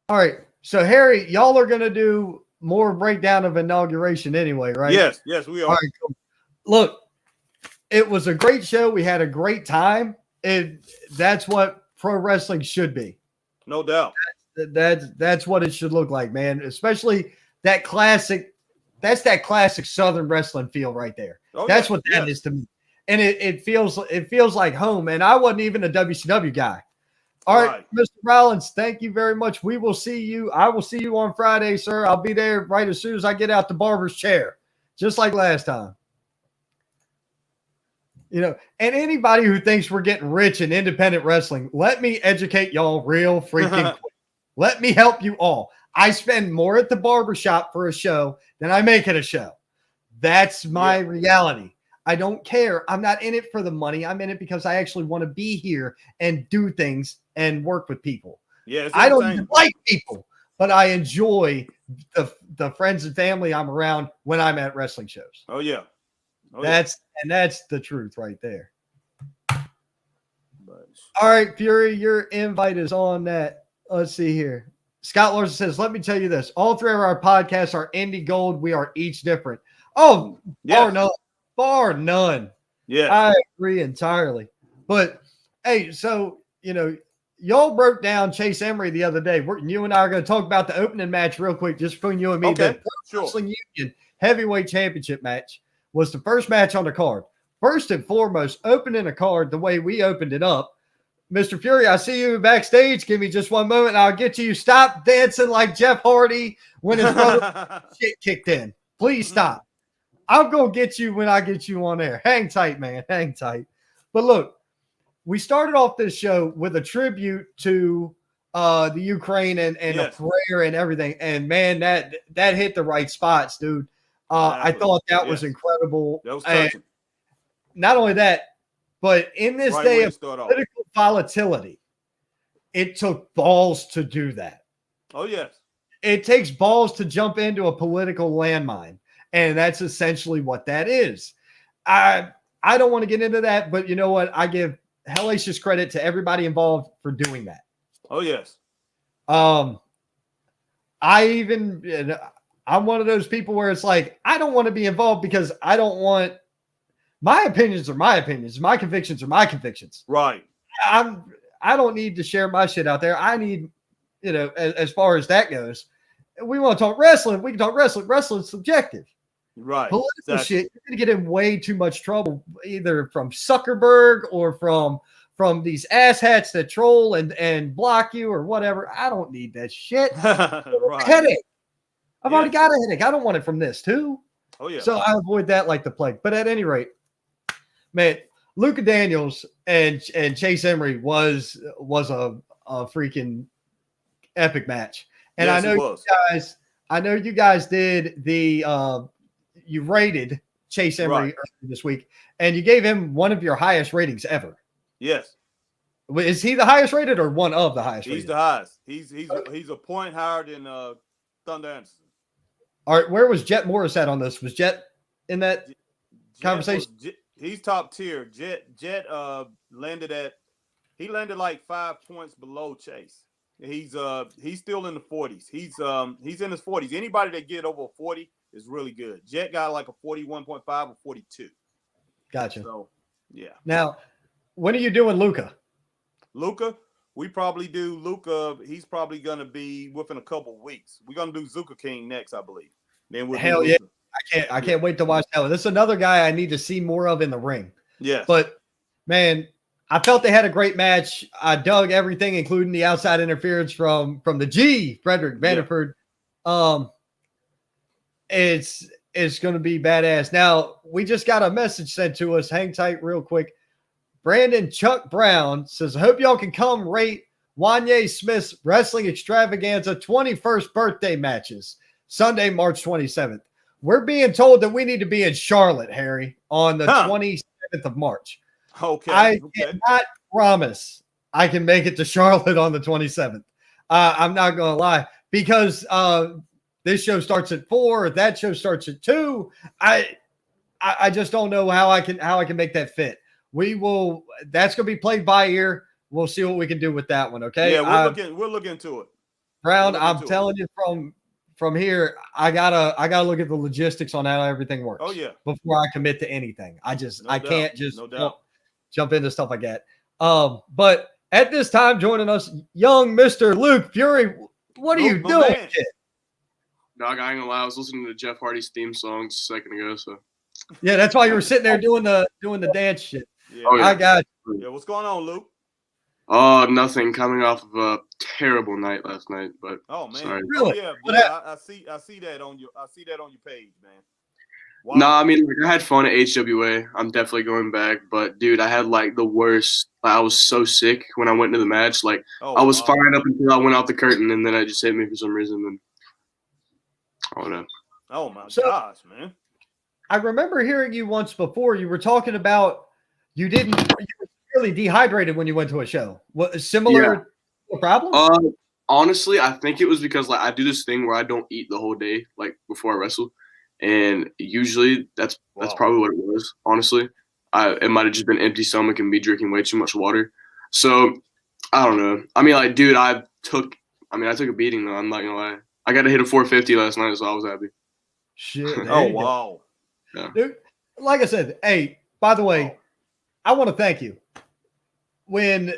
All right. So, Harry, y'all are going to do more breakdown of inauguration anyway, right? Yes, we are. All right, cool. Look, it was a great show. We had a great time. That's what pro wrestling should be. No doubt. That's what it should look like, man. Especially that classic. That's that classic Southern wrestling feel right there. That's what that is to me. And it feels like home. And I wasn't even a WCW guy. All right, Mr. Rollins, thank you very much. We will see you. I will see you on Friday, sir. I'll be there right as soon as I get out the barber's chair, just like last time. You know, and anybody who thinks we're getting rich in independent wrestling, let me educate y'all real freaking quick. Let me help you all. I spend more at the barbershop for a show than I make at a show. That's my reality. I don't care. I'm not in it for the money. I'm in it because I actually want to be here and do things and work with people. Yeah, I don't even like people, but I enjoy the friends and family I'm around when I'm at wrestling shows. Oh yeah. That's the truth right there. All right, Fury, your invite is on that. Let's see here. Scott Larson says, let me tell you this. All 3 of our podcasts are indie gold. We are each different. Oh, bar none. Yeah. I agree entirely. But, hey, so, you know, y'all broke down Chase Emery the other day. You and I are going to talk about the opening match real quick, just between you and me. Okay, The Pro Wrestling Union Heavyweight Championship match was the first match on the card. First and foremost, opening a card the way we opened it up, Mr. Fury, I see you backstage. Give me just one moment and I'll get you. Stop dancing like Jeff Hardy when his brother shit kicked in. Please stop. I'm going to get you when I get you on air. Hang tight, man. Hang tight. But look, we started off this show with a tribute to the Ukraine and a prayer and everything. And, man, that hit the right spots, dude. I thought that was incredible. That was touching. Not only that, but in this day of political volatility, it took balls to do that. Oh, yes. It takes balls to jump into a political landmine, and that's essentially what that is. I don't want to get into that, but you know what? I give hellacious credit to everybody involved for doing that. Oh, yes. I'm one of those people where it's like, I don't want to be involved because I don't want – my opinions are my opinions. My convictions are my convictions. Right. I don't need to share my shit out there. I need, as far as that goes, we want to talk wrestling. We can talk wrestling. Wrestling's subjective. Right. Political shit, you're going to get in way too much trouble, either from Zuckerberg or from these asshats that troll and block you or whatever. I don't need that shit. Right. Headache. I've already got a headache. I don't want it from this too. Oh, yeah. So I avoid that like the plague. But at any rate, man, Luka Daniels and Chase Emery was a freaking epic match. And yes, I know you guys did the you rated Chase Emery this week, and you gave him one of your highest ratings ever. Yes. Is he the highest rated or one of the highest rated? He's the highest. He's a point higher than Thunder Anderson. All right, where was Jet Morris at on this? Was Jet in that conversation? He's top tier. Jet landed like 5 points below Chase. He's still in the 40s. He's in his 40s. Anybody that get over 40 is really good. Jet got like a 41.5 or 42. Gotcha. So, yeah. Now, when are you doing Luka? We probably do Luka. He's probably going to be within a couple of weeks. We're going to do Zuka King next, I believe. Then we'll Hell yeah. I can't wait to watch that one. This is another guy I need to see more of in the ring. Yeah. But, man, I felt they had a great match. I dug everything, including the outside interference from the G, Frederick Vanderford. Yeah. It's going to be badass. Now, we just got a message sent to us. Hang tight real quick. Brandon Chuck Brown says, I hope y'all can come rate Wanye Smith's Wrestling Extravaganza 21st birthday matches, Sunday, March 27th. We're being told that we need to be in Charlotte, Harry, on the 27th of March. Okay. I cannot promise I can make it to Charlotte on the 27th. I'm not going to lie, because this show starts at 4, that show starts at 2. I just don't know how I can make that fit. That's going to be played by ear. We'll see what we can do with that one. Okay. Yeah. We'll look into it. Brown, I'm telling you from here, I gotta look at the logistics on how everything works. Oh yeah. Before I commit to anything. I can't just jump into stuff like that. But at this time, joining us, young Mr. Luke Fury. What are you doing, kid? Dog, I ain't gonna lie. I was listening to Jeff Hardy's theme song just a second ago. So yeah, that's why you were sitting there doing the dance shit. Yeah. Oh, yeah. I got you. Yeah, what's going on, Luke? Nothing. Coming off of a terrible night last night, but oh man, sorry. Really? Oh, yeah. I see that on your page, man. Wow. No, I mean, I had fun at HWA. I'm definitely going back, but dude, I had like the worst. I was so sick when I went into the match. Like I was fine up until I went off the curtain, and then I just hit me for some reason. And I don't know. Oh my gosh, man! I remember hearing you once before. You were talking about you were really dehydrated when you went to a show. What similar problem? Honestly, I think it was because like I do this thing where I don't eat the whole day, like before I wrestle. And usually that's probably what it was, honestly. It might have just been empty stomach and me drinking way too much water. So, I don't know. I mean, like, dude, I took a beating, though. I'm not going to lie. I got to hit a 450 last night, so I was happy. Shit. Oh, wow. Yeah. Dude, like I said, hey, by the way, I want to thank you. When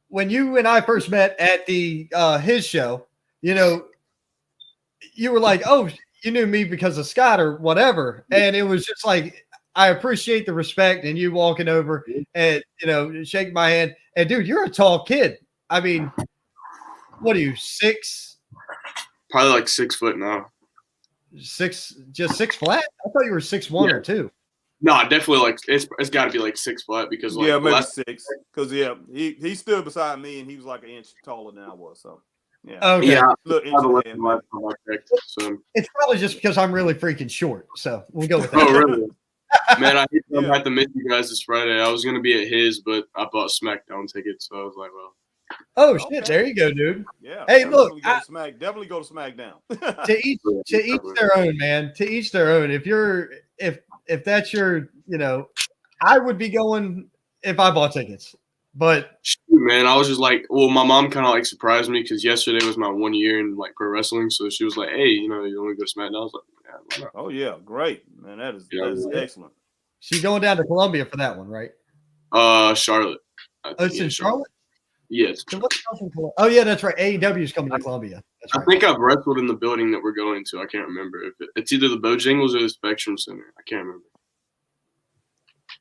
you and I first met at the his show, you were like, oh, you knew me because of Scott or whatever. And it was just like, I appreciate the respect and you walking over and, shaking my hand. And, dude, you're a tall kid. I mean, what are you, 6? Probably like 6 foot now. 6, just 6 flat? I thought you were 6'1" or 2. No, definitely like it's got to be like 6 flat because like maybe 6. Because he stood beside me and he was like an inch taller than I was. So okay. So it's probably just because I'm really freaking short. So we'll go with that. Oh really? Man, I have to miss you guys this Friday. I was gonna be at his, but I bought SmackDown tickets, so I was like, well. Oh shit! Okay. There you go, dude. Yeah. Hey, look, definitely go to SmackDown. to each their own, man. To each their own. If that's your, I would be going if I bought tickets. But man, I was just like, well, my mom kind of like surprised me because yesterday was my 1 year in like pro wrestling, so she was like, hey, you want to go to SmackDown? I was like, yeah. Oh yeah, great, man. That is excellent. She's going down to Columbia for that one, right? Charlotte. Oh, it's in Charlotte. Yes. Oh yeah, that's right. AEW is coming to Columbia. That's right. I think I've wrestled in the building that we're going to. I can't remember if it's either the Bojangles or the Spectrum Center. I can't remember.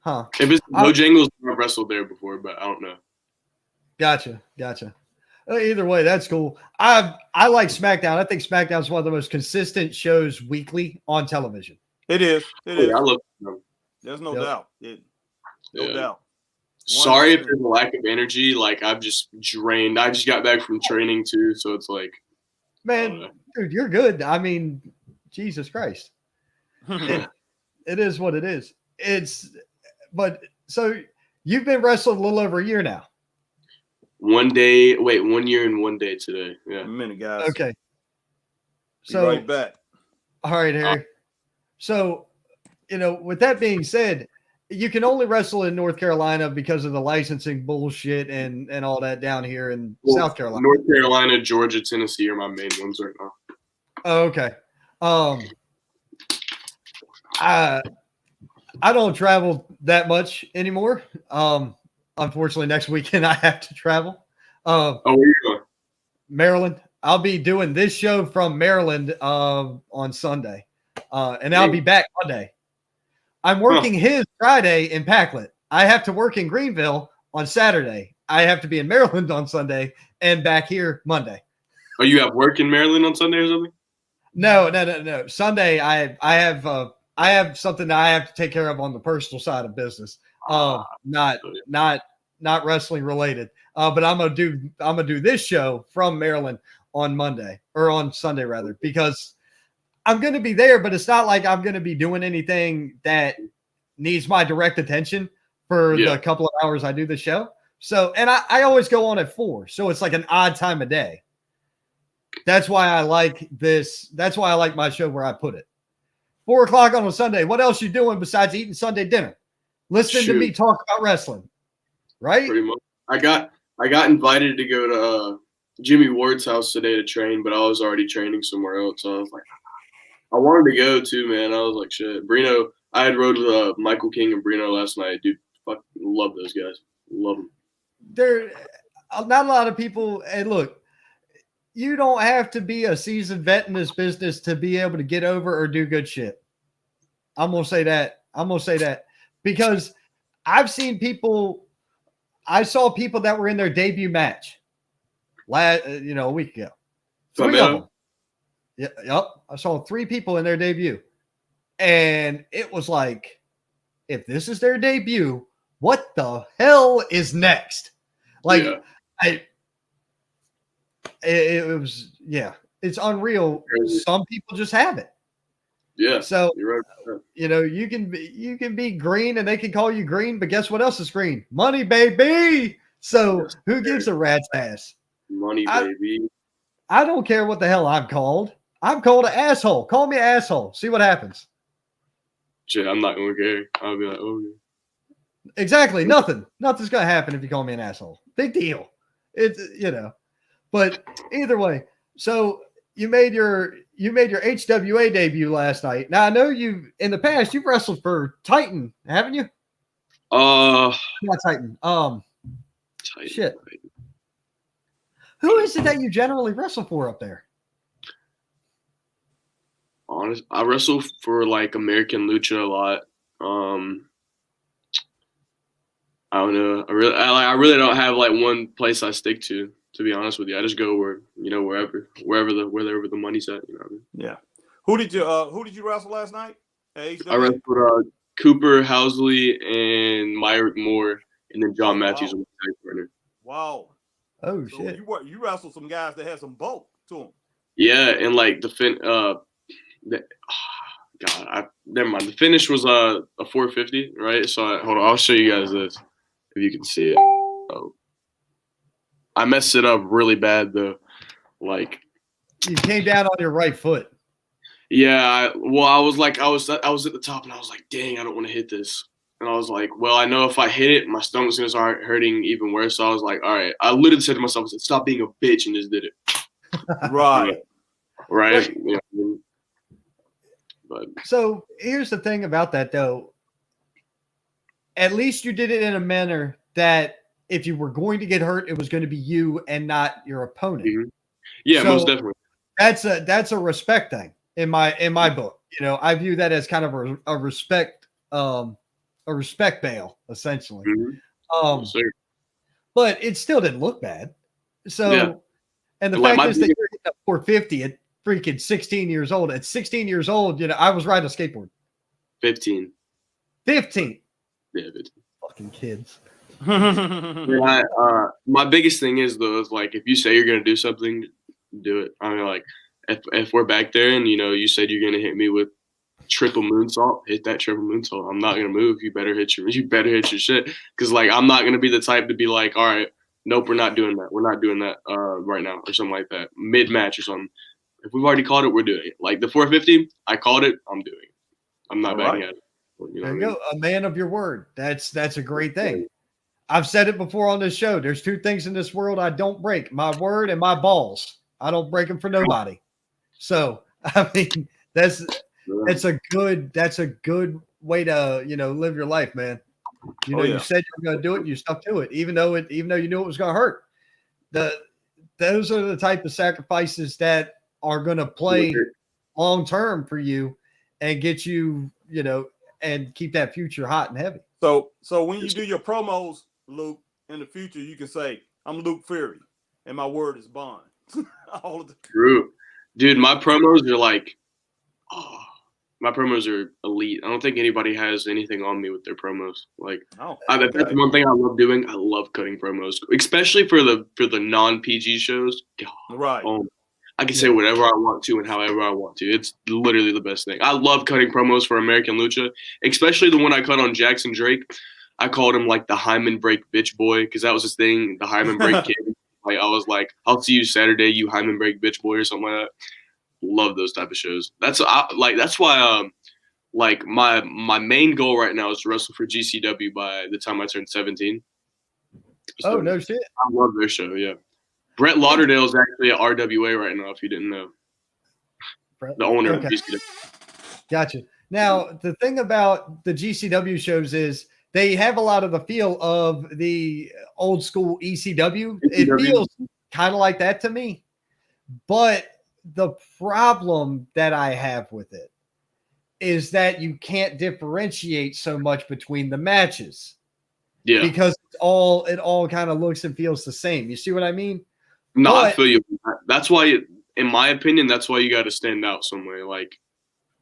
Huh? If it's Bojangles, I've wrestled there before, but I don't know. Gotcha. Either way, that's cool. I like SmackDown. I think SmackDown is one of the most consistent shows weekly on television. It is. It is. I love them. There's no doubt. No doubt. Sorry if there's a lack of energy. Like I'm just drained. I just got back from training too, so it's like, man, dude, you're good. I mean, Jesus Christ, it is what it is. But so you've been wrestling a little over a year now. 1 year and 1 day today. Yeah. A minute, guys. Okay. So right back. All right, Harry. So, with that being said, you can only wrestle in North Carolina because of the licensing bullshit and all that down here in South Carolina. North Carolina, Georgia, Tennessee are my main ones right now. Oh, okay. I don't travel that much anymore. Unfortunately, next weekend I have to travel. Where are you going? Maryland. I'll be doing this show from Maryland on Sunday, and I'll be back Monday. I'm working his Friday in Packlet. I have to work in Greenville on Saturday. I have to be in Maryland on Sunday and back here Monday. Oh, you have work in Maryland on Sunday or something? No. Sunday I have something that I have to take care of on the personal side of business. Not wrestling related. But I'm gonna do this show from Maryland on Monday or on Sunday rather, because I'm gonna be there, but it's not like I'm gonna be doing anything that needs my direct attention for the couple of hours I do the show. So, and I always go on at 4, so it's like an odd time of day. That's why I like this. That's why I like my show where I put it. 4 o'clock on a Sunday. What else you doing besides eating Sunday dinner? Listening to me talk about wrestling, right? Pretty much. I got invited to go to Jimmy Ward's house today to train, but I was already training somewhere else. So I was like, I wanted to go too, man. I was like, shit. Brino, I had rode with Michael King and Brino last night. Dude, fuck, love those guys. Love them. There, not a lot of people. And look, you don't have to be a seasoned vet in this business to be able to get over or do good shit. I'm gonna say that because I've seen people. I saw people that were in their debut match, a week ago. 3 of them. Yep. I saw 3 people in their debut, and it was like, if this is their debut, what the hell is next? Like, it was, it's unreal. Some people just have it. Yeah. So, you're right. You can be green and they can call you green, but guess what else is green? Money, baby. So who gives a rat's ass? Money, baby. I don't care what the hell I'm called. I'm called an asshole. Call me an asshole. See what happens. Shit, I'm not going to care. I'll be like, okay. Exactly. Nothing's going to happen if you call me an asshole. Big deal. It's, but either way. So you made your HWA debut last night. Now I know in the past you've wrestled for Titan, haven't you? Not Titan. Titan. Shit. Who is it that you generally wrestle for up there? Honest, I wrestle for like American Lucha a lot. I don't know. I really don't have like one place I stick to be honest with you. I just go wherever the money's at. You know what I mean? Yeah. Who did you wrestle last night? I wrestled Cooper Housley and Myrick Moore, and then John Matthews was my tag partner. Wow. Oh shit! You wrestled some guys that had some bulk to them. Yeah, and like never mind. The finish was a 450, right? So hold on, I'll show you guys this if you can see it. Oh, I messed it up really bad though. Like you came down on your right foot. Yeah, I was at the top and I was like, dang, I don't want to hit this. And I was like, well, I know if I hit it, my stomach's gonna start hurting even worse. So I was like, all right. I literally said to myself, I said, stop being a bitch, and just did it. Right. Right. Yeah. But so here's the thing about that though. At least you did it in a manner that if you were going to get hurt, it was going to be you and not your opponent. Mm-hmm. Yeah, most definitely. That's a respect thing in my book. You know, I view that as kind of a respect bail, essentially. Mm-hmm. Sure. But it still didn't look bad. So, yeah. And the fact is that you're hitting a 450 at freaking 16 years old. At 16 years old, you know, I was riding a skateboard. 15. 15. Yeah, 15. Fucking kids. My biggest thing is though, is like if you say you're gonna do something, do it. I mean, like if we're back there and you know you said you're gonna hit me with triple moonsault, hit that triple moonsault. I'm not gonna move. You better hit your shit. Because like I'm not gonna be the type to be like, all right, nope, we're not doing that. We're not doing that right now or something like that. Mid match or something. If we've already called it, we're doing it. Like the 450, I called it. I'm doing it. I'm not backing at it. You know there you go. A man of your word. That's a great thing. I've said it before on this show. There's two things in this world I don't break: my word and my balls. I don't break them for nobody. So I mean, that's a good way to live your life, man. You know, you said you were going to do it, and you stuck to it, even though you knew it was going to hurt. Those are the type of sacrifices that are going to play long term for you and get you, and keep that future hot and heavy. So when you do your promos, Luke, in the future, you can say, I'm Luke Fury, and my word is bond. All of the true. Dude, my promos are like, my promos are elite. I don't think anybody has anything on me with their promos. Like, that's one thing I love doing. I love cutting promos, especially for the non-PG shows. God, right. I can say whatever I want to and however I want to. It's literally the best thing. I love cutting promos for American Lucha, especially the one I cut on Jackson Drake. I called him like the Hyman Break bitch boy because that was his thing, the Hyman Break kid. Like I was like, I'll see you Saturday, you Hyman Break bitch boy or something like that. Love those type of shows. That's why like my main goal right now is to wrestle for GCW by the time I turn 17. So, no shit. I love their show. Yeah. Brett Lauderdale is actually at RWA right now, if you didn't know. The owner of GCW. Gotcha. Now, the thing about the GCW shows is they have a lot of the feel of the old school ECW. It feels kind of like that to me. But the problem that I have with it is that you can't differentiate so much between the matches. Yeah. Because it all kind of looks and feels the same. You see what I mean? No, I feel you. That's why, in my opinion, that's why you got to stand out somewhere. Like,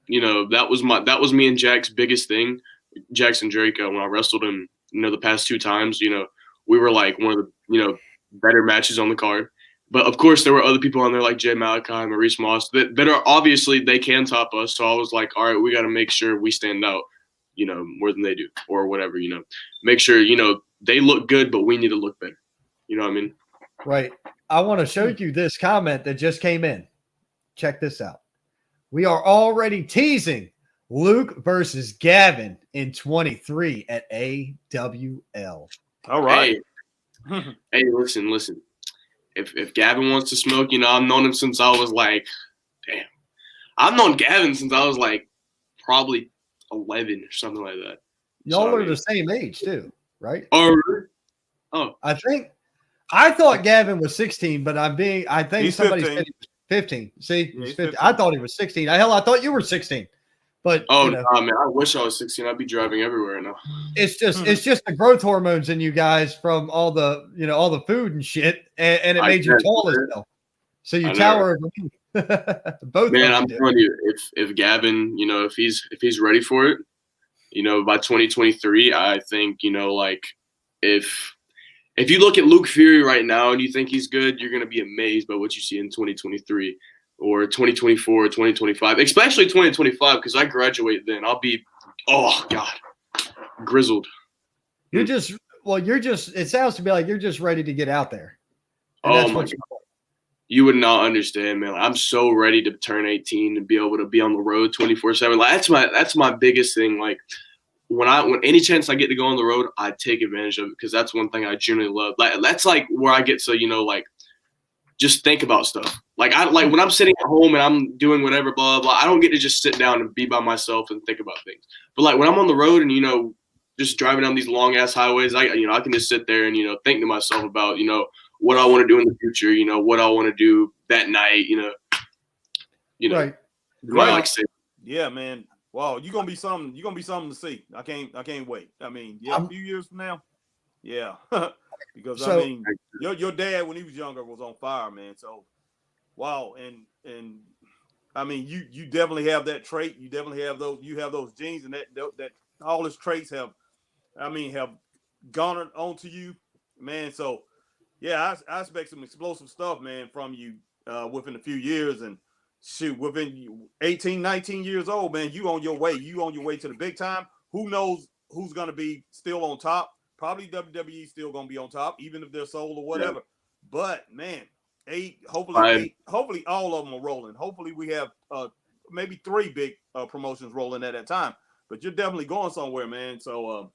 that was me and Jack's biggest thing. Jackson Drake, when I wrestled him, the past 2 times, we were like one of the, better matches on the card. But of course, there were other people on there like Jay Malachi, Maurice Moss that are obviously they can top us. So I was like, all right, we got to make sure we stand out, more than they do or whatever, make sure, they look good, but we need to look better. You know what I mean? Right. I want to show you this comment that just came in. Check this out. We are already teasing Luke versus Gavin in 23 at AWL. All right. Hey, listen. If Gavin wants to smoke, I've known him since I was like, damn. I've known Gavin since I was like probably 11 or something like that. Y'all are the same age too, right? Oh. I thought Gavin was 16, but I think he's somebody 15. said he was 15. See, he's 15. 15. I thought he was 16. I thought you were 16. But man, I wish I was 16. I'd be driving everywhere now. It's just the growth hormones in you guys from all the all the food and shit, and it made you tall as hell. So you tower over me. Both. Man, I'm telling you, if Gavin, if he's ready for it, by 2023, I think if you look at Luke Fury right now and you think he's good, you're gonna be amazed by what you see in 2023 or 2024 or 2025, especially 2025, because I graduate then. I'll be, grizzled. It sounds to me like you're just ready to get out there. Oh my God. You would not understand, man. I'm so ready to turn 18 and be able to be on the road 24/7. Like that's my biggest thing. Like when any chance I get to go on the road, I take advantage of it because that's one thing I genuinely love. Like that's like where I get to, just think about stuff. Like when I'm sitting at home and I'm doing whatever, blah, blah, I don't get to just sit down and be by myself and think about things. But like when I'm on the road and, just driving down these long ass highways, I can just sit there and, think to myself about, what I want to do in the future, what I want to do that night, Right. Yeah, man. Wow, you're gonna be something to see. I can't wait. I mean, a few years from now. Yeah. Because your dad when he was younger was on fire, man. So wow, and I mean you definitely have that trait. You definitely have those genes, and that all his traits have garnered onto you, man. So yeah, I expect some explosive stuff, man, from you within a few years. And shoot, within 18, 19 years old, man, you on your way. You on your way to the big time. Who knows who's going to be still on top? Probably WWE still going to be on top, even if they're sold or whatever. Yeah. But, man, hopefully all of them are rolling. Hopefully we have maybe 3 big promotions rolling at that time. But you're definitely going somewhere, man. So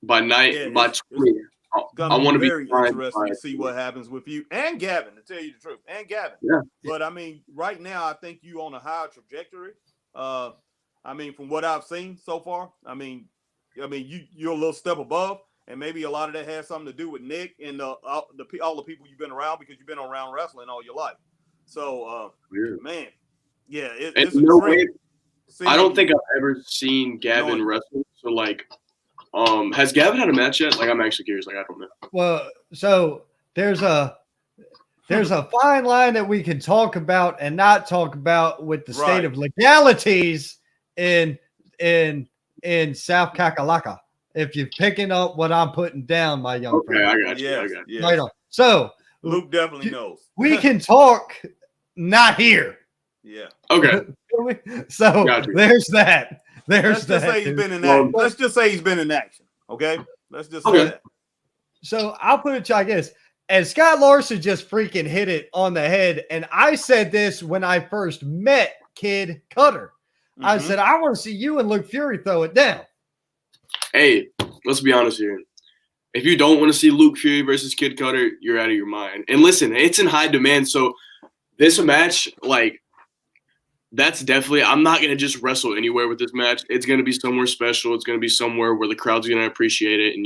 by 20, I want to be very interesting to see what happens with you and Gavin, to tell you the truth, and Gavin. Yeah. But I mean, right now, I think you on a higher trajectory. From what I've seen so far, you're a little step above, and maybe a lot of that has something to do with Nick and all the people you've been around, because you've been around wrestling all your life. So, man, yeah, it's no way. I don't think I've ever seen Gavin wrestle. So has Gavin had a match yet? Like, I'm actually curious. Like, I don't know. Well, so there's a fine line that we can talk about and not talk about with the state of legalities in South Kakalaka. If you're picking up what I'm putting down, my young friend. I got you. Yes, I got you. yes. Right on. So Luke definitely knows. We can talk, not here. Yeah. Okay. So there's that. Let's just say he's been in action. Let's just say he's been in action. Okay. Let's just say that. So I'll put it to you like this. And Scott Larson just freaking hit it on the head. And I said this when I first met Kid Cutter. Mm-hmm. I said, I want to see you and Luke Fury throw it down. Hey, let's be honest here. If you don't want to see Luke Fury versus Kid Cutter, you're out of your mind. And listen, it's in high demand. So this match, that's definitely – I'm not going to just wrestle anywhere with this match. It's going to be somewhere special. It's going to be somewhere where the crowd's going to appreciate it. And,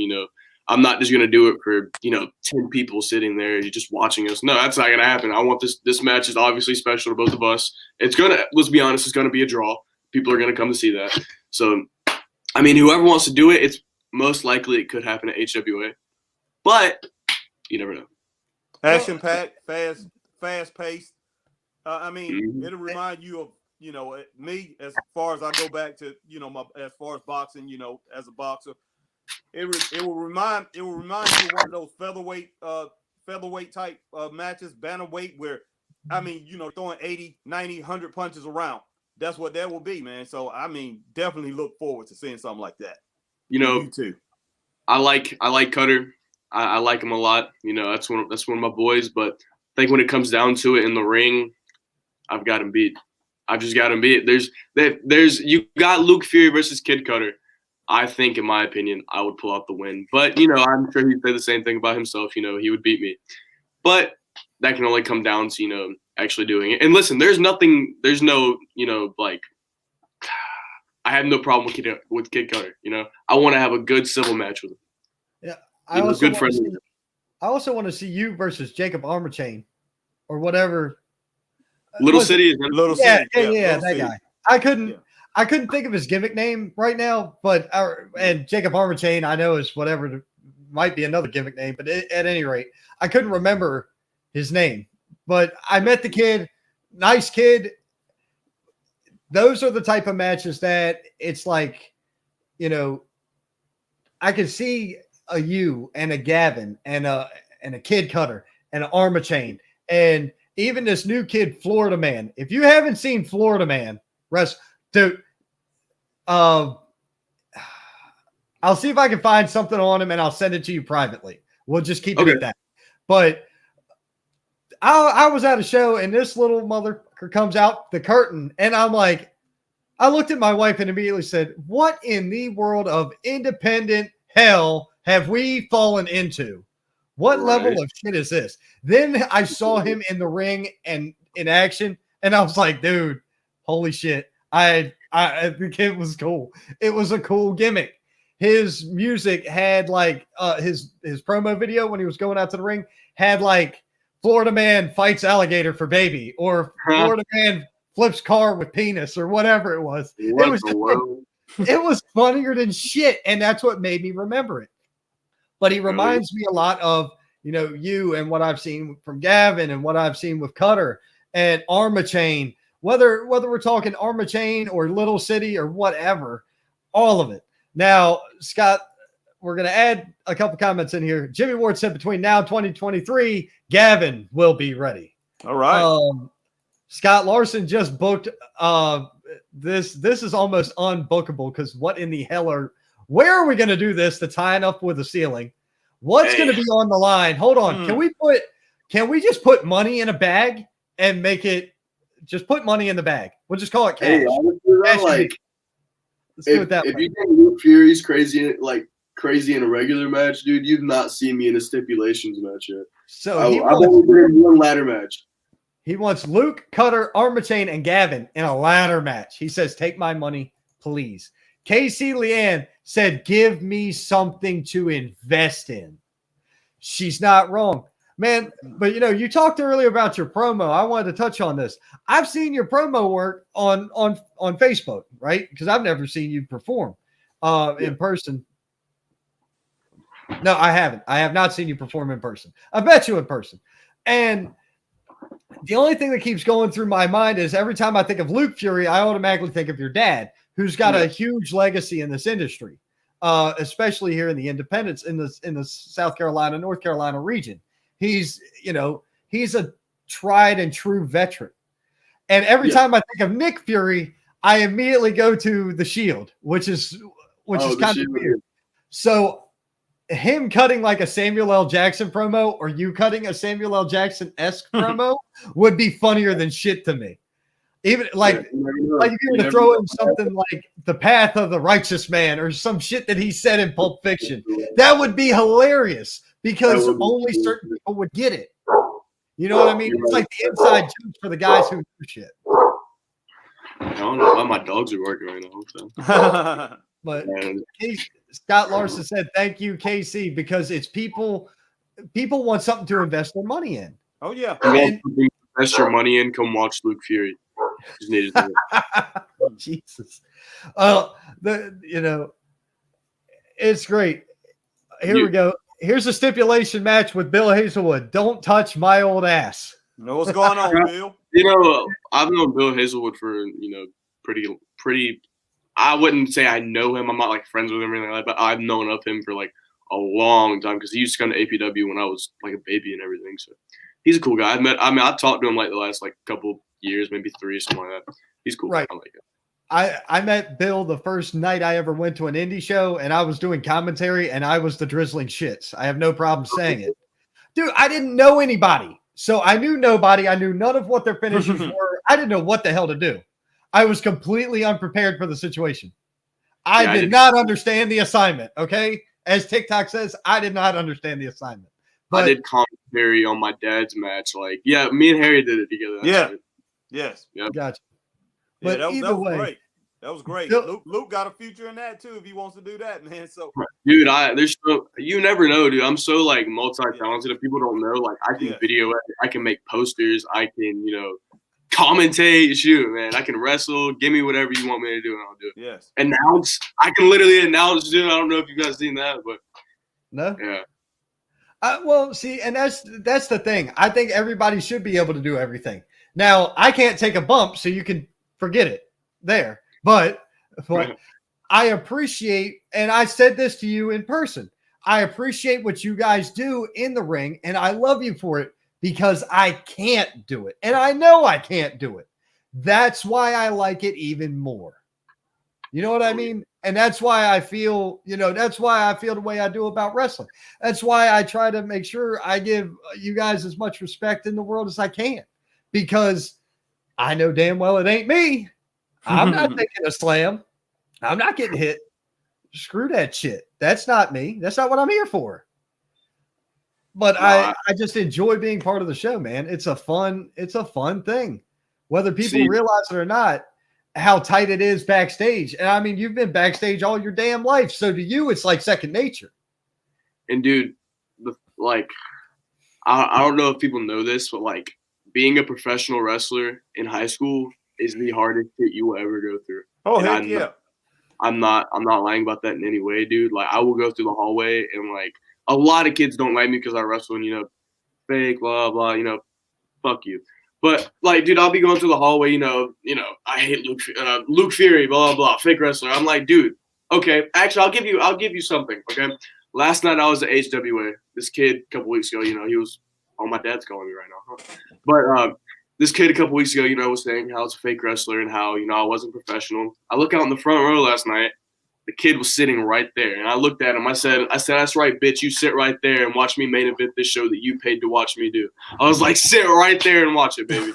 I'm not just going to do it for, 10 people sitting there just watching us. No, that's not going to happen. I want this match is obviously special to both of us. It's going to – let's be honest, it's going to be a draw. People are going to come to see that. So, whoever wants to do it, it's most likely it could happen at HWA. But you never know. Action-packed, fast-paced. It'll remind you of, me as far as I go back to, as far as boxing, as a boxer. It will remind you of one of those featherweight type matches, bantamweight, where, throwing 80, 90, 100 punches around. That's what that will be, man. So, definitely look forward to seeing something like that. You too. I like Cutter. I like him a lot. That's one of my boys. But I think when it comes down to it in the ring, I've got him beat. I've just got him beat. There's you got Luke Fury versus Kid Cutter. I think, in my opinion, I would pull out the win. But I'm sure he'd say the same thing about himself. He would beat me. But that can only come down to actually doing it. And listen, there's no I have no problem with Kid Cutter. I want to have a good civil match with him. Yeah, I also want to see you versus Jacob Armachain or whatever. Little City. Yeah, that guy. I couldn't think of his gimmick name right now, but and Jacob Armachain, I know is whatever, might be another gimmick name, but at any rate, I couldn't remember his name. But I met the kid, nice kid. Those are the type of matches that it's like, you know, I could see a you and a Gavin and a Kid Cutter and an Armachain and even this new kid, Florida Man. If you haven't seen Florida Man, dude, I'll see if I can find something on him and I'll send it to you privately. We'll just keep it at that. But I was at a show and this little motherfucker comes out the curtain and I'm like, I looked at my wife and immediately said, what in the world of independent hell have we fallen into? What level of shit is this? Then I saw him in the ring and in action and I was like, dude, holy shit. I think it was cool. It was a cool gimmick. His music had like his promo video when he was going out to the ring had like Florida Man fights alligator for baby or Florida Man flips car with penis or whatever it was. It was funnier than shit. And that's what made me remember it. But he reminds me a lot of, you know, you and what I've seen from Gavin and what I've seen with Cutter and Armachain, whether we're talking Armachain or Little City or whatever, all of it. Now, Scott, we're going to add a couple comments in here. Jimmy Ward said between now and 2023, Gavin will be ready. All right. Scott Larson just booked this is almost unbookable because what in the hell where are we going to do this to tie it up with the ceiling? What's going to be on the line? Hold on. Can we just put money in a bag and make it just put money in the bag? We'll just call it cash. Let's do it that way. If you think Luke Fury's crazy in a regular match, dude, you've not seen me in a stipulations match yet. So I've only been in one ladder match. He wants Luke, Cutter, Armachain, and Gavin in a ladder match. He says, take my money, please. Casey Leanne said, give me something to invest in. She's not wrong. Man, but you know, you talked earlier about your promo. I wanted to touch on this. I've seen your promo work on Facebook, right? Because I've never seen you perform in person. No, I haven't. I have not seen you perform in person. I bet you in person. And the only thing that keeps going through my mind is every time I think of Luke Fury, I automatically think of your dad, who's got a huge legacy in this industry, especially here in the independents in the South Carolina, North Carolina region. He's a tried and true veteran. And every time I think of Nick Fury, I immediately go to the Shield, which is kind of weird. So him cutting like a Samuel L. Jackson promo or you cutting a Samuel L. Jackson-esque promo would be funnier than shit to me. Even like if you were to throw in something like the path of the righteous man or some shit that he said in Pulp Fiction, that would be hilarious because only certain people would get it. You know what I mean? It's like the inside jokes for the guys who do shit. I don't know why my dogs are working right now. So. But Scott Larson said, thank you, KC, because it's people want something to invest their money in. Oh, yeah. Invest your money in, come watch Luke Fury. Just needed to Jesus. It's great. Here we go. Here's a stipulation match with Bill Hazelwood. Don't touch my old ass. Know what's going on, Bill? I've known Bill Hazelwood for, pretty. I wouldn't say I know him. I'm not like friends with him or anything like that, but I've known of him for like a long time because he used to come to APW when I was like a baby and everything. So he's a cool guy. I've talked to him like the last like couple years, maybe 3 or something like that. He's cool. Right. I like it. I met Bill the first night I ever went to an indie show and I was doing commentary and I was the drizzling shits. I have no problem saying it. Dude, I didn't know anybody. So I knew nobody. I knew none of what their finishes were. I didn't know what the hell to do. I was completely unprepared for the situation. I did not understand the assignment. Okay. As TikTok says, I did not understand the assignment. But I did commentary on my dad's match. Like, me and Harry did it together. Yes. Yep. Gotcha. But that either way, great. That was great. Luke got a future in that too if he wants to do that, man. So, dude, you never know, dude. I'm so like multi-talented. If people don't know, like I can video edit, I can make posters, I can commentate, shoot, man. I can wrestle. Give me whatever you want me to do, and I'll do it. Yes. Announce. I can literally announce, dude. I don't know if you guys seen that, but no. Yeah. Well, see, and that's the thing. I think everybody should be able to do everything. Now, I can't take a bump, so you can forget it there. But I appreciate, and I said this to you in person, I appreciate what you guys do in the ring, and I love you for it because I can't do it. And I know I can't do it. That's why I like it even more. You know what I mean? And that's why I feel, that's why I feel the way I do about wrestling. That's why I try to make sure I give you guys as much respect in the world as I can, because I know damn well it ain't me. I'm not taking a slam. I'm not getting hit. Screw that shit. That's not me. That's not what I'm here for. But I just enjoy being part of the show, man. It's a fun thing. Whether people realize it or not, how tight it is backstage. And I mean, you've been backstage all your damn life. So to you, it's like second nature. And dude, I don't know if people know this, but like being a professional wrestler in high school is the hardest shit you will ever go through. Oh, heck yeah. I'm not lying about that in any way, dude. Like, I will go through the hallway and like a lot of kids don't like me because I wrestle and, fake, blah, blah, fuck you. But like, dude, I'll be going through the hallway, I hate Luke Fury, blah, blah, blah, fake wrestler. I'm like, dude, okay, actually, I'll give you something, okay? Last night I was at HWA. This kid a couple weeks ago, he was, oh, my dad's calling me right now. Huh? But this kid a couple weeks ago, was saying how it's a fake wrestler and how, I wasn't professional. I look out in the front row last night. The kid was sitting right there. And I looked at him. I said, that's right, bitch. You sit right there and watch me main event this show that you paid to watch me do. I was like, sit right there and watch it, baby.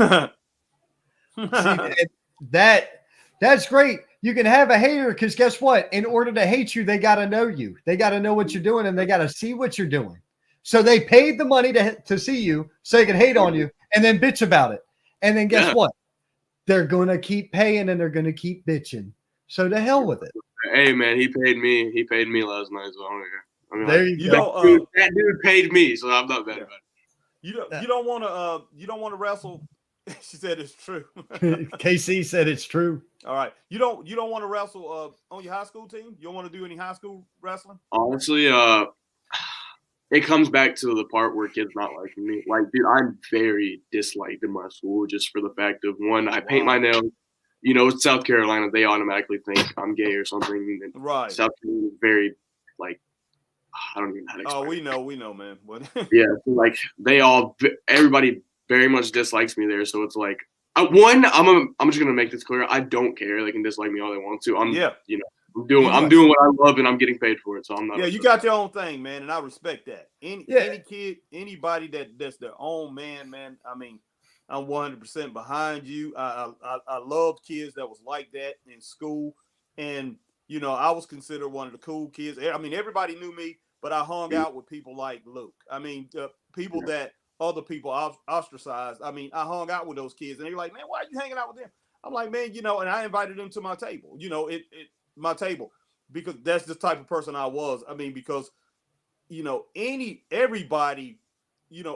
See, that's great. You can have a hater because guess what? In order to hate you, they got to know you. They got to know what you're doing and they got to see what you're doing. So they paid the money to see you so they can hate on you and then bitch about it. And then guess what? They're going to keep paying and they're going to keep bitching. So to hell with it. Hey, man, he paid me. He paid me last night. So I mean, there you go. That dude paid me, so I'm not bad about it. You don't want to wrestle. She said it's true. KC said it's true. All right. You don't want to wrestle on your high school team? You don't want to do any high school wrestling? Honestly, it comes back to the part where kids not liking me. Like, dude, I'm very disliked in my school just for the fact of, one, I paint my nails. It's South Carolina. They automatically think I'm gay or something. And right. South Carolina is very, like, I don't even know how to explain. Oh, we know, man. Yeah, so like everybody very much dislikes me there. So it's like, I'm just gonna make this clear. I don't care. They can dislike me all they want to. I'm doing what I love and I'm getting paid for it. So I'm not. Yeah, you got your own thing, man, and I respect that. Any kid, anybody that's their own man. I mean, I'm 100% behind you. I loved kids that was like that in school, and I was considered one of the cool kids. I mean, everybody knew me, but I hung out with people like Luke. I mean, people that other people ostracized. I mean, I hung out with those kids, and they're like, "Man, why are you hanging out with them?" I'm like, "Man, and I invited them to my table. My table, because that's the type of person I was. I mean, because everybody."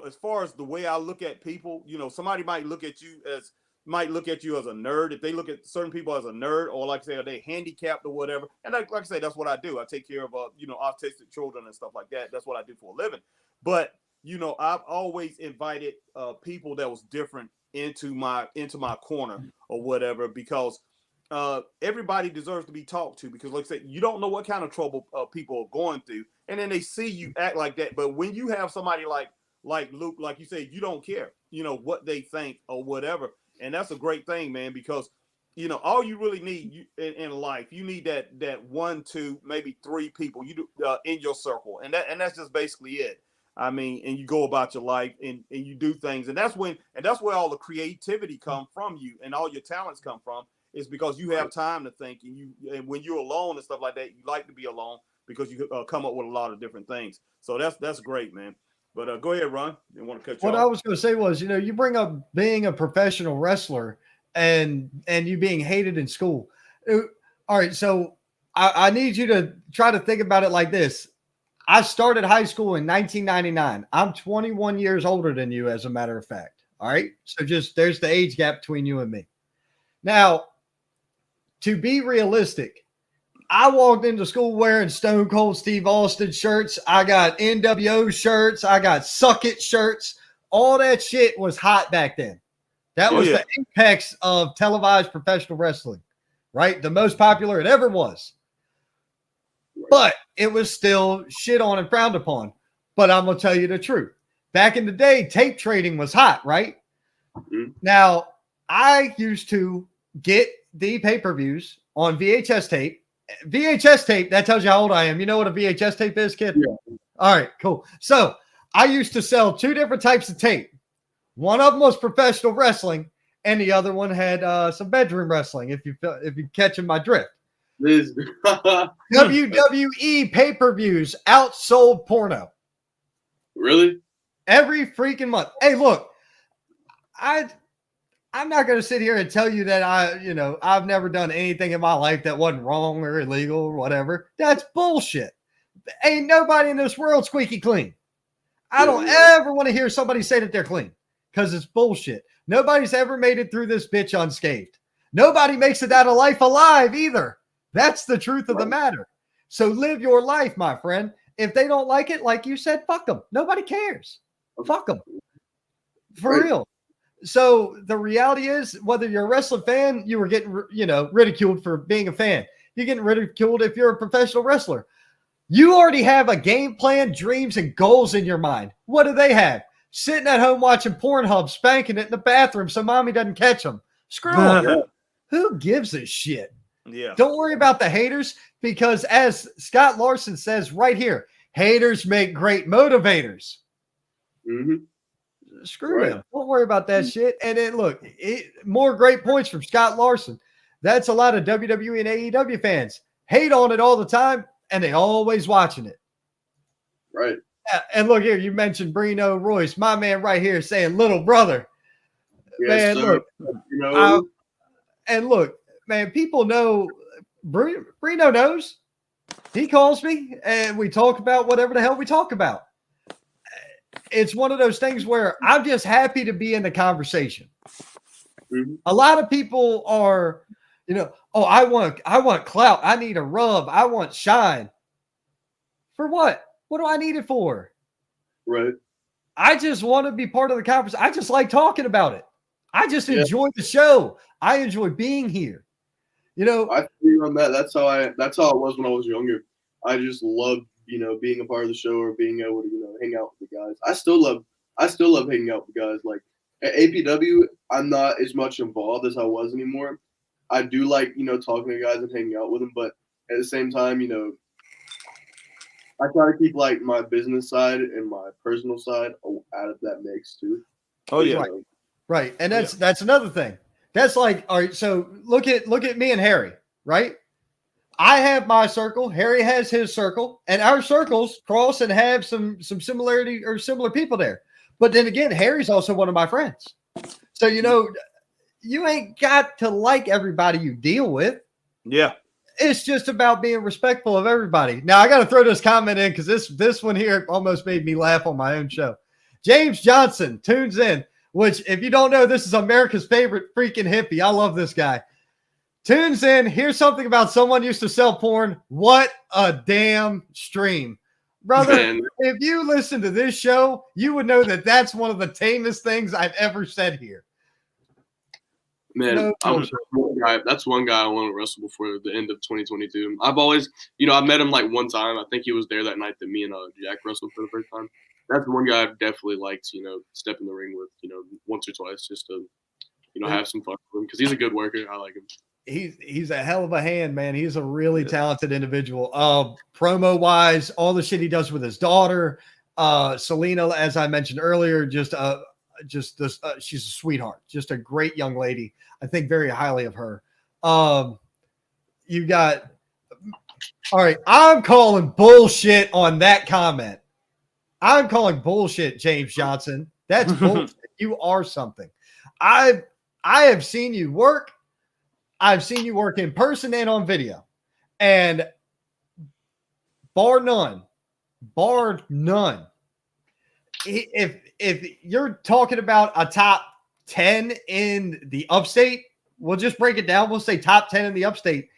As far as the way I look at people, somebody might look at you as a nerd. If they look at certain people as a nerd, or like I say, are they handicapped or whatever? And like I say, that's what I do. I take care of autistic children and stuff like that. That's what I do for a living. But I've always invited people that was different into my corner or whatever, because everybody deserves to be talked to, because like I said, you don't know what kind of trouble people are going through, and then they see you act like that. But when you have somebody like Luke, like you said, you don't care, what they think or whatever. And that's a great thing, man, because, all you really need in life, you need that 1, 2, maybe 3 people in your circle. And that's just basically it. I mean, and you go about your life and you do things. And that's where all the creativity comes from you and all your talents come from, is because you have time to think, and when you're alone and stuff like that, you like to be alone because you come up with a lot of different things. So that's great, man. But go ahead, Ron. Didn't want to cut you off. What I was going to say was, you bring up being a professional wrestler and you being hated in school. All right, so I need you to try to think about it like this. I started high school in 1999. I'm 21 years older than you, as a matter of fact. All right. So there's the age gap between you and me. Now, to be realistic, I walked into school wearing Stone Cold Steve Austin shirts. I got NWO shirts. I got Suck It shirts. All that shit was hot back then. That was the apex of televised professional wrestling, right? The most popular it ever was. But it was still shit on and frowned upon. But I'm going to tell you the truth. Back in the day, tape trading was hot, right? Mm-hmm. Now, I used to get the pay-per-views on VHS tape. VHS tape, that tells you how old I am. You know what a VHS tape is, kid? Yeah. All right, cool. So I used to sell two different types of tape. One of them was professional wrestling, and the other one had some bedroom wrestling, if you're catching my drift. WWE pay-per-views outsold porno. Really? Every freaking month. Hey, look, I'm not going to sit here and tell you that I've never done anything in my life that wasn't wrong or illegal or whatever. That's bullshit. Ain't nobody in this world squeaky clean. I don't ever want to hear somebody say that they're clean because it's bullshit. Nobody's ever made it through this bitch unscathed. Nobody makes it out of life alive either. That's the truth of the matter. So live your life, my friend. If they don't like it, like you said, fuck them. Nobody cares. Fuck them. For real. So the reality is, whether you're a wrestling fan, you were getting, ridiculed for being a fan. You're getting ridiculed if you're a professional wrestler. You already have a game plan, dreams, and goals in your mind. What do they have? Sitting at home watching Pornhub, spanking it in the bathroom so mommy doesn't catch them. Screw them. Who gives a shit? Yeah. Don't worry about the haters because, as Scott Larson says right here, haters make great motivators. Mm-hmm. Screw them. Don't worry about that shit. And then look, more great points from Scott Larson. That's a lot of WWE and AEW fans hate on it all the time, and they always watching it. Right. Yeah, and look here, you mentioned Brino Royce, my man right here saying little brother. Yes, man, sir. Look. And look, man, people know Brino knows. He calls me and we talk about whatever the hell we talk about. It's one of those things where I'm just happy to be in the conversation. Mm-hmm. A lot of people are, I want clout. I need a rub. I want shine. For what? What do I need it for? Right. I just want to be part of the conversation. I just like talking about it. I just enjoy the show. I enjoy being here. I feel you on that. That's how it was when I was younger. I just loved, being a part of the show or being able to, hang out with the guys. I still love hanging out with guys. Like at APW, I'm not as much involved as I was anymore. I do like, talking to guys and hanging out with them, but at the same time, I try to keep like my business side and my personal side out of that mix too. Oh yeah. Right. And that's another thing. That's like, all right, so look at me and Harry, right? I have my circle, Harry has his circle, and our circles cross and have some similarity or similar people there. But then again, Harry's also one of my friends. So, you ain't got to like everybody you deal with. Yeah. It's just about being respectful of everybody. Now, I got to throw this comment in because this one here almost made me laugh on my own show. James Johnson tunes in, which, if you don't know, this is America's favorite freaking hippie. I love this guy. Tunes in, here's something about someone used to sell porn. What a damn stream. Brother, man. If you listen to this show, you would know that that's one of the tamest things I've ever said here. Man, that's one guy I want to wrestle before the end of 2022. I've always, I met him like one time. I think he was there that night that me and Jack wrestled for the first time. That's one guy I've definitely liked, step in the ring with, once or twice just to, have some fun with him because he's a good worker. I like him. He's a hell of a hand, man. He's a really talented individual. Promo wise, all the shit he does with his daughter, Selena, as I mentioned earlier, she's a sweetheart, just a great young lady. I think very highly of her. You got, all right. I'm calling bullshit on that comment. I'm calling bullshit, James Johnson. That's bullshit. You are something. I have seen you work. I've seen you work in person and on video. And bar none, if you're talking about a top 10 in the upstate, we'll just break it down. We'll say top 10 in the upstate.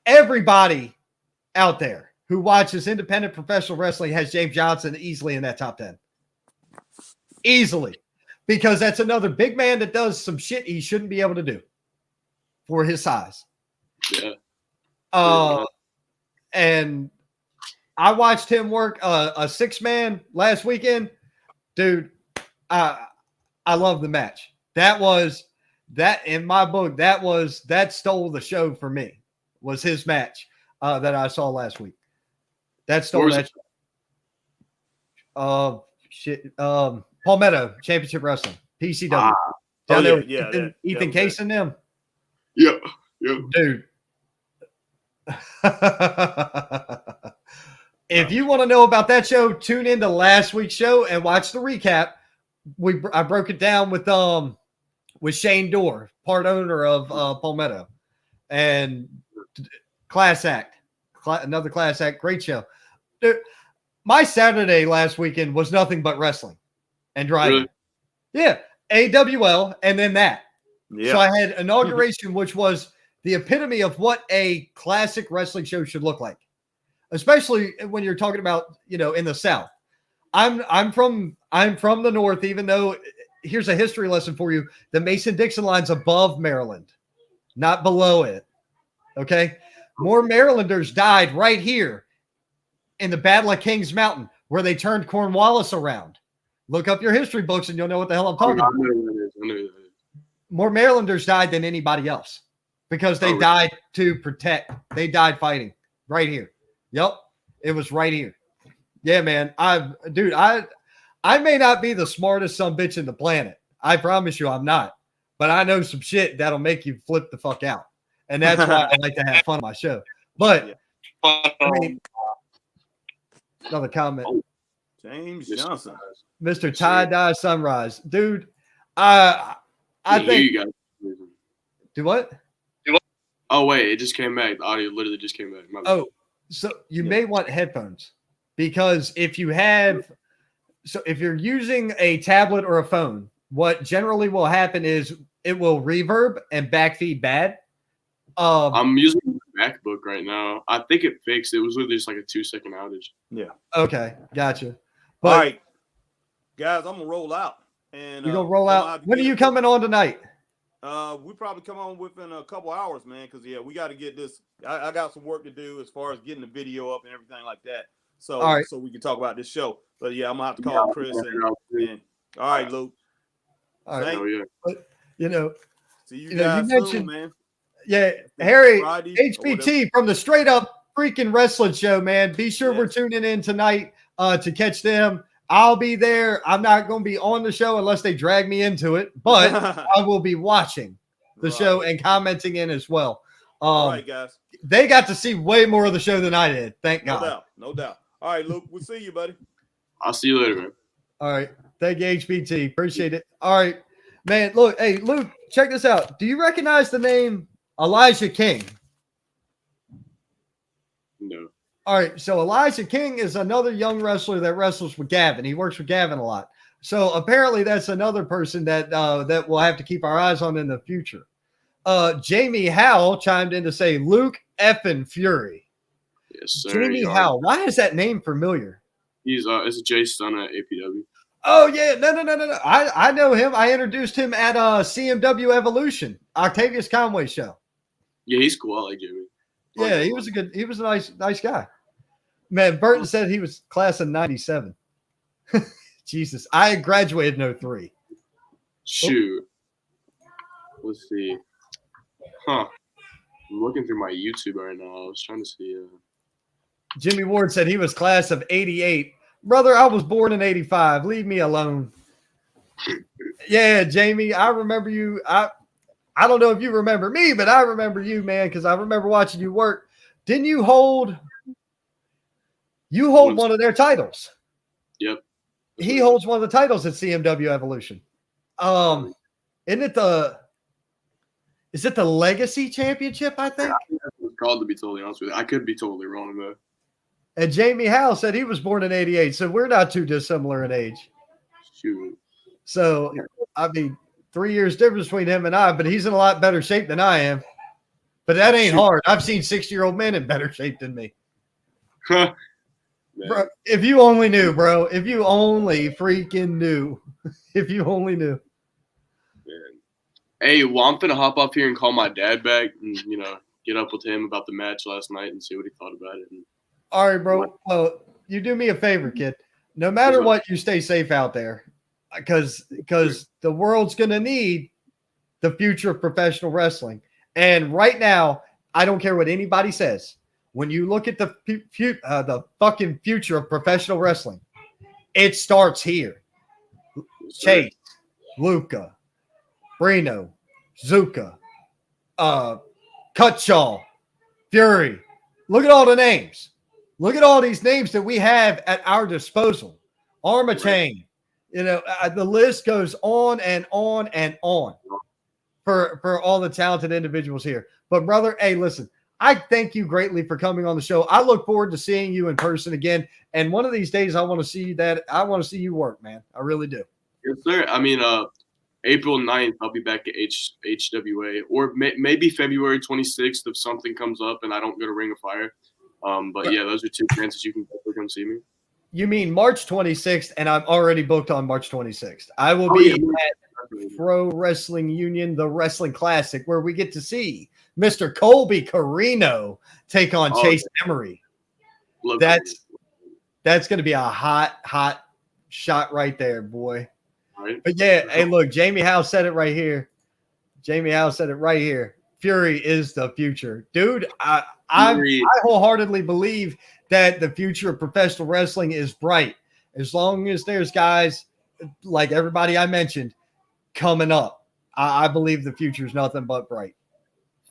Everybody out there who watches independent professional wrestling has James Johnson easily in that top 10. Easily. Because that's another big man that does some shit he shouldn't be able to do for his size. Yeah. And I watched him work a 6-man last weekend. Dude, I love the match. That in my book, that stole the show for me, was his match that I saw last week. That stole that show. Palmetto Championship Wrestling, PCW. Down there with Ethan Case and them. Yep. Dude. If you want to know about that show, tune into last week's show and watch the recap. I broke it down with Shane Dorr, part owner of Palmetto, and Class Act, another Class Act, great show. Dude, my Saturday last weekend was nothing but wrestling and driving. Really? Yeah, AWL, and then that. Yeah. So I had Inauguration, which was the epitome of what a classic wrestling show should look like, especially when you're talking about, in the South. I'm from the North, even though here's a history lesson for you. The Mason-Dixon line's above Maryland, not below it. Okay. More Marylanders died right here in the Battle of Kings Mountain, where they turned Cornwallis around. Look up your history books and you'll know what the hell I'm talking about. I know that is. More Marylanders died than anybody else because they died to protect. They died fighting right here. Yep. It was right here. Yeah, man. I may not be the smartest sumbitch in the planet. I promise you I'm not. But I know some shit that'll make you flip the fuck out. And that's why I like to have fun on my show. But I mean, another comment. James Johnson. Mr. Tie-Dye Sunrise. Dude, I think you guys. Do what? Oh, wait, it just came back. The audio literally just came back. So you may want headphones, because if you're using a tablet or a phone, what generally will happen is it will reverb and backfeed bad. I'm using the MacBook right now. I think it fixed. It was literally just like a 2-second outage. Yeah. Okay, gotcha. But, all right, guys, I'm gonna roll out. And you're gonna roll out. When are you coming on tonight? We probably come on within a couple hours, man. Because we got to get this. I got some work to do as far as getting the video up and everything like that. So, so we can talk about this show. But yeah, I'm gonna have to call Chris and all right, Luke. All right. But, see you guys soon, man. Yeah, Harry, HBT from the Straight Up Freaking Wrestling Show, man. Be sure we're tuning in tonight to catch them. I'll be there. I'm not going to be on the show unless they drag me into it, but I will be watching the show and commenting in as well. All right, guys. They got to see way more of the show than I did. Thank God. No doubt. All right, Luke, we'll see you, buddy. I'll see you later, man. All right. Thank you, HBT. Appreciate it. All right, man. Look, hey, Luke, check this out. Do you recognize the name Elijah King? No. All right, so Elijah King is another young wrestler that wrestles with Gavin. He works with Gavin a lot. So apparently that's another person that that we'll have to keep our eyes on in the future. Jamie Howell chimed in to say Luke effing Fury. Yes, sir. Jamie Howell. Why is that name familiar? He's it's Jay's son at APW. Oh yeah, no. I know him. I introduced him at CMW Evolution, Octavius Conway show. Yeah, he's cool. I like Jamie. Yeah, he was a nice guy. Man, Burton said he was class of 97. Jesus, I graduated in 03. Shoot. Let's see. I'm looking through my YouTube right now. I was trying to see. Jimmy Ward said he was class of 88. Brother, I was born in 85. Leave me alone. Yeah, Jamie, I remember you. I don't know if you remember me, but I remember you, man, because I remember watching you work. Didn't you hold one of their titles? Yep. He holds one of the titles at CMW Evolution. Is it the Legacy Championship, I think? It's called, to be totally honest with you. I could be totally wrong, though. And Jamie Howe said he was born in 88, so we're not too dissimilar in age. Shoot. So, I mean, 3 years difference between him and I, but he's in a lot better shape than I am. But that ain't hard. I've seen 60-year-old men in better shape than me. Huh. Bro, if you only knew, bro. If you only freaking knew. If you only knew. Man. Hey, well, I'm finna hop up here and call my dad back and, get up with him about the match last night and see what he thought about it. All right, bro. Well, you do me a favor, kid. No matter what, you stay safe out there because the world's going to need the future of professional wrestling. And right now, I don't care what anybody says. When you look at the fucking future of professional wrestling, it starts here. Chase, Luca, Brino, Zuka, Cutshaw, Fury. Look at all the names. Look at all these names that we have at our disposal. Arma Chain. The list goes on and on and on for all the talented individuals here. But brother, hey, listen, I thank you greatly for coming on the show. I look forward to seeing you in person again. And one of these days, I want to see you work, man. I really do. Yes, sir. I mean, April 9th, I'll be back at HWA, or maybe February 26th if something comes up and I don't go to Ring of Fire. But yeah, those are two chances you can definitely come see me. You mean March 26th, and I'm already booked on March 26th. I will be at Pro Wrestling Union, the Wrestling Classic, where we get to see Mr. Colby Carino take on Chase Emery. That's going to be a hot shot right there, boy. Right. But yeah, hey, look, Jamie Howe said it right here. Fury is the future. Dude, I wholeheartedly believe that the future of professional wrestling is bright. As long as there's guys like everybody I mentioned coming up, I believe the future is nothing but bright.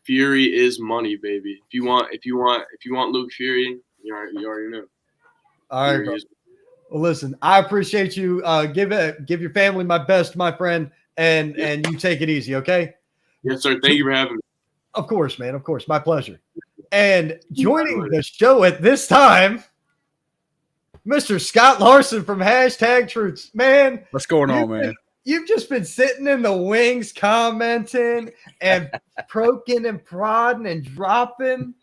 Fury is money, baby. If you want Luke Fury, you already know. All right, bro. Well, listen, I appreciate you. Give your family my best, my friend, and you take it easy, okay? Yes, sir. Thank you for having me. Of course, man. Of course. My pleasure. And joining the show at this time, Mr. Scott Larson from #Truths. Man. What's going on, man? You've just been sitting in the wings commenting and poking and prodding and dropping.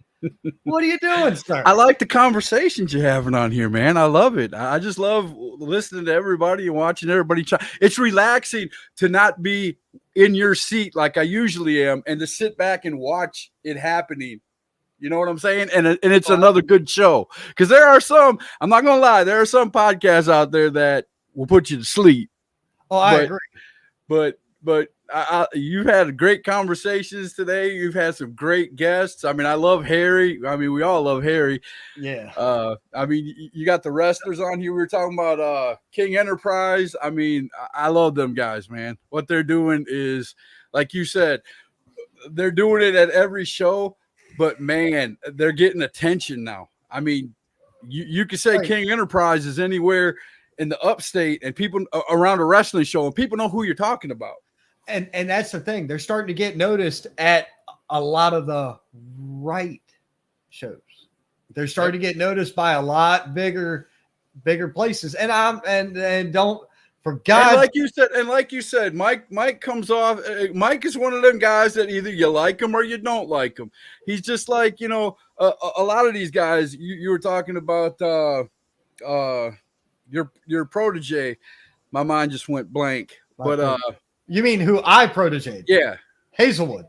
What are you doing, sir? I like the conversations you're having on here, man. I love it. I just love listening to everybody and watching everybody try. It's relaxing to not be in your seat like I usually am and to sit back and watch it happening. You know what I'm saying? And it's another good show. Because there are some, I'm not going to lie, there are some podcasts out there that will put you to sleep. Oh, I agree. But you've had great conversations today. You've had some great guests. I mean, I love Harry. I mean, we all love Harry. Yeah. I mean, you got the wrestlers on here. We were talking about King Enterprise. I mean, I love them guys, man. What they're doing is, like you said, they're doing it at every show. But, man, they're getting attention now. I mean, you could say King Enterprise is anywhere in the upstate and people around a wrestling show, and people know who you're talking about. And that's the thing. They're starting to get noticed at a lot of the right shows. They're starting to get noticed by a lot bigger places. And don't for God. And like you said, Mike comes off. Mike is one of them guys that either you like him or you don't like him. He's just like, a lot of these guys you were talking about, your protege. My mind just went blank. But you mean who I protéged? Yeah, Hazelwood.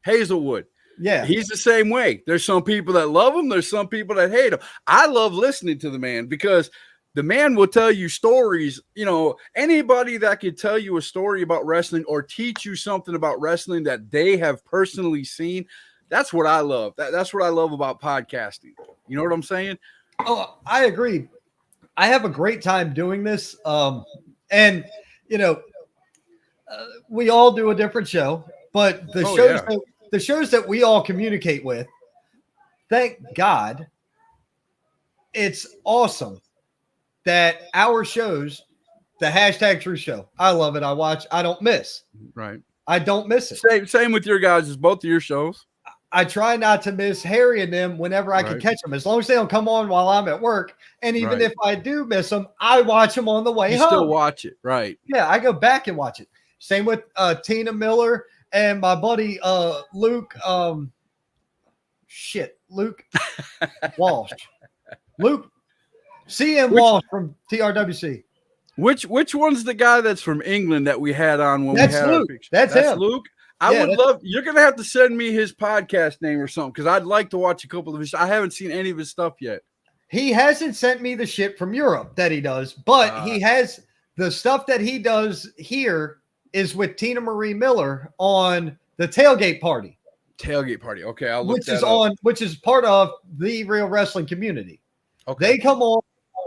Yeah, he's the same way. There's some people that love him. There's some people that hate him. I love listening to the man because the man will tell you stories. Anybody that could tell you a story about wrestling or teach you something about wrestling that they have personally seen. That's what I love. That's what I love about podcasting. You know what I'm saying? Oh, I agree. I have a great time doing this. We all do a different show, but the shows that we all communicate with, thank God, it's awesome that our shows, the #Truth Show, I love it. I watch. I don't miss. Right. I don't miss it. Same with your guys. Both of your shows. I try not to miss Harry and them whenever I can catch them, as long as they don't come on while I'm at work. And even if I do miss them, I watch them on the way home. You still watch it, right? Yeah, I go back and watch it. Same with Tina Miller and my buddy Luke. Luke Walsh. Luke CM Walsh from TRWC. Which one's the guy that's from England that we had on when that's we had Luke. our picture? That's him. Luke. I would love. You're gonna have to send me his podcast name or something because I'd like to watch a couple of his. I haven't seen any of his stuff yet. He hasn't sent me the shit from Europe that he does, but he has the stuff that he does here is with Tina Marie Miller on the Tailgate Party. Tailgate Party. Okay, I'll look that up. Which is part of the Real Wrestling Community. Okay. They come on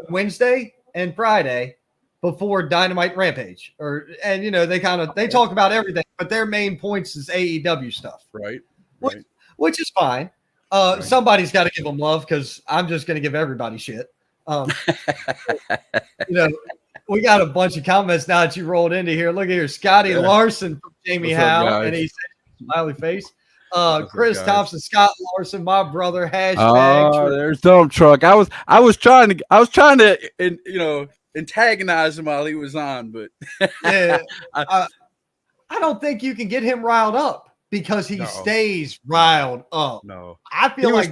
Wednesday and Friday before Dynamite Rampage, they talk about everything, but their main points is AEW stuff, right? Which is fine. Somebody's got to give them love because I'm just going to give everybody shit. We got a bunch of comments now that you rolled into here. Look at here, Scotty Larson from Jamie Howe, and he said smiley face. Chris Thompson, Scott Larson, my brother. Hashtag. There's dump truck. I was trying to antagonize him while he was on, but yeah, I don't think you can get him riled up because he stays riled up. No, I feel he was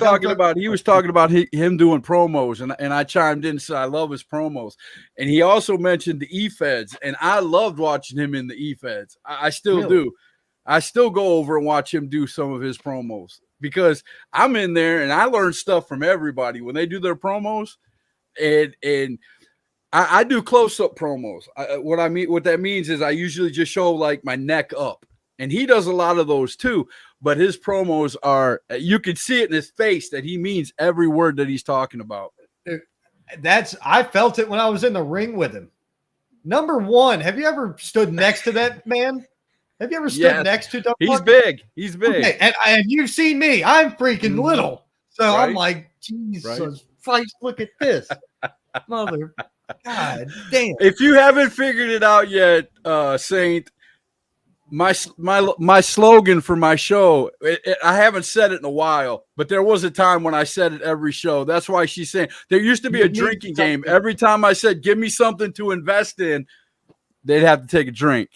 talking about him doing promos, and I chimed in and said I love his promos, and he also mentioned the E-Feds, and I loved watching him in the E-Feds. I still do. I still go over and watch him do some of his promos because I'm in there and I learn stuff from everybody when they do their promos, and I do close-up promos. What that means is I usually just show like my neck up, and he does a lot of those too. But his promos you can see it in his face that he means every word that he's talking about. I felt it when I was in the ring with him. Number one, have you ever stood next to that man? Have you ever stood next to Doug? He's big. He's big. Okay. And you've seen me. I'm freaking little. So I'm like, Jesus Christ, look at this. Mother. God damn. If you haven't figured it out yet, Saint, my slogan for my show, I haven't said it in a while, but there was a time when I said it every show. That's why she's saying there used to be a drinking game. Every time I said, give me something to invest in, they'd have to take a drink.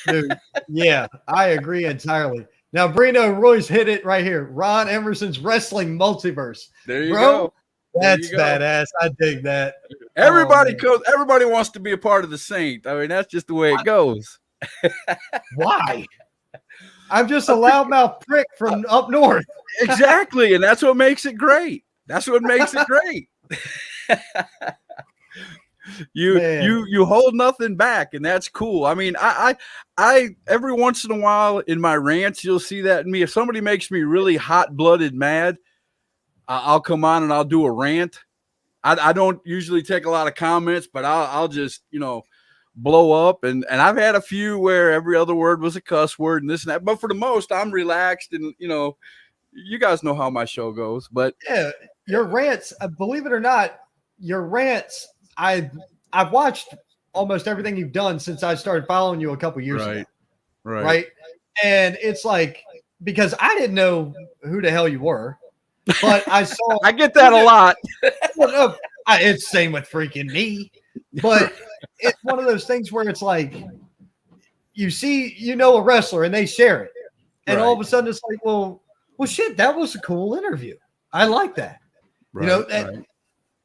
Dude, yeah, I agree entirely. Now, Brino Royce hit it right here. Ron Emerson's Wrestling Multiverse. There you go. That's badass. I dig that. Everybody wants to be a part of the Saint. I mean, that's just the way it goes. Why? I'm just a loudmouth prick from up north. Exactly, and that's what makes it great. That's what makes it great. You hold nothing back, and that's cool. I mean, I every once in a while in my rants, you'll see that in me. If somebody makes me really hot-blooded mad, I'll come on and I'll do a rant. I don't usually take a lot of comments, but I'll just blow up. And I've had a few where every other word was a cuss word and this and that. But for the most, I'm relaxed, and you guys know how my show goes. But yeah, your rants, believe it or not, your rants. I've watched almost everything you've done since I started following you a couple years ago. Right. And it's like, because I didn't know who the hell you were, but I saw. I get that a lot. It's the same with freaking me, but it's one of those things where it's like, you see, a wrestler and they share it. And all of a sudden it's like, well, shit, that was a cool interview. I like that.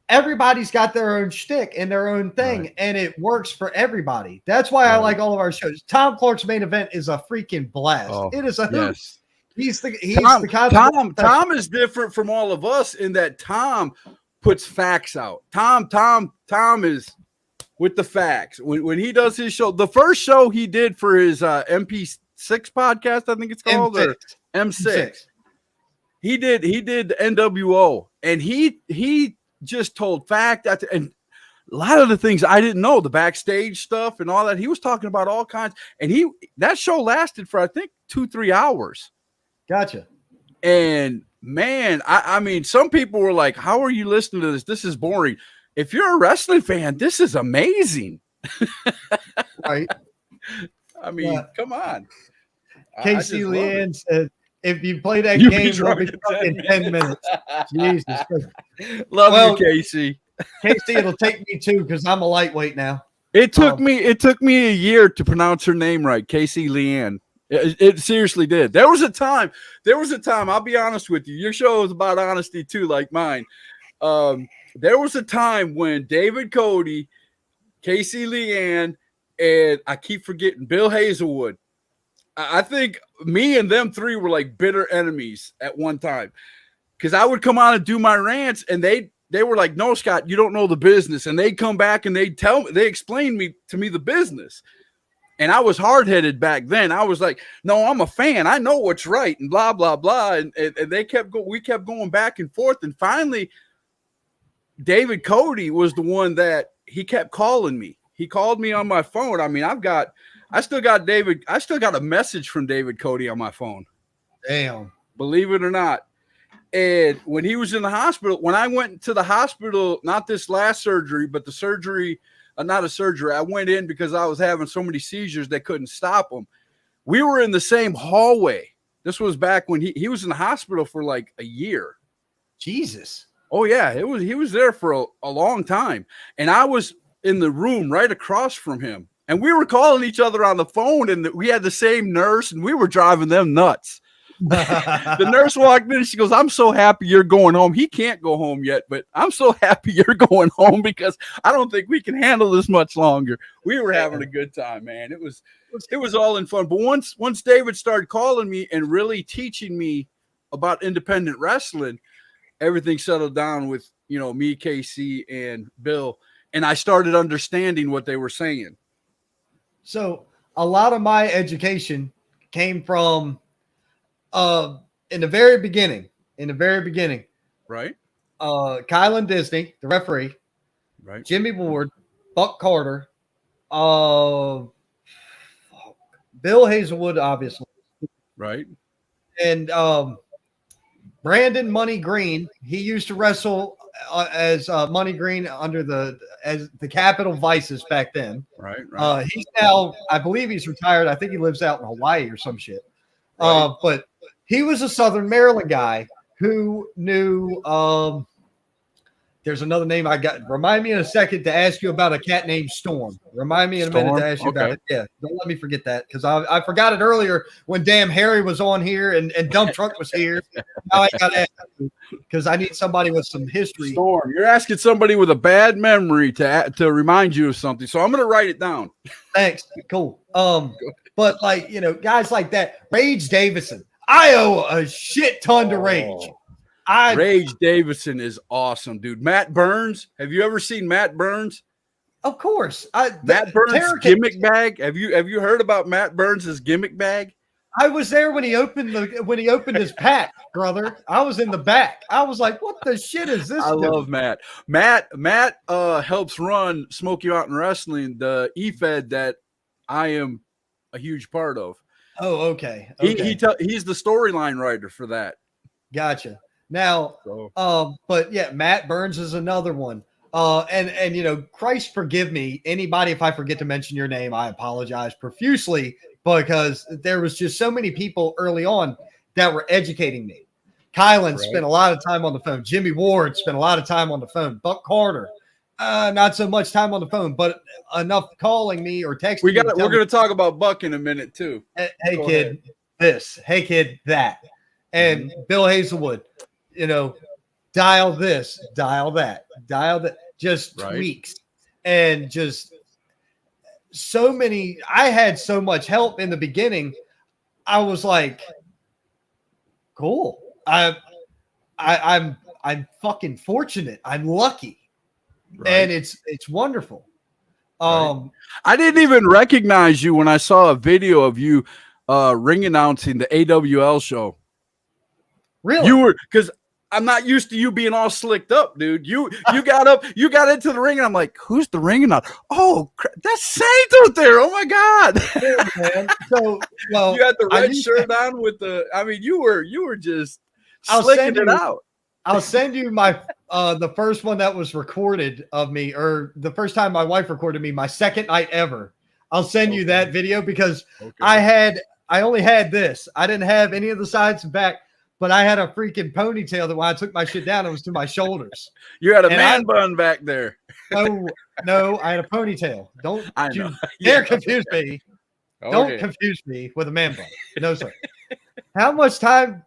Everybody's got their own shtick and their own thing, and it works for everybody. That's why I like all of our shows. Tom Clark's Main Event is a freaking blast. It is a hoot. He's the Tom is different from all of us in that Tom puts facts out. Tom is with the facts. When he does his show, the first show he did for his MP6 podcast, I think it's called, or M6. He did the NWO, and he just told fact and a lot of the things I didn't know, the backstage stuff and all that. He was talking about all kinds, and that show lasted for I think 2-3 hours. Gotcha. And man, I mean, some people were like, "How are you listening to this? This is boring." If you're a wrestling fan, this is amazing. Right. I mean, come on. Casey Leanne said, if you play that You game, be we'll be drunk drunk in in 10 10 minutes. Jesus Christ. Love you, Casey. Casey, it'll take me 2 because I'm a lightweight now. It took me a year to pronounce her name right, Casey Leanne. It seriously did. There was a time. I'll be honest with you. Your show is about honesty too, like mine. There was a time when David Cody, Casey Leanne, and I keep forgetting Bill Hazelwood. I think me and them 3 were like bitter enemies at one time, because I would come on and do my rants, and they were like, "No, Scott, you don't know the business," and they'd come back and they'd explain to me the business. And I was hard-headed back then. I was like, no, I'm a fan. I know what's right, and blah, blah, blah. And we kept going back and forth. And finally, David Cody was the one that he kept calling me. He called me on my phone. I mean, I still got a message from David Cody on my phone. Damn. Believe it or not. And when he was in the hospital, when I went to the hospital, not this last surgery, but the surgery, not a surgery, I went in because I was having so many seizures they couldn't stop them. We were in the same hallway. This was back when he was in the hospital for like a year. Jesus. Oh yeah, he was there for a long time. And I was in the room right across from him. And we were calling each other on the phone, and we had the same nurse, and we were driving them nuts. The nurse walked in and she goes, "I'm so happy you're going home." He can't go home yet, but I'm so happy you're going home because I don't think we can handle this much longer. We were having a good time, man. It was all in fun. But once David started calling me and really teaching me about independent wrestling, everything settled down with, me, Casey, and Bill, and I started understanding what they were saying. So a lot of my education came from in the very beginning, right? Kylan Disney, the referee, right? Jimmy Ward, Buck Carter, Bill Hazelwood, obviously, right? And Brandon Money Green. He used to wrestle as Money Green under the Capital Vices back then. Right. He's now, I believe he's retired. I think he lives out in Hawaii or some shit. Right. But he was a Southern Maryland guy who knew. There's another name I got. Remind me in a second to ask you about a cat named Storm. Remind me in a minute to ask you about it. Yeah, don't let me forget that, because I forgot it earlier when damn Harry was on here and Dump Truck was here. Now I got to ask you, because I need somebody with some history. Storm, you're asking somebody with a bad memory to remind you of something, so I'm going to write it down. Thanks. Cool. But guys like that, Rage Davison. I owe a shit ton to Rage. Rage Davison is awesome, dude. Matt Burns. Have you ever seen Matt Burns? Of course. Matt Burns' gimmick bag. Have you heard about Matt Burns' gimmick bag? I was there when he opened his pack, brother. I was in the back. I was like, "What the shit is this?" I love Matt. Matt helps run Smoky Mountain Wrestling, the EFED that I am a huge part of. Oh, okay. He's the storyline writer for that. Gotcha. Now, but yeah, Matt Burns is another one. And Christ forgive me, anybody, if I forget to mention your name, I apologize profusely, because there was just so many people early on that were educating me. Kylan spent a lot of time on the phone. Jimmy Ward spent a lot of time on the phone. Buck Carter, not so much time on the phone, but enough calling me or texting. We're going to talk about Buck in a minute too. Hey kid, this. Hey kid, that. And Bill Hazelwood. Dial this, dial that, just tweaks, and just so many. I had so much help in the beginning. I was like, cool. I'm fucking fortunate. I'm lucky, and it's wonderful. I didn't even recognize you when I saw a video of you ring announcing the AWL show. Really? You were, because I'm not used to you being all slicked up, dude. You got up, you got into the ring, and I'm like, who's the ring announcer? Oh, that's Saint out there. Oh my God. Yeah, man. So, well, you had the red shirt on with you were just slicking it out. I'll send you my the first one that was recorded of me, or the first time my wife recorded me, my second night ever. I'll send you that video, because I I only had this. I didn't have any of the sides and back, but I had a freaking ponytail that when I took my shit down, it was to my shoulders. You had a man bun back there. No, I had a ponytail. Don't you Yeah. dare confuse me. Okay. Don't confuse me with a man bun. No, sir. How much time?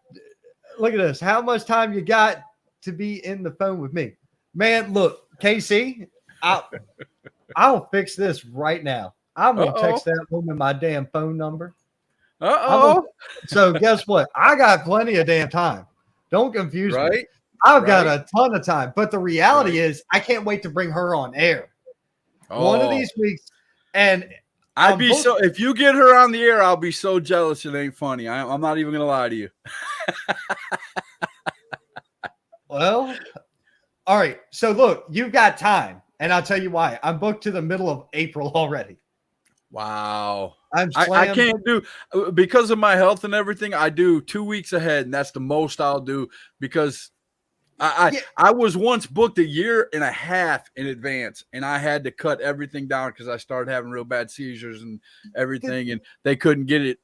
Look at this. How much time you got to be in the phone with me? Man, look, KC, I'll fix this right now. I'm going to text that woman my damn phone number. So guess what? I got plenty of damn time. Don't confuse me. I've got a ton of time. But the reality is I can't wait to bring her on air. One of these weeks. And I'd be so, if you get her on the air, I'll be so jealous. It ain't funny. I'm not even going to lie to you. Well, all right. So look, you've got time. And I'll tell you why. I'm booked to the middle of April already. Wow. I can't do, because of my health and everything, I do 2 weeks ahead, and that's the most I'll do, because I was once booked 1.5 years in advance, and I had to cut everything down because I started having real bad seizures and everything, and they couldn't get it,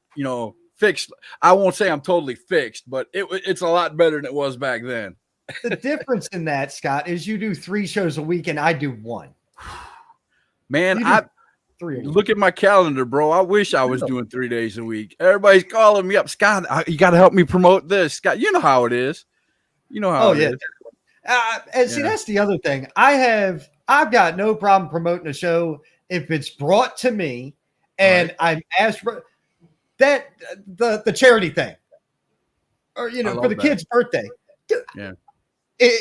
fixed. I won't say I'm totally fixed, but it's a lot better than it was back then. The difference in that, Scott, is you do 3 shows a week and I do 1. Man, look at my calendar, bro. I wish I was doing 3 days a week. Everybody's calling me up. Scott, you got to help me promote this. Scott, you know how it is. You know how it is. And see, that's the other thing. I've got no problem promoting a show if it's brought to me and I'm asked for that, the charity thing, or, for the kid's birthday. Yeah.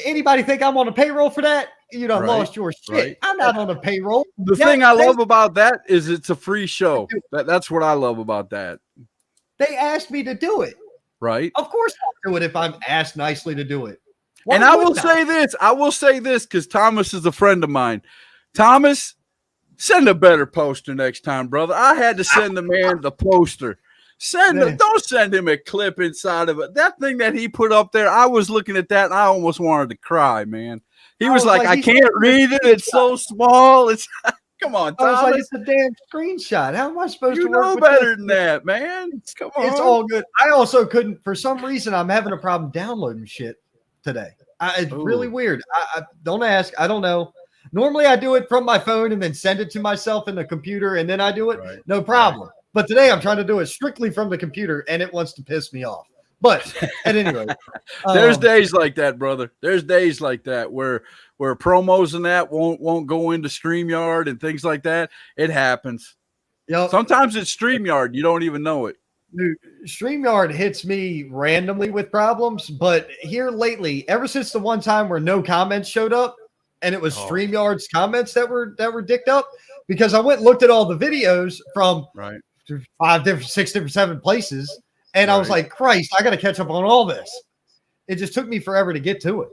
Anybody think I'm on a payroll for that? You done lost your shit. Right. I'm not on a payroll. The thing I love about that is it's a free show. That's what I love about that. They asked me to do it. Right. Of course I'll do it if I'm asked nicely to do it. And I will say this because Thomas is a friend of mine. Thomas, send a better poster next time, brother. I had to send the man the poster. Don't send him a clip inside of it. That thing that he put up there, I was looking at that and I almost wanted to cry, man. He was like, I can't read it. It's so small. It's come on, Thomas. I was like, it's a damn screenshot. How am I supposed to work? You know better than that, man. Come on. It's all good. I also couldn't, for some reason, I'm having a problem downloading shit today. It's really weird. I don't ask. I don't know. Normally I do it from my phone and then send it to myself in the computer and then I do it. Right. No problem. Right. But today I'm trying to do it strictly from the computer and it wants to piss me off. But at any rate, there's days like that, brother. There's days like that where promos and that won't go into StreamYard and things like that. It happens. Sometimes it's StreamYard. You don't even know it. Dude, StreamYard hits me randomly with problems, but here lately, ever since the one time where no comments showed up, and it was StreamYard's comments that were dicked up, because I went and looked at all the videos from 6 different 7 places, and I was like, Christ, I got to catch up on all this. It just took me forever to get to it.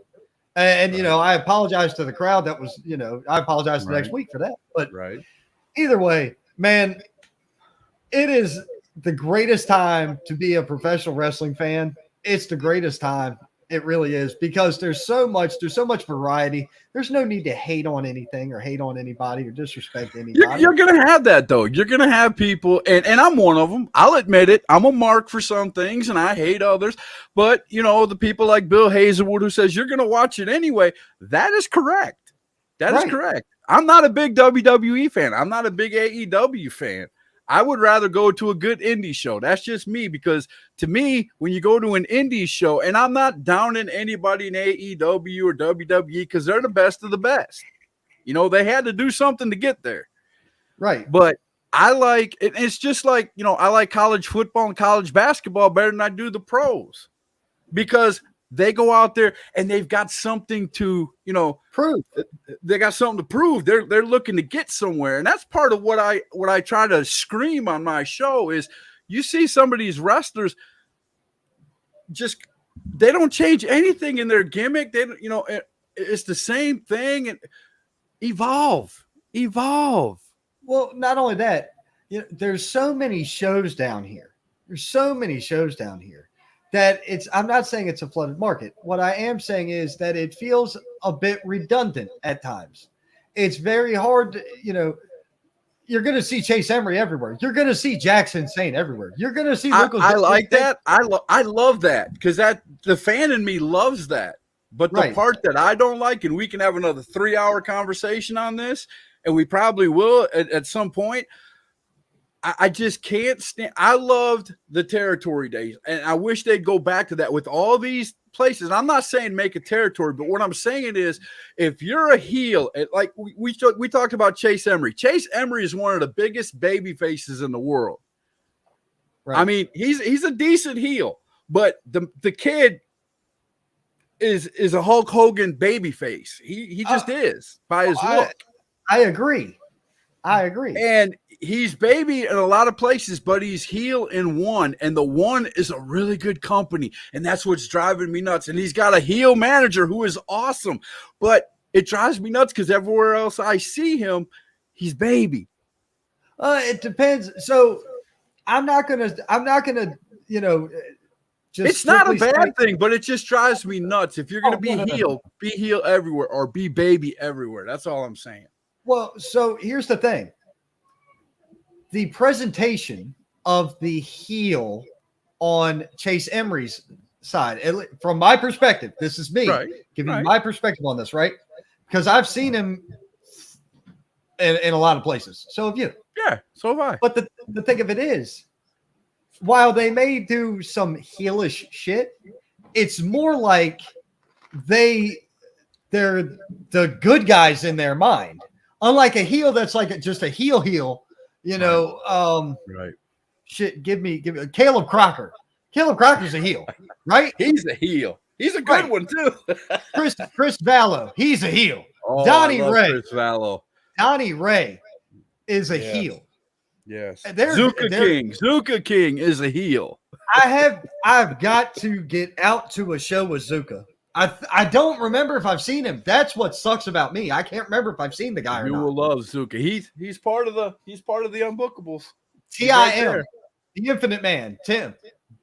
And I apologize to the crowd. That was, I apologize the next week for that. But either way, man, it is the greatest time to be a professional wrestling fan. It's the greatest time. It really is, because there's so much variety. There's no need to hate on anything or hate on anybody or disrespect anybody. You're going to have that, though. You're going to have people, and I'm one of them. I'll admit it. I'm a mark for some things, and I hate others. But, the people like Bill Hazelwood who says you're going to watch it anyway, that is correct. That is correct. I'm not a big WWE fan. I'm not a big AEW fan. I would rather go to a good indie show. That's just me, because to me, when you go to an indie show, and I'm not downing anybody in AEW or WWE because they're the best of the best. They had to do something to get there. Right. But I like it. It's just like, I like college football and college basketball better than I do the pros, because they go out there and they've got something to, prove. They got something to prove. They're looking to get somewhere. And that's part of what I try to scream on my show is you see some of these wrestlers they don't change anything in their gimmick. It's the same thing. And evolve. Well, not only that, there's so many shows down here. That I'm not saying it's a flooded market. What I am saying is that it feels a bit redundant at times. It's very hard to, you're going to see Chase Emery everywhere. You're going to see Jackson Saint everywhere. You're going to see Lucas. I like that. I love that because the fan in me loves that. But the part that I don't like, and we can have another 3-hour conversation on this, and we probably will at some point. I just can't stand. I loved the territory days, and I wish they'd go back to that with all these places. I'm not saying make a territory, but what I'm saying is, if you're a heel, like we talked about Chase Emery. Chase Emery is one of the biggest baby faces in the world. Right. I mean, he's a decent heel, but the kid is a Hulk Hogan baby face. He just is by his look. I agree. And he's baby in a lot of places, but he's heel in one, and the one is a really good company, and that's what's driving me nuts. And he's got a heel manager who is awesome, but it drives me nuts because everywhere else I see him, he's baby. It depends. So I'm not gonna, it's not a bad thing, but it just drives me nuts. If you're gonna be heel everywhere or be baby everywhere. That's all I'm saying. Well, so here's the thing. The presentation of the heel on Chase Emery's side, from my perspective, this is me giving my perspective on this, right? Because I've seen him in a lot of places. So have you. Yeah, so have I. But the thing of it is, while they may do some heelish shit, it's more like they're the good guys in their mind. Unlike a heel that's like just a heel, shit, give me Caleb Crocker. Caleb Crocker's a heel, right? He's a heel. He's a good one too. Chris Vallow, he's a heel. Oh, Donnie Ray. Chris Vallow. Donnie Ray is a heel. Yes. Zuka King is a heel. I've got to get out to a show with Zuka. I don't remember if I've seen him. That's what sucks about me. I can't remember if I've seen the guy or not. You will love Zuka. He's part of the Unbookables. TIM, the Infinite Man, Tim.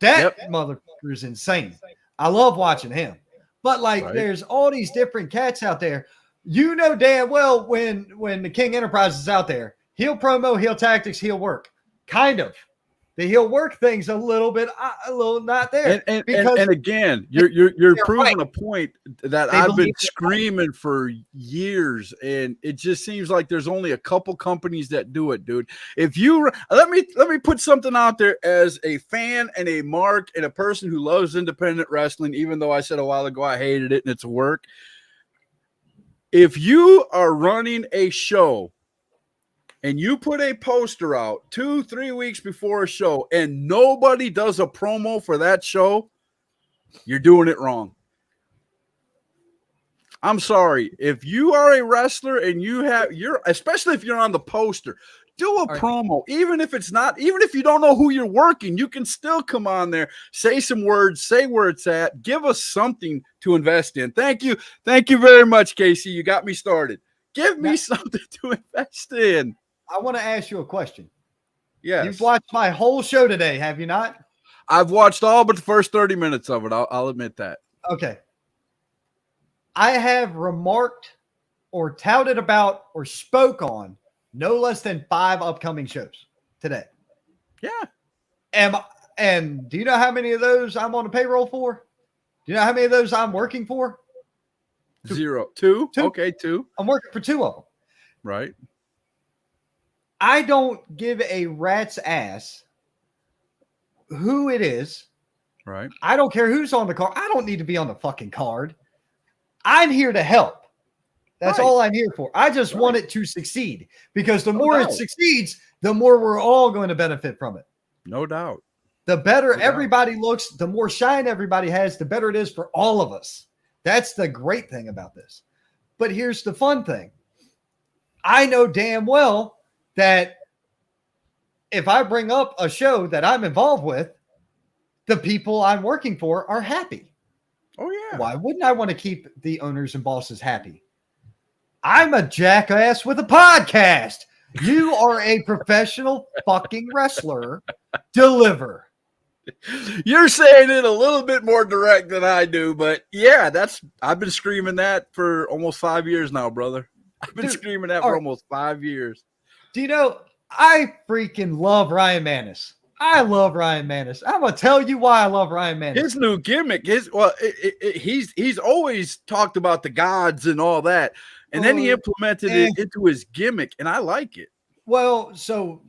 That motherfucker is insane. I love watching him. But there's all these different cats out there. You know damn well when the King Enterprise is out there, heel promo, heel tactics, heel work. Kind of. The heel work thing's a little not there. And again, you're proving a point that I've been screaming for years, and it just seems like there's only a couple companies that do it, dude. If you let me put something out there as a fan and a mark and a person who loves independent wrestling, even though I said a while ago I hated it and it's work. If you are running a show and you put a poster out 2-3 weeks before a show and nobody does a promo for that show, you're doing it wrong. I'm sorry. If you are a wrestler and especially if you're on the poster, do a promo. Even if you don't know who you're working, you can still come on there, say some words, say where it's at, give us something to invest in. Thank you. Thank you very much, Casey. You got me started. Give me something to invest in. I want to ask you a question. Yes. You've watched my whole show today, have you not? I've watched all but the first 30 minutes of it. I'll admit that. Okay. I have remarked or touted about or spoke on no less than 5 upcoming shows today. Yeah. And do you know how many of those I'm on the payroll for? Do you know how many of those I'm working for? 0. 2? Okay, 2. I'm working for 2 of them. Right. I don't give a rat's ass who it is. Right. I don't care who's on the card. I don't need to be on the fucking card. I'm here to help. That's all I'm here for. I just want it to succeed because the more it succeeds, the more we're all going to benefit from it. No doubt. The better everybody looks, the more shine everybody has, the better it is for all of us. That's the great thing about this. But here's the fun thing. I know damn well that if I bring up a show that I'm involved with, the people I'm working for are happy. Oh, yeah. Why wouldn't I want to keep the owners and bosses happy? I'm a jackass with a podcast. You are a professional fucking wrestler. Deliver. You're saying it a little bit more direct than I do, but yeah, I've been screaming that for almost 5 years now, brother. I've been screaming that for almost 5 years. Do you know I freaking love Ryan Manis. I love Ryan Manis. I'm gonna tell you why I love Ryan Manis. His new gimmick, he's always talked about the gods and all that, and then he implemented it into his gimmick, and I like it. Well, so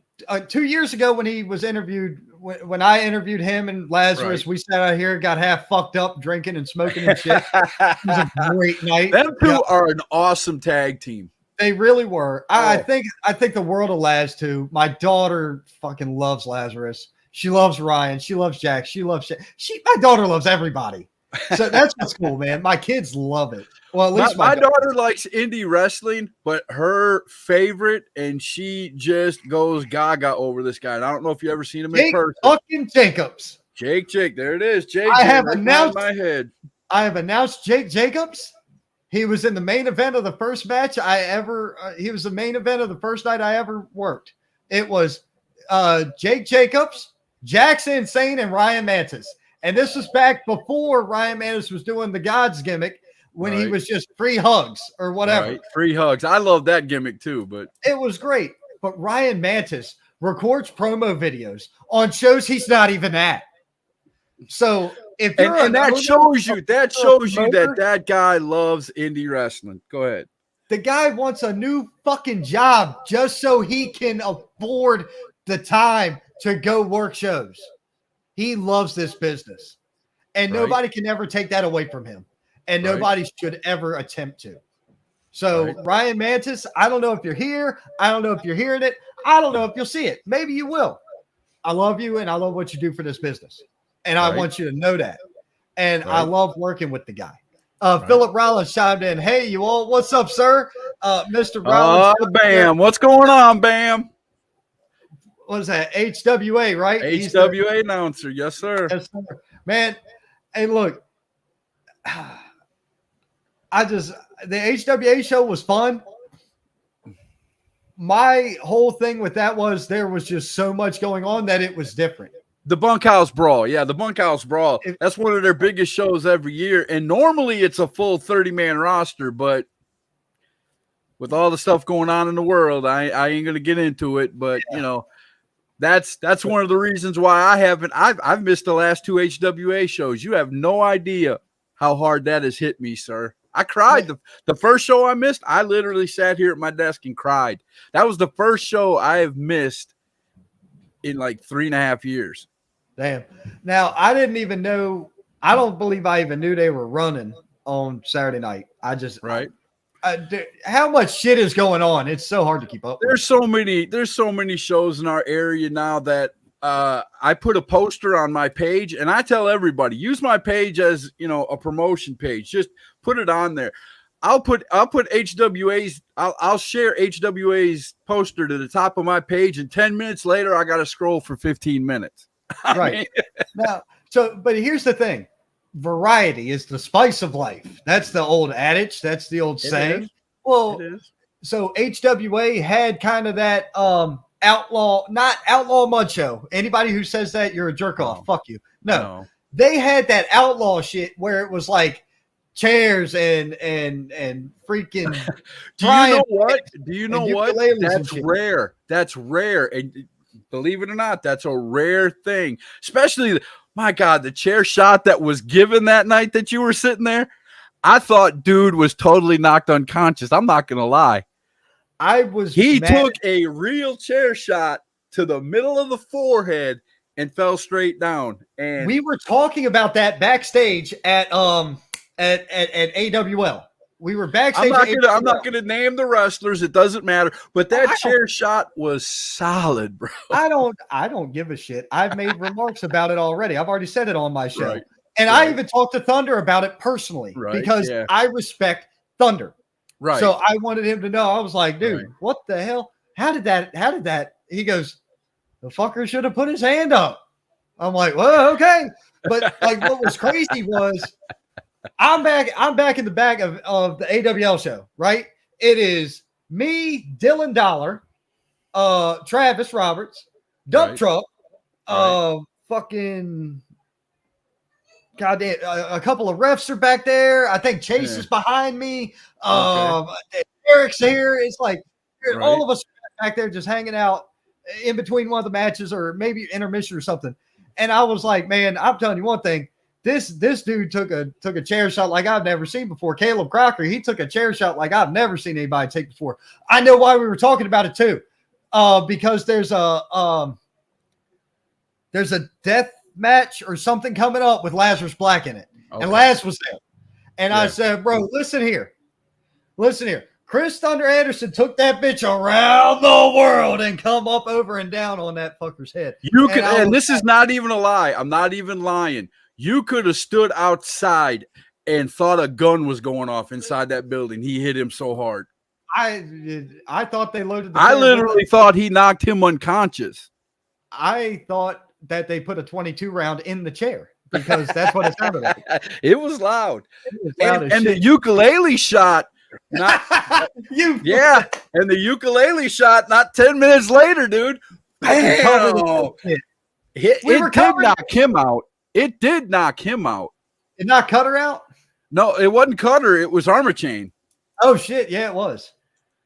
2 years ago when he was interviewed, when I interviewed him and Lazarus, we sat out here, got half fucked up, drinking and smoking and shit. It was a great night. Them two are an awesome tag team. They really were. I think the world of Laz too. My daughter fucking loves Lazarus. She loves Ryan. She loves Jack. She loves my daughter loves everybody. So that's what's cool, man. My kids love it. Well, at least my daughter likes indie wrestling, but her favorite, and she just goes gaga over this guy. And I don't know if you ever seen him in person. Fucking Jacobs. Jake, there it is. Jake. I have announced my head. I have announced Jake Jacobs. He was in the main event of the first match he was the main event of the first night I ever worked. It was Jake Jacobs, Jackson Insane, and Ryan Mantis. And this was back before Ryan Mantis was doing the Gods gimmick when he was just free hugs or whatever. Right. Free hugs. I love that gimmick too, but it was great. But Ryan Mantis records promo videos on shows he's not even at. So if you're that shows you that guy loves indie wrestling. Go ahead. The guy wants a new fucking job just so he can afford the time to go work shows. He loves this business, and nobody can ever take that away from him, and nobody should ever attempt to. So Ryan Mantis, I don't know if you're here. I don't know if you're hearing it. I don't know if you'll see it. Maybe you will. I love you, and I love what you do for this business. And I want you to know that. And I love working with the guy. Philip Rollins chimed in. Hey, you all. What's up, sir? Mr. Rollins. Bam. What's going on, Bam? What is that? HWA, right? HWA announcer. Yes, sir. Yes, sir. Man, hey, look. The HWA show was fun. My whole thing with that was there was just so much going on that it was different. The Bunkhouse Brawl. Yeah, the Bunkhouse Brawl. That's one of their biggest shows every year. And normally it's a full 30-man roster, but with all the stuff going on in the world, I ain't going to get into it. But, you know, that's one of the reasons why I've missed the last 2 HWA shows. You have no idea how hard that has hit me, sir. I cried. The first show I missed, I literally sat here at my desk and cried. That was the first show I have missed in like 3.5 years. Damn. Now, I didn't even know. I don't believe I even knew they were running on Saturday night. How much shit is going on? It's so hard to keep up. There's so many shows in our area now that I put a poster on my page, and I tell everybody, use my page as, you know, a promotion page. Just put it on there. I'll put HWA's. I'll share HWA's poster to the top of my page, and 10 minutes later, I got to scroll for 15 minutes. Right. Now, but here's the thing: variety is the spice of life. That's the old adage. That's the old saying. Well, so HWA had kind of that not outlaw mud show. Anybody who says that, you're a jerk off. Fuck you. No, they had that outlaw shit where it was like chairs and freaking. Do you know what? That's rare. That's rare. And believe it or not, that's a rare thing. Especially, my God, the chair shot that was given that night that you were sitting there. I thought dude was totally knocked unconscious. I'm not gonna lie. He took a real chair shot to the middle of the forehead and fell straight down. And we were talking about that backstage at AWL. We were backstage. I'm not gonna name the wrestlers. It doesn't matter. But that chair shot was solid, bro. I don't give a shit. I've made remarks about it already. I've already said it on my show. And I even talked to Thunder about it personally because I respect Thunder. Right. So I wanted him to know. I was like, dude, what the hell? How did that? He goes, the fucker should have put his hand up. I'm like, well, okay. But like what was crazy was I'm back in the back of the AWL show, right? It is me, Dylan Dollar, Travis Roberts, Dump Truck, fucking goddamn, a couple of refs are back there. I think Chase is behind me. Eric's here. It's like all of us back there just hanging out. in between one of the matches or maybe intermission or something. And I was like, man, I'm telling you one thing. This dude took a chair shot like I've never seen before. Caleb Crocker, he took a chair shot like I've never seen anybody take before. I know why we were talking about it too, because there's a death match or something coming up with Lazarus Black in it, and Laz was there. And I said, bro, listen here. Chris Thunder Anderson took that bitch around the world and come up over and down on that fucker's head. You could, and this is not even a lie. I'm not even lying. You could have stood outside and thought a gun was going off inside that building. He hit him so hard. I thought they loaded the I literally thought he knocked him unconscious. I thought that they put a 22 round in the chair because that's what it sounded like. It was loud. And the ukulele shot, and the ukulele shot not 10 minutes later, dude. Bam! It did knock him out. It did knock him out. It knocked Cutter out? No, it wasn't Cutter. It was Armor Chain. Oh, shit. Yeah, it was.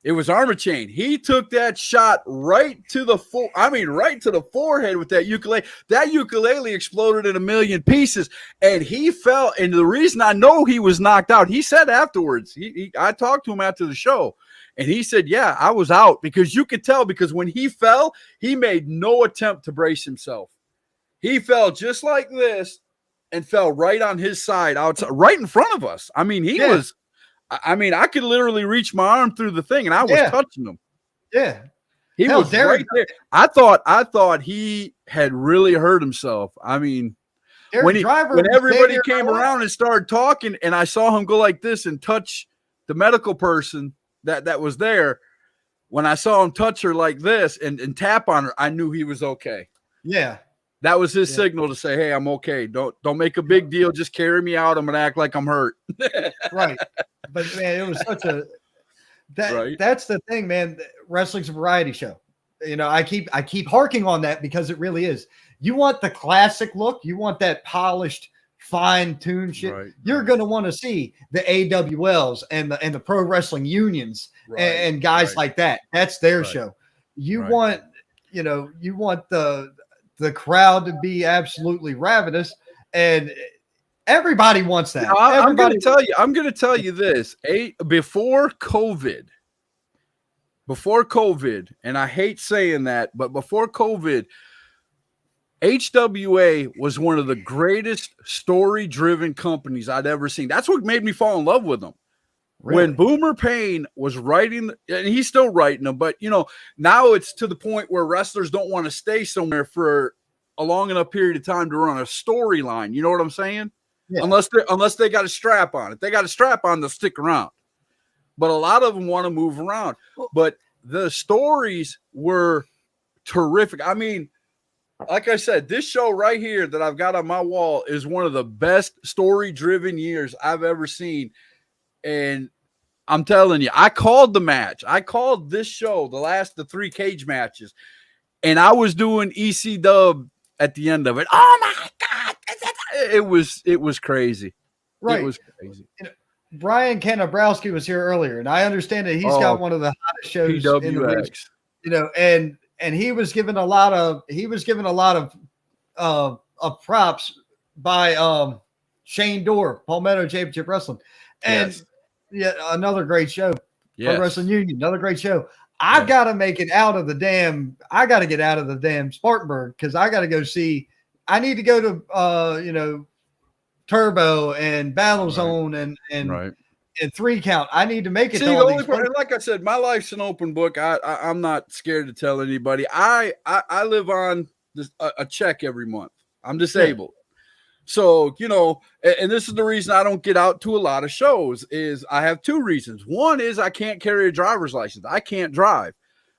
It was Armor Chain. He took that shot right to the forehead with that ukulele. That ukulele exploded in a million pieces, and he fell. And the reason I know he was knocked out, he said afterwards. I talked to him after the show, and he said, "Yeah, I was out," because you could tell, because when he fell, he made no attempt to brace himself. He fell just like this and fell right on his side, outside, right in front of us. I mean, he was. I mean, I could literally reach my arm through the thing, and I was touching him. Yeah, he was right there. I thought he had really hurt himself. I mean, when everybody came around and started talking, and I saw him go like this and touch the medical person that was there. When I saw him touch her like this and tap on her, I knew he was okay. Yeah. That was his signal to say, "Hey, I'm okay. Don't make a big deal. Just carry me out. I'm gonna act like I'm hurt." Right. But man, it was such a that's the thing, man. Wrestling's a variety show. You know, I keep harking on that because it really is. You want the classic look, you want that polished, fine-tuned shit. Right, You're gonna want to see the AWLs and the pro wrestling unions and guys like that. That's their show. You want, you want the crowd to be absolutely ravenous, and everybody wants that. I'm going to tell you this. Before COVID, and I hate saying that, but before COVID, HWA was one of the greatest story-driven companies I'd ever seen. That's what made me fall in love with them. Really? When Boomer Payne was writing, and he's still writing them, but now it's to the point where wrestlers don't want to stay somewhere for a long enough period of time to run a storyline. You know what I'm saying? Yeah. Unless they got a strap on. If they got a strap on, they'll stick around. But a lot of them want to move around. But the stories were terrific. I mean, like I said, this show right here that I've got on my wall is one of the best story-driven years I've ever seen. And I'm telling you, I called the match. I called this show, the 3 cage matches. And I was doing EC Dub at the end of it. Oh my God. It was crazy. Right. It was crazy. Brian Kanabrowski was here earlier, and I understand that he's got one of the hottest shows PWX. in the region. And he was given a lot of props by Shane Dorr, Palmetto Championship Wrestling. And another great show. Pro Wrestling Union, another great show. I've got to make it out of the damn. I got to get out of the damn Spartanburg because I got to go see. I need to go to Turbo and Battle Zone and 3 count. I need to make it. See, to all these like I said, my life's an open book. I'm not scared to tell anybody. I live on a check every month. I'm disabled. So, and this is the reason I don't get out to a lot of shows is I have 2 reasons. One is I can't carry a driver's license. I can't drive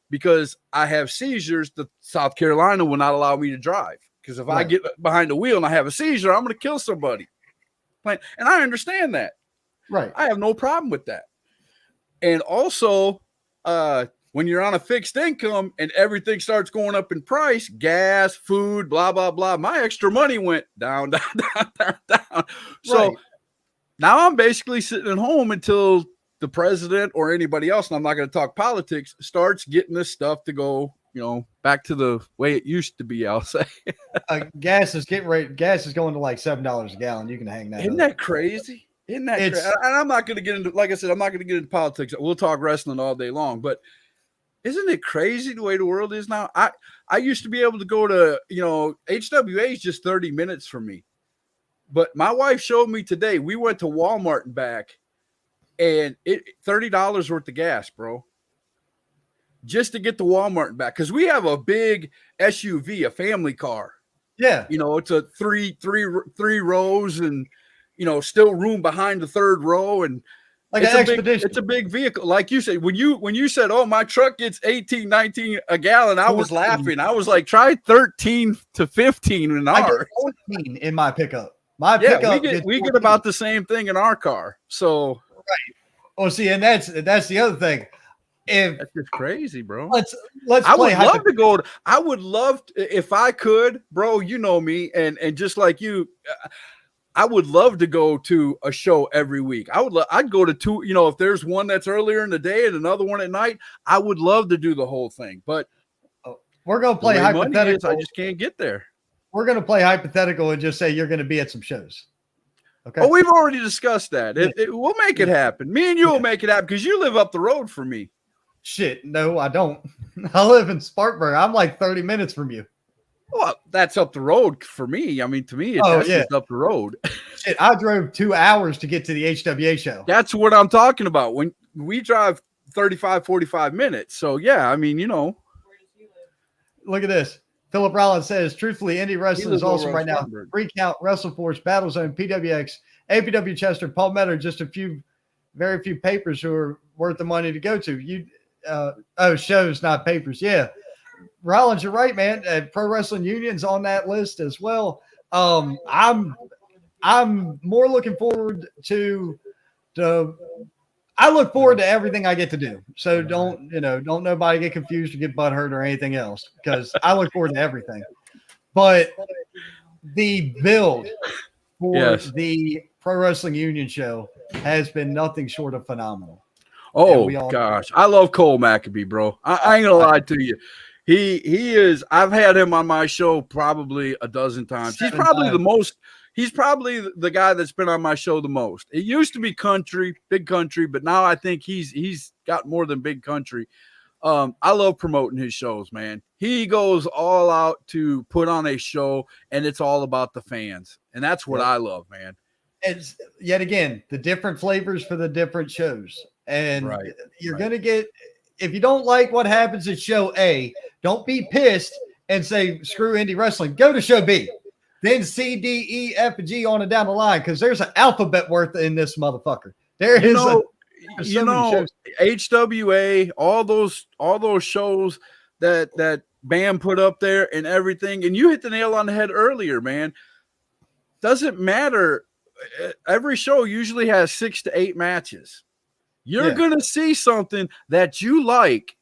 because I have seizures. South Carolina will not allow me to drive because if I get behind the wheel and I have a seizure, I'm going to kill somebody. And I understand that. Right. I have no problem with that. And also, when you're on a fixed income and everything starts going up in price, gas, food, blah, blah, blah, my extra money went down, down, down, down, down. So now I'm basically sitting at home until the president or anybody else, and I'm not going to talk politics, starts getting this stuff to go back to the way it used to be, I'll say. Gas is going to like $7 a gallon. You can hang that. Isn't that crazy? Isn't that crazy? And I'm not going to get into, like I said, I'm not going to get into politics. We'll talk wrestling all day long, but isn't it crazy the way the world is now? I used to be able to go to, HWA is just 30 minutes from me. But my wife showed me today, we went to Walmart and back, and $30 worth of gas, bro. Just to get to Walmart and back. Because we have a big SUV, a family car. Yeah. It's a three rows and, still room behind the third row. And like an expedition. It's a big vehicle. Like you said, when you said, oh, my truck gets 18, 19 a gallon, I was laughing. I was like, try 13 to 15 in ours. I get 14 in my pickup. My pickup we get about the same thing in our car. So right. Oh, see, and that's the other thing. That's just crazy, bro. Let's I would love to go. I would love to, if I could, bro. You know me, and just like you, I would love to go to a show every week. I'd go to two. If there's one that's earlier in the day and another one at night, I would love to do the whole thing. But we're gonna play hypothetical. I just can't get there. We're gonna play hypothetical and just say you're gonna be at some shows. Okay. Oh, we've already discussed that. We'll make it happen. Me and you will make it happen because you live up the road from me. Shit, no, I don't. I live in Spartanburg. I'm like 30 minutes from you. Well, that's up the road for me. I mean, to me, it's just up the road. Shit, I drove 2 hours to get to the HWA show. That's what I'm talking about. When we drive 35, 45 minutes. So, yeah, I mean, Look at this. Philip Rollins says, truthfully, indie wrestling is awesome right now. Free Count, WrestleForce, Battlezone, PWX, APW Chester, Paul Metter, just very few papers who are worth the money to go to. Shows, not papers. Yeah. Rollins, you're right, man. Pro Wrestling Union's on that list as well. I'm more looking forward to I look forward to everything I get to do. So don't nobody get confused or get butthurt or anything else, because I look forward to everything. But the build for the Pro Wrestling Union show has been nothing short of phenomenal. Oh gosh, I love Cole McAbee, bro. I ain't gonna lie to you. He is. I've had him on my show probably a dozen times. He's probably the most. He's probably the guy that's been on my show the most. It used to be big country, but now I think he's got more than big country. I love promoting his shows, man. He goes all out to put on a show, and it's all about the fans, and that's what I love, man. It's yet again the different flavors for the different shows. And you're going to get, if you don't like what happens at show A, don't be pissed and say, screw indie wrestling. Go to show B. Then C, D, E, F, and G on and down the line, because there's an alphabet worth in this motherfucker. There is HWA, all those shows that Bam put up there and everything. And you hit the nail on the head earlier, man. Doesn't matter. Every show usually has 6 to 8 matches. You're going to see something that you like,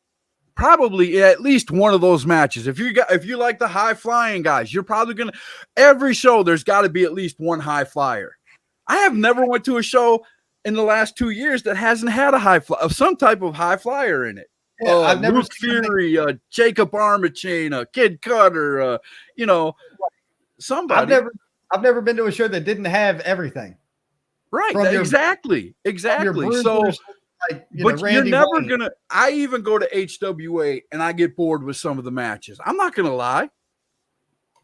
probably at least one of those matches. If you like the high flying guys, you're probably going to, every show there's got to be at least one high flyer. I have never went to a show in the last 2 years that hasn't had some type of high flyer in it. I've never Luke Fury, Jacob Armachain, Kid Cutter, somebody. I've never been to a show that didn't have everything. Right. Exactly. So, but you're never going to, I even go to HWA and I get bored with some of the matches. I'm not going to lie.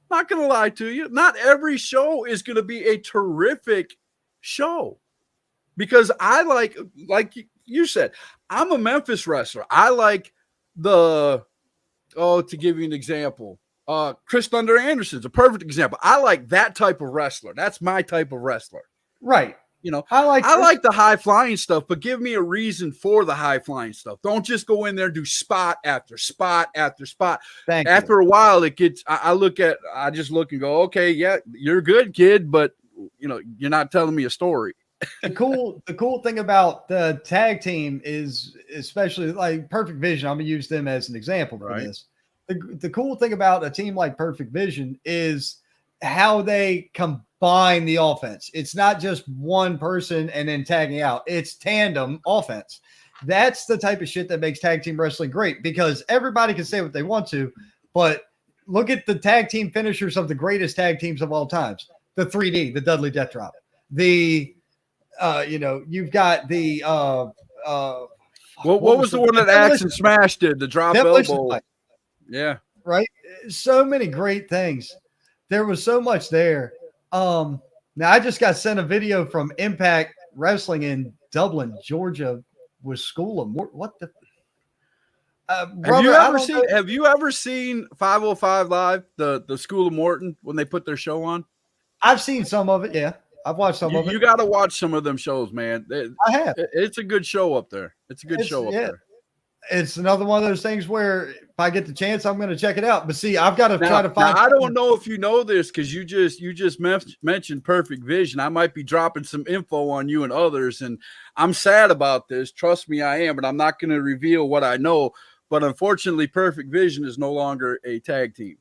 Not going to lie to you. Not every show is going to be a terrific show, because I like you said, I'm a Memphis wrestler. I like to give you an example, Chris Thunder Anderson's a perfect example. I like that type of wrestler. That's my type of wrestler. Right. I like the high flying stuff, but give me a reason for the high flying stuff. Don't just go in there and do spot after spot after spot. After a while, it gets. I just look and go, okay, yeah, you're good, kid, but you're not telling me a story. The cool thing about the tag team is, especially like Perfect Vision, I'm gonna use them as an example for this. The cool thing about a team like Perfect Vision is how they combine the offense. It's not just one person and then tagging out. It's tandem offense. That's the type of shit that makes tag team wrestling great, because everybody can say what they want to, but look at the tag team finishers of the greatest tag teams of all times. The 3D, the Dudley Death Drop. You've got the what was the one that Axe and Smash did? The drop elbow. Fight. Yeah. Right. So many great things. There was so much there. Now I just got sent a video from Impact Wrestling in Dublin, Georgia, with School of what the have you ever seen 505 Live, the School of Morton, when they put their show on? I've seen some of it, yeah. I've watched some of it. You got to watch some of them shows, man. I have. It's a good show up there. It's a good show up there. It's another one of those things where if I get the chance, I'm going to check it out. But see, I've got to try to find. I don't know if you know this, because you just mentioned Perfect Vision. I might be dropping some info on you and others, and I'm sad about this. Trust me, I am, but I'm not going to reveal what I know. But unfortunately, Perfect Vision is no longer a tag team.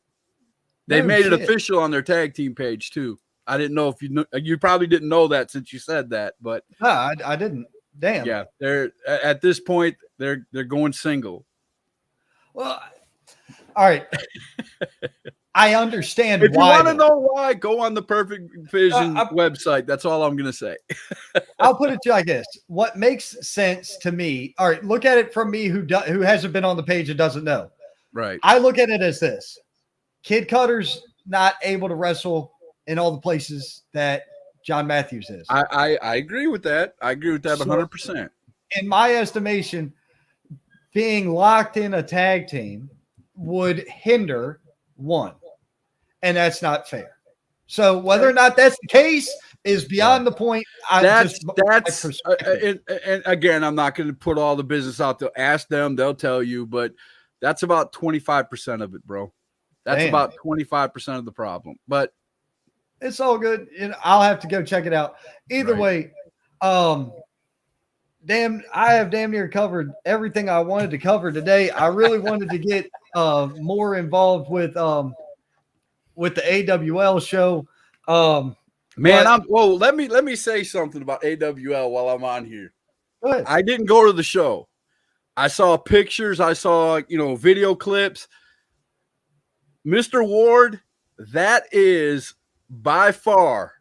They made it official on their tag team page too. I didn't know if you probably didn't know that since you said that, but no, I didn't. Damn. Yeah, they're at this point they're going single. Well, all right. I understand if why. If you want to know why, go on the Perfect Vision website. That's all I'm going to say. I'll put it to you like this. What makes sense to me, all right, look at it from me who hasn't been on the page and doesn't know. Right. I look at it as this. Kid Cutter's not able to wrestle in all the places that John Matthews is. I agree with that. I agree with that 100%. In my estimation, being locked in a tag team would hinder one, and that's not fair. So whether or not that's the case is beyond the point. And again, I'm not going to put all the business out there. Ask them; they'll tell you. But that's about 25% of it, bro. That's about 25% of the problem. But it's all good. I'll have to go check it out. Either way, I have damn near covered everything I wanted to cover today. I really wanted to get more involved with the AWL show. Let me say something about AWL while I'm on here. Go ahead. I didn't go to the show. I saw pictures. I saw video clips. Mr. Ward, that is by far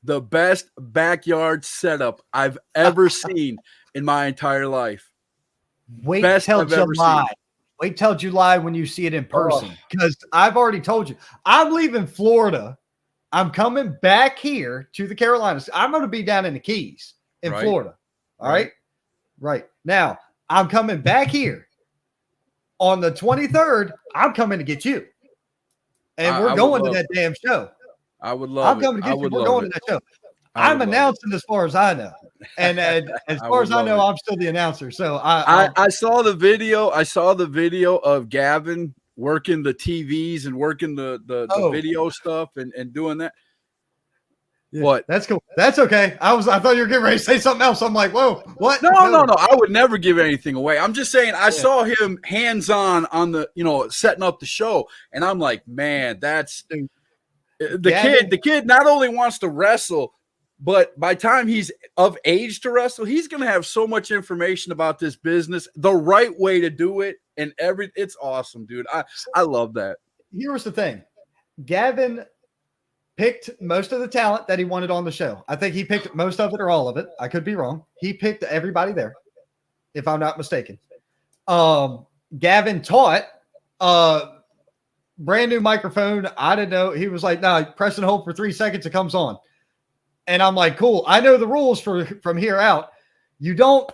the best backyard setup I've ever seen in my entire life. Wait till July. Wait till July when you see it in person, because I've already told you I'm leaving Florida. I'm coming back here to the Carolinas. I'm going to be down in the Keys in Florida. All right. Right. Now I'm coming back here on the 23rd. I'm coming to get you. And we're going to that damn show. I would love it. I'm coming to get you. We're going to that show. I'm announcing as far as I know. And as far as I know, I'm still the announcer. So I saw the video. I saw the video of Gavin working the TVs and working the video stuff and doing that. Yeah, what? That's cool. That's okay. I thought you were getting ready to say something else. I'm like, whoa, what? No. I would never give anything away. I'm just saying I saw him hands-on on the, setting up the show. And I'm like, man, that's the kid not only wants to wrestle, but by the time he's of age to wrestle, he's going to have so much information about this business, the right way to do it, and it's awesome, dude. I love that. Here was the thing. Gavin picked most of the talent that he wanted on the show. I think he picked most of it or all of it. I could be wrong. He picked everybody there, if I'm not mistaken. Gavin taught brand new microphone. I didn't know. He was like, no, press and hold for 3 seconds. It comes on. And I'm like, cool. I know the rules from here out. You don't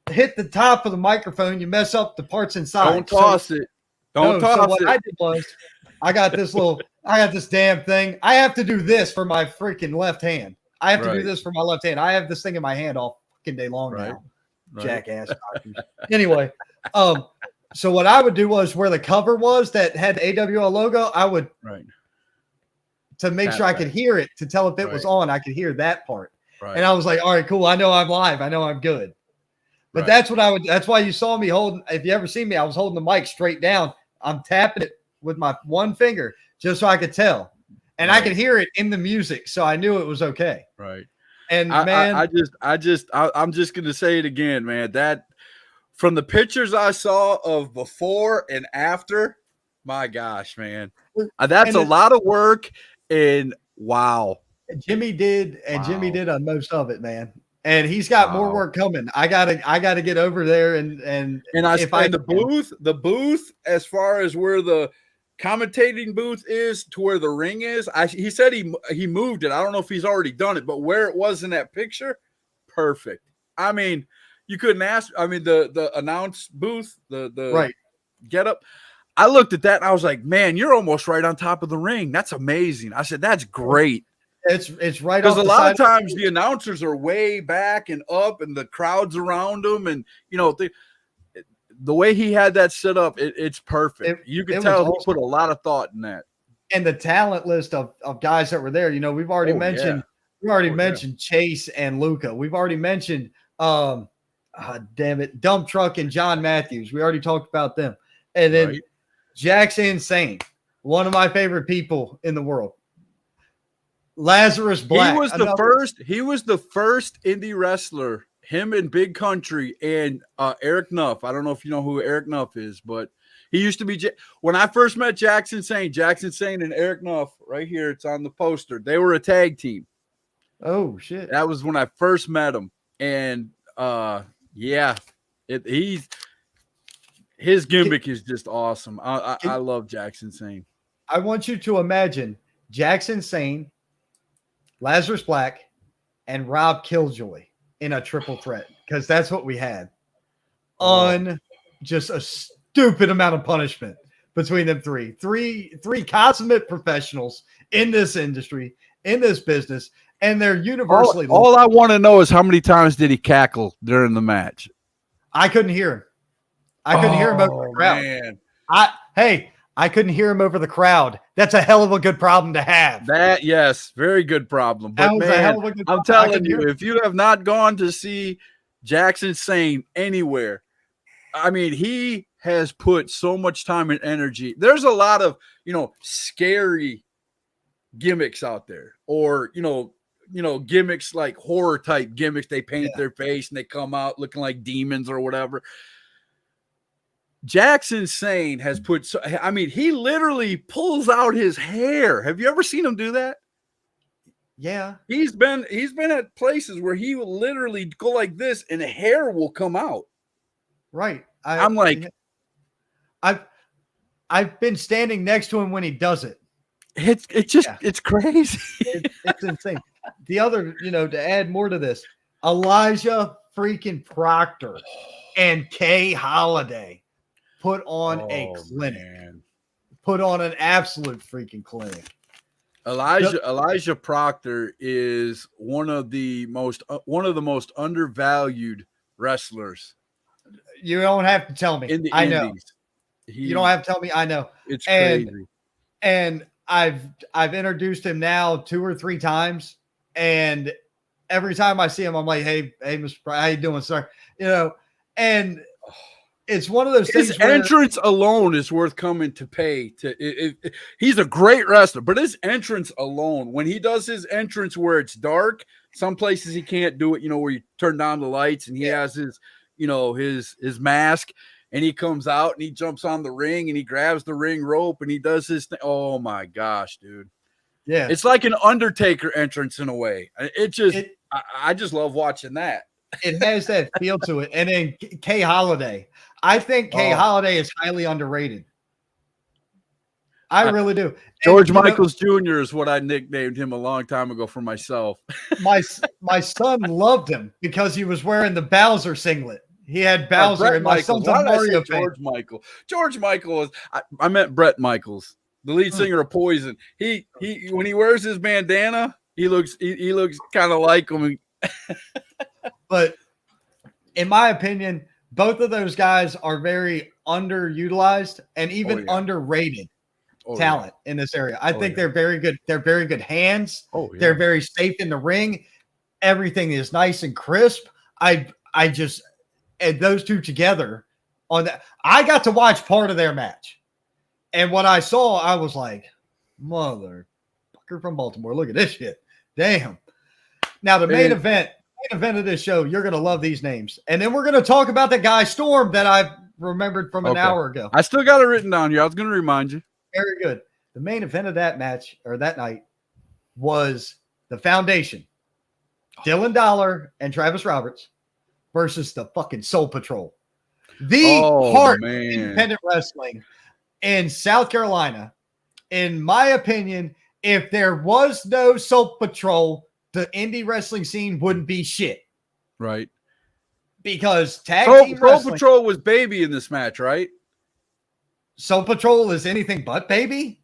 hit the top of the microphone. You mess up the parts inside. Don't toss it. Don't toss it. What I did was I got this damn thing. I have to do this for my freaking left hand. I have to do this for my left hand. I have this thing in my hand all fucking day long now. Jackass. Anyway, so what I would do was where the cover was that had the AWL logo, I would to make sure I could hear it, to tell if it was on, I could hear that part. And I was like, all right, cool. I know I'm live. I know I'm good. But that's why you saw me holding, if you ever see me, I was holding the mic straight down. I'm tapping it with my one finger just so I could tell. And I could hear it in the music. So I knew it was okay. Right. And I'm just going to say it again, man, from the pictures I saw of before and after, my gosh, man, that's a lot of work. And wow, Jimmy did most of it, man. And he's got more work coming. I gotta get over there and the booth, as far as where the commentating booth is to where the ring is. He said he moved it. I don't know if he's already done it, but where it was in that picture, perfect. I mean, you couldn't ask. I mean, the announce booth, the right get up. I looked at that and I was like, man, you're almost right on top of the ring. That's amazing. I said, that's great. It's right because a lot of times the announcers are way back and up, and the crowd's around them, and the way he had that set up, it's perfect. You can tell he put a lot of thought in that. And the talent list of guys that were there, we've already mentioned. Yeah. We already mentioned Chase and Luca. We've already mentioned, Dump Truck and John Matthews. We already talked about them. And then Jackson Insane, one of my favorite people in the world. Lazarus Black. He was the first indie wrestler. Him and Big Country and Eric Nuff. I don't know if you know who Eric Nuff is, but he used to be. When I first met Jackson Sane and Eric Nuff, right here, it's on the poster. They were a tag team. Oh shit! That was when I first met him, and his gimmick is just awesome. I love Jackson Sane. I want you to imagine Jackson Sane, Lazarus Black, and Rob Killjoy in a triple threat, because that's what we had. On just a stupid amount of punishment between them three consummate professionals in this industry, in this business, and they're universally. All I want to know is how many times did he cackle during the match? I couldn't hear him. I couldn't hear him over the crowd. Man. I couldn't hear him over the crowd. That's a hell of a good problem to have. Yes, very good problem. But man, I'm telling you, if you have not gone to see Jackson Sane anywhere, I mean, he has put so much time and energy. There's a lot of, scary gimmicks out there, or, gimmicks like horror type gimmicks. They paint their face and they come out looking like demons or whatever. Jackson Sane has put, he literally pulls out his hair. Have you ever seen him do that? Yeah. He's been at places where he will literally go like this and the hair will come out. Right. I've been standing next to him when he does it. It's crazy. It's insane. The other, to add more to this, Elijah freaking Proctor and Kay Holiday put on a clinic. Man. Put on an absolute freaking clinic. Elijah Proctor is one of the most undervalued wrestlers. You don't have to tell me. I know. You don't have to tell me. I know. It's crazy. And I've introduced him now 2 or 3 times, and every time I see him, I'm like, "Hey, Mr. Price, how you doing, sir?" And it's one of those things. His entrance alone is worth coming to pay. He's a great wrestler, but his entrance alone, when he does his entrance where it's dark, some places he can't do it. Where you turn down the lights and he has his, his mask, and he comes out and he jumps on the ring and he grabs the ring rope and he does his thing. Oh my gosh, dude! Yeah, it's like an Undertaker entrance in a way. I just love watching that. It has that feel to it. And then Kay Holiday. I think Kay Holiday is highly underrated. I really do. George Michaels Jr. is what I nicknamed him a long time ago for myself. My son loved him because he was wearing the Bowser singlet. He had Bowser, and my son's a Mario fan. George Michael was. I meant Bret Michaels, the lead singer of Poison. He when he wears his bandana, he looks kind of like him. But in my opinion, both of those guys are very underutilized and even underrated talent in this area. I think they're very good. They're very good hands. They're very safe in the ring. Everything is nice and crisp. I just add those two together on that. I got to watch part of their match. And what I saw, I was like, motherfucker from Baltimore. Look at this shit. Damn. Now the main event event of this show, you're going to love these names. And then we're going to talk about the guy Storm that I remembered from an hour ago. I still got it written down here. I was going to remind you. Very good. The main event of that match or that night was the Foundation, Dylan Dollar and Travis Roberts versus the fucking Soul Patrol. The heart of independent wrestling in South Carolina. In my opinion, if there was no Soul Patrol, the indie wrestling scene wouldn't be shit. Right. Because tag team Soul Patrol was baby in this match, right? Soul Patrol is anything but baby.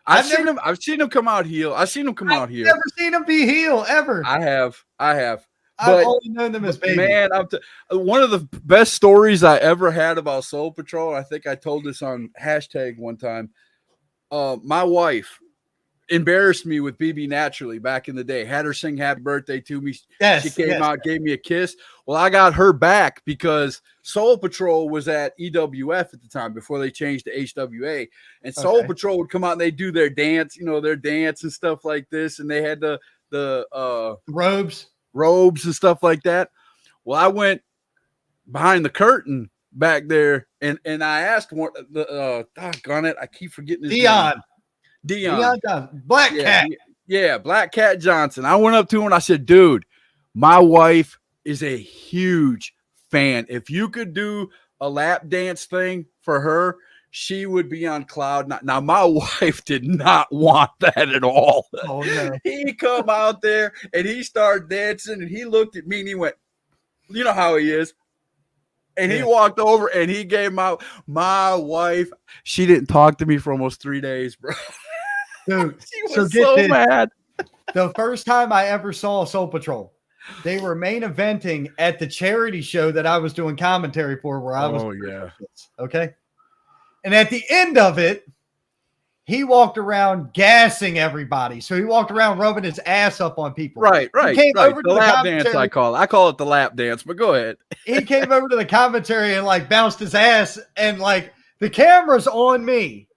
I've seen him come out heel. I've never seen him be heel ever. I have. I've only known them as baby. Man, one of the best stories I ever had about Soul Patrol. I think I told this on hashtag one time. My wife embarrassed me with BB Naturally back in the day. Had her sing happy birthday to me. Yes, she came out, gave me a kiss. Well, I got her back because Soul Patrol was at EWF at the time before they changed to HWA. And Soul Patrol would come out and they do their dance, their dance and stuff like this. And they had the robes and stuff like that. Well, I went behind the curtain back there and I asked doggone it, I keep forgetting his name. Dion Johnson. Black Cat. Yeah, Black Cat Johnson. I went up to him and I said, dude, my wife is a huge fan. If you could do a lap dance thing for her, she would be on cloud nine. Now, my wife did not want that at all. Oh, no. He come out there and he started dancing and he looked at me and he went, you know how he is. And he walked over and he gave my wife, she didn't talk to me for almost 3 days, bro. Dude, she was so mad. The first time I ever saw Soul Patrol, they were main eventing at the charity show that I was doing commentary for where I was. Oh, yeah. Okay. And at the end of it, he walked around gassing everybody. So he walked around rubbing his ass up on people. Right. He came over to the lap dance, I call it the lap dance, but go ahead. He came over to the commentary and bounced his ass and the camera's on me.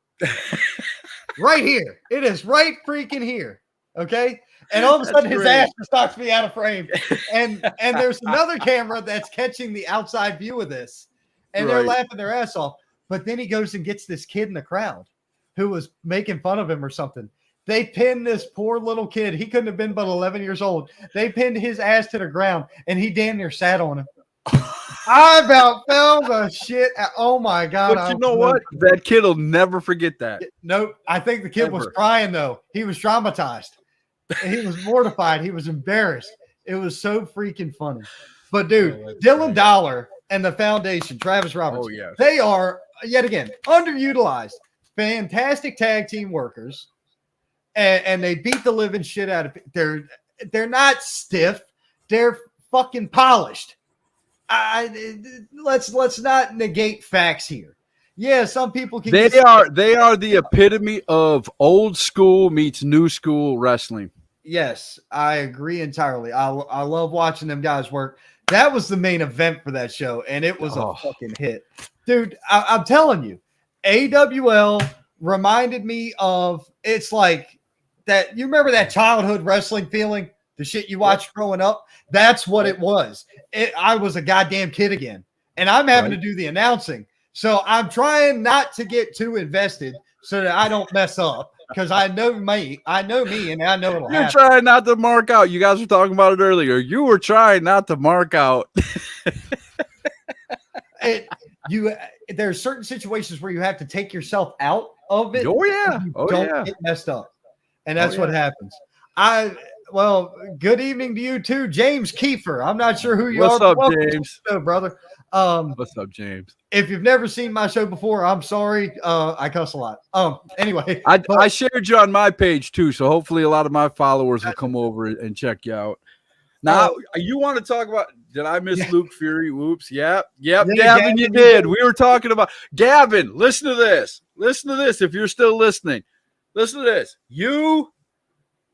Right here. It is right freaking here. Okay. And all of a sudden his ass just knocks me out of frame. And there's another camera that's catching the outside view of this. And they're laughing their ass off. But then he goes and gets this kid in the crowd who was making fun of him or something. They pinned this poor little kid. He couldn't have been but 11 years old. They pinned his ass to the ground and he damn near sat on him. I about fell the shit out. Oh my God. But you know what? That kid will never forget that. Nope. I think the kid was crying though. He was traumatized. And he was mortified. He was embarrassed. It was so freaking funny. But dude, Dylan Dollar and the Foundation, Travis Roberts, they are yet again underutilized, fantastic tag team workers. And they beat the living shit out of it. They're not stiff. They're fucking polished. Let's not negate facts here. Yeah, some people can. They are the epitome of old school meets new school wrestling. Yes, I agree entirely. I love watching them guys work. That was the main event for that show, and it was a fucking hit, dude. I'm telling you, AWL reminded me of it's like that. You remember that childhood wrestling feeling? The shit you watched growing up? That's what it was. I was a goddamn kid again. And I'm having to do the announcing. So I'm trying not to get too invested so that I don't mess up. Because I know me, and I know it'll happen. You're trying not to mark out. You guys were talking about it earlier. You were trying not to mark out. There's certain situations where you have to take yourself out of it. Oh, yeah. Don't get messed up. And that's what happens. Well, good evening to you too, James Kiefer. I'm not sure who you are. What's up, James? Show, brother. What's up, James? If you've never seen my show before, I'm sorry. I cuss a lot. Anyway, I shared you on my page too, so hopefully a lot of my followers will come over and check you out. Now, you want to talk about? Did I miss Luke Fury? Whoops. Yep. Gavin, you did. We were talking about Gavin. Listen to this. If you're still listening, listen to this. You,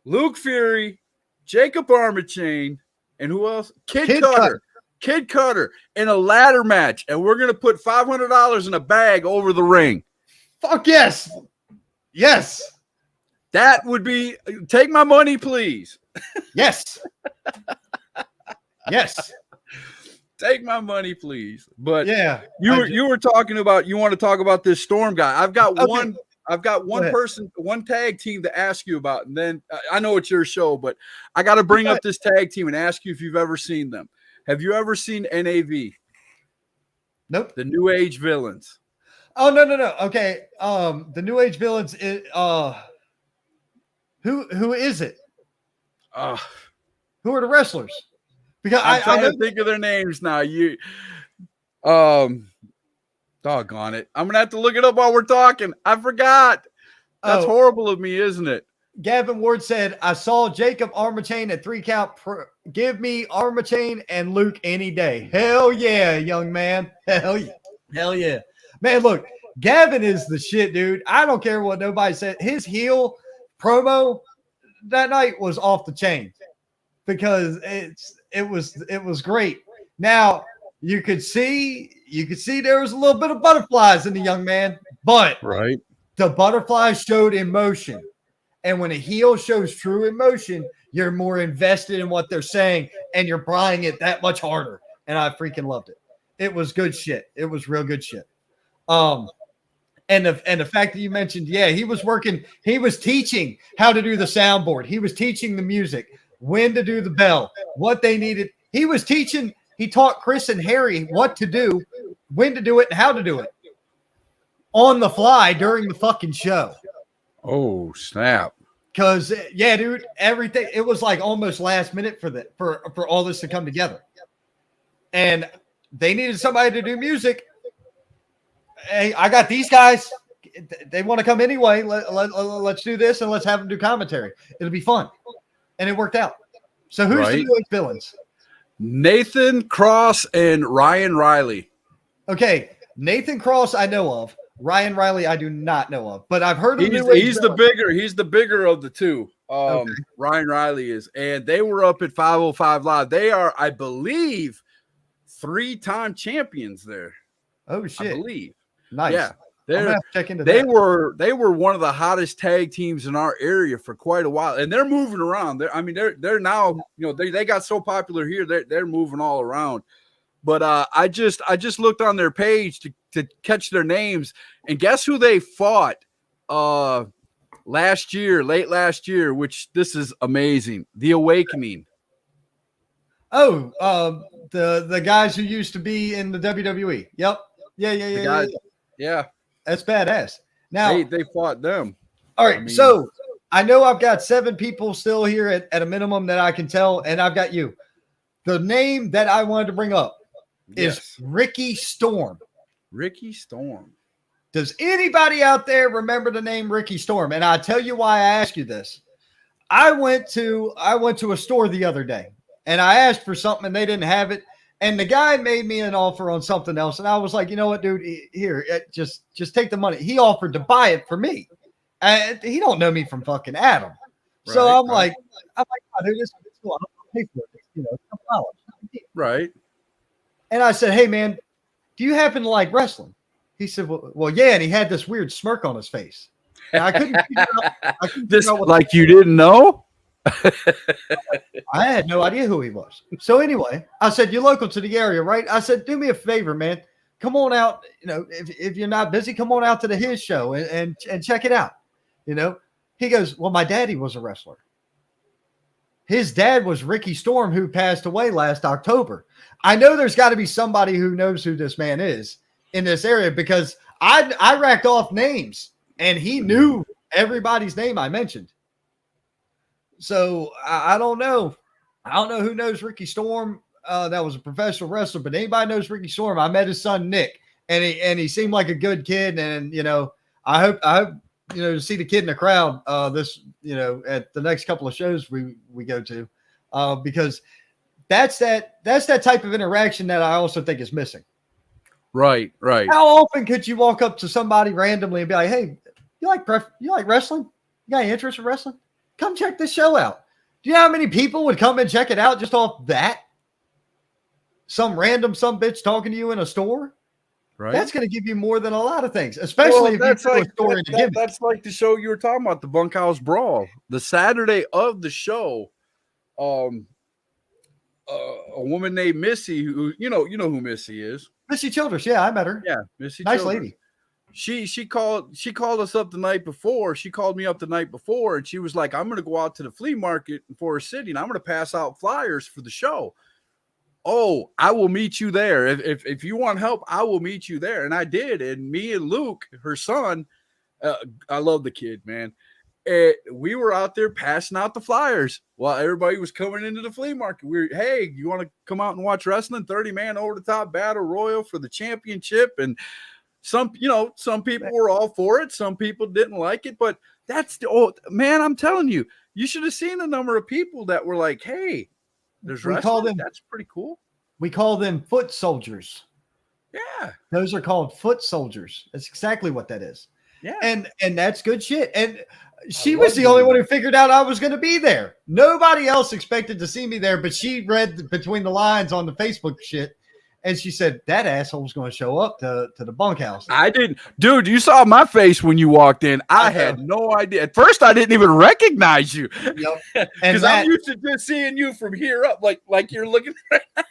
Luke Fury, Jacob Armachain, and who else? Kid Cutter in a ladder match, and we're gonna put $500 in a bag over the ring. Fuck yes. That would be. Take my money, please. Yes. Yes. Take my money, please. But yeah, you were talking about, you want to talk about this Storm guy. I've got one person, one tag team to ask you about, and then I know it's your show, but I got to bring up this tag team and ask you if you've ever seen them. Have you ever seen NAV? Nope. The New Age Villains. Oh, no. Okay. The New Age Villains is who is it? Who are the wrestlers? Because I'm trying to think of their names now. Doggone it. I'm gonna have to look it up while we're talking. I forgot. That's horrible of me, isn't it? Gavin Ward said, I saw Jacob Armachain at 3 count. Give me Armachain and Luke any day. Hell yeah, young man. Hell yeah. Hell yeah. Man, look, Gavin is the shit, dude. I don't care what nobody said. His heel promo that night was off the chain because it was great. Now you could see there was a little bit of butterflies in the young man, but the butterflies showed emotion. And when a heel shows true emotion, you're more invested in what they're saying and you're buying it that much harder. And I freaking loved it. It was good shit. It was real good shit. And the fact that you mentioned, he was teaching how to do the soundboard. He was teaching the music, when to do the bell, what they needed. He taught Chris and Harry what to do, when to do it, and how to do it on the fly during the fucking show. Oh, snap. Because, dude, everything, it was like almost last minute for all this to come together. And they needed somebody to do music. Hey, I got these guys. They want to come anyway. Let's do this and let's have them do commentary. It'll be fun. And it worked out. So who's the New Age Villains? Nathan Cross and Ryan Riley. Okay. Nathan Cross I know of. Ryan Riley I do not know of. But I've heard of he's the bigger of the two. Ryan Riley is. And they were up at 505 Live. They are, I believe, 3-time champions there. Oh shit. I believe. Nice. Yeah. They were one of the hottest tag teams in our area for quite a while, and they're moving around. They're now, they got so popular here. They're moving all around. But I just looked on their page to catch their names, and guess who they fought late last year, which this is amazing. The Awakening. Oh, the guys who used to be in the WWE. Yep. Yeah. That's badass. Now they fought them. All right. So I know I've got 7 people still here at a minimum that I can tell, and I've got you. The name that I wanted to bring up is Ricky Storm. Ricky Storm. Does anybody out there remember the name Ricky Storm? And I'll tell you why I ask you this. I went to a store the other day and I asked for something and they didn't have it. And the guy made me an offer on something else. And I was like, you know what, dude, here, just take the money. He offered to buy it for me. And he don't know me from fucking Adam. So I'm like, oh, dude, this is cool. I'll pay for it. $2. Right. And I said, hey, man, do you happen to like wrestling? He said, well, yeah. And he had this weird smirk on his face. And I couldn't figure out like you didn't know? I had no idea who he was. So anyway, I said, you're local to the area, right? I said, do me a favor, man. Come on out. If you're not busy, come on out to his show and check it out. He goes, well, my daddy was a wrestler. His dad was Ricky Storm, who passed away last October. I know there's got to be somebody who knows who this man is in this area because I racked off names and he knew everybody's name I mentioned. So I don't know. I don't know who knows Ricky Storm. That was a professional wrestler, but anybody knows Ricky Storm. I met his son, Nick, and he seemed like a good kid. And, I hope, to see the kid in the crowd at the next couple of shows we go to, because that's that type of interaction that I also think is missing. Right. How often could you walk up to somebody randomly and be like, hey, you like wrestling? You got any interest in wrestling? Come check this show out. Do you know how many people would come and check it out just off that? Some bitch talking to you in a store? Right. That's going to give you more than a lot of things, especially if that's you like a store in a gimmick. That's like the show you were talking about, the Bunkhouse Brawl. The Saturday of the show, a woman named Missy, who you know who Missy is. Missy Childress, yeah, I met her. Yeah, Missy. Nice Childress. lady. She called us up the night before. She called me up the night before, and she was like, "I'm going to go out to the flea market in Forest City, and I'm going to pass out flyers for the show. Oh, I will meet you there. If you want help, I will meet you there." And I did. And me and Luke, her son, I love the kid, man. We were out there passing out the flyers while everybody was coming into the flea market. Hey, you want to come out and watch wrestling? 30-man over the top battle royal for the championship. And some people were all for it. Some people didn't like it, but man, I'm telling you, you should have seen the number of people that were like, hey, there's wrestling. That's pretty cool. We call them foot soldiers. Yeah. Those are called foot soldiers. That's exactly what that is. Yeah. And that's good shit. And she was the only one who figured out I was going to be there. Nobody else expected to see me there, but she read between the lines on the Facebook shit. And she said, that asshole's going to show up to the bunkhouse. I didn't. Dude, you saw my face when you walked in. I had no idea. At first, I didn't even recognize you. Yep. Because I'm used to just seeing you from here up, like you're looking right now.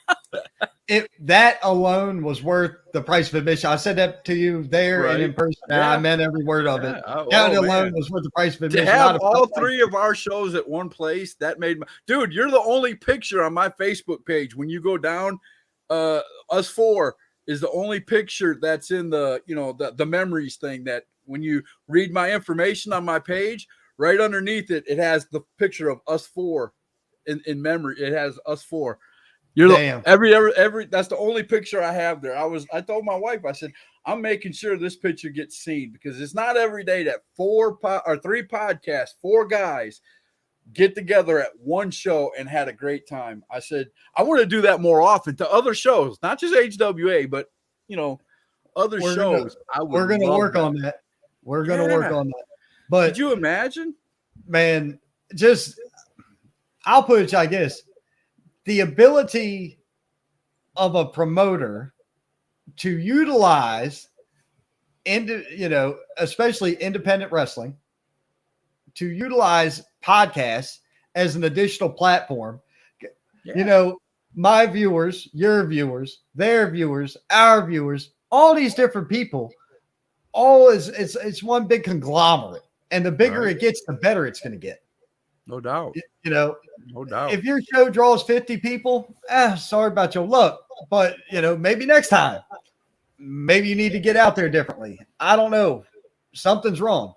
That alone was worth the price of admission. I said that to you there and in person. Yeah. I meant every word of it. That alone was worth the price of admission. To have all three of our shows at one place, that made dude, you're the only picture on my Facebook page. When you go down, us four is the only picture that's in the memories thing, that when you read my information on my page, right underneath it has the picture of us four in memory. It has us four. You're every that's the only picture I have there. I told my wife, I said, I'm making sure this picture gets seen, because it's not every day that three podcasts, four guys get together at one show and had a great time. I said, I want to do that more often to other shows, not just HWA, but other shows. We're going to work on that. We're going to work on that. But could you imagine, man, I'll put it like this. The ability of a promoter to utilize especially independent wrestling, to utilize podcasts as an additional platform. Yeah. My viewers, your viewers, their viewers, our viewers, all these different people, it's one big conglomerate. And the bigger it gets, the better it's going to get. No doubt. No doubt. If your show draws 50 people, sorry about your luck, but maybe next time, maybe you need to get out there differently. I don't know. Something's wrong,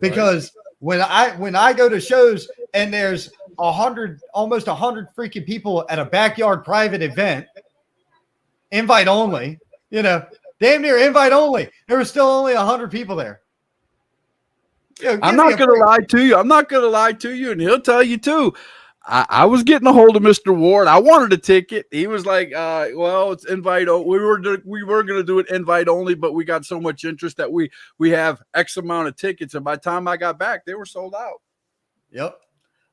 because when I go to shows and there's almost 100 freaking people at a backyard private event, invite only, damn near invite only, there was still only 100 people there. I'm not going to lie to you. I'm not going to lie to you. And he'll tell you too. I was getting a hold of Mr. Ward. I wanted a ticket. He was like, well, it's invite. We were going to do it invite only, but we got so much interest that we have X amount of tickets. And by the time I got back, they were sold out. Yep.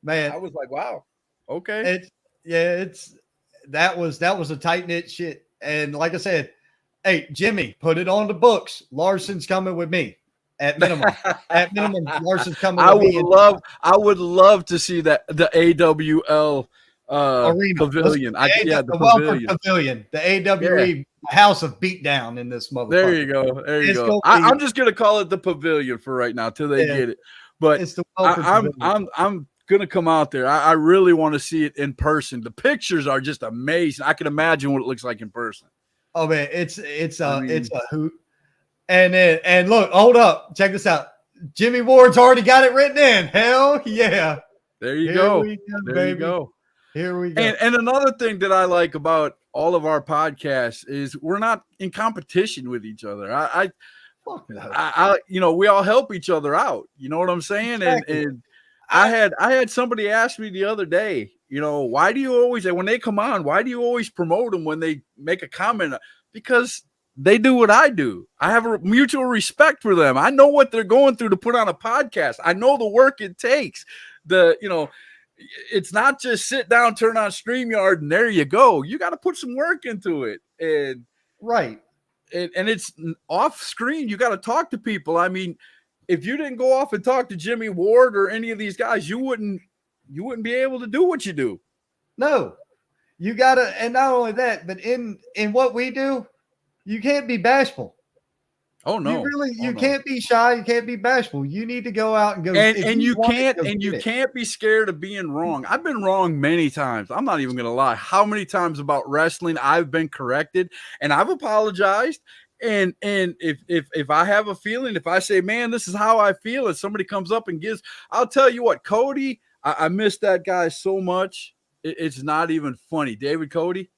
Man. I was like, wow. Okay. That was a tight knit shit. And like I said, hey, Jimmy, put it on the books. Larson's coming with me. At minimum, Larson's coming. I would love to see that the AWL arena pavilion. The Welford Pavilion, the AWE House of Beatdown in this motherfucker. There you go. I'm just gonna call it the pavilion for right now till they get it. But it's the I'm gonna come out there. I really want to see it in person. The pictures are just amazing. I can imagine what it looks like in person. Oh man, it's a hoot. And look, hold up. Check this out. Jimmy Ward's already got it written in. Hell yeah. There you go. There you go. Here we go. And another thing that I like about all of our podcasts is we're not in competition with each other. We all help each other out. You know what I'm saying? Exactly. And I had somebody ask me the other day, why do you always, when they come on, why do you always promote them when they make a comment? Because they do what I do. I have a mutual respect for them. I know what they're going through to put on a podcast. I know the work it takes. It's not just sit down, turn on StreamYard, and there you go. You got to put some work into it. And it's off screen. You got to talk to people. I mean, if you didn't go off and talk to Jimmy Ward or any of these guys, you wouldn't be able to do what you do. No. You gotta, and not only that, but in what we do, you can't be bashful. Oh no! You can't be shy. You can't be bashful. You need to go out and go. And you can't be scared of being wrong. I've been wrong many times. I'm not even gonna lie. How many times about wrestling I've been corrected and I've apologized. And if I have a feeling, if I say, man, this is how I feel, and somebody comes up and I'll tell you what, Cody, I miss that guy so much. It's not even funny. David Cody.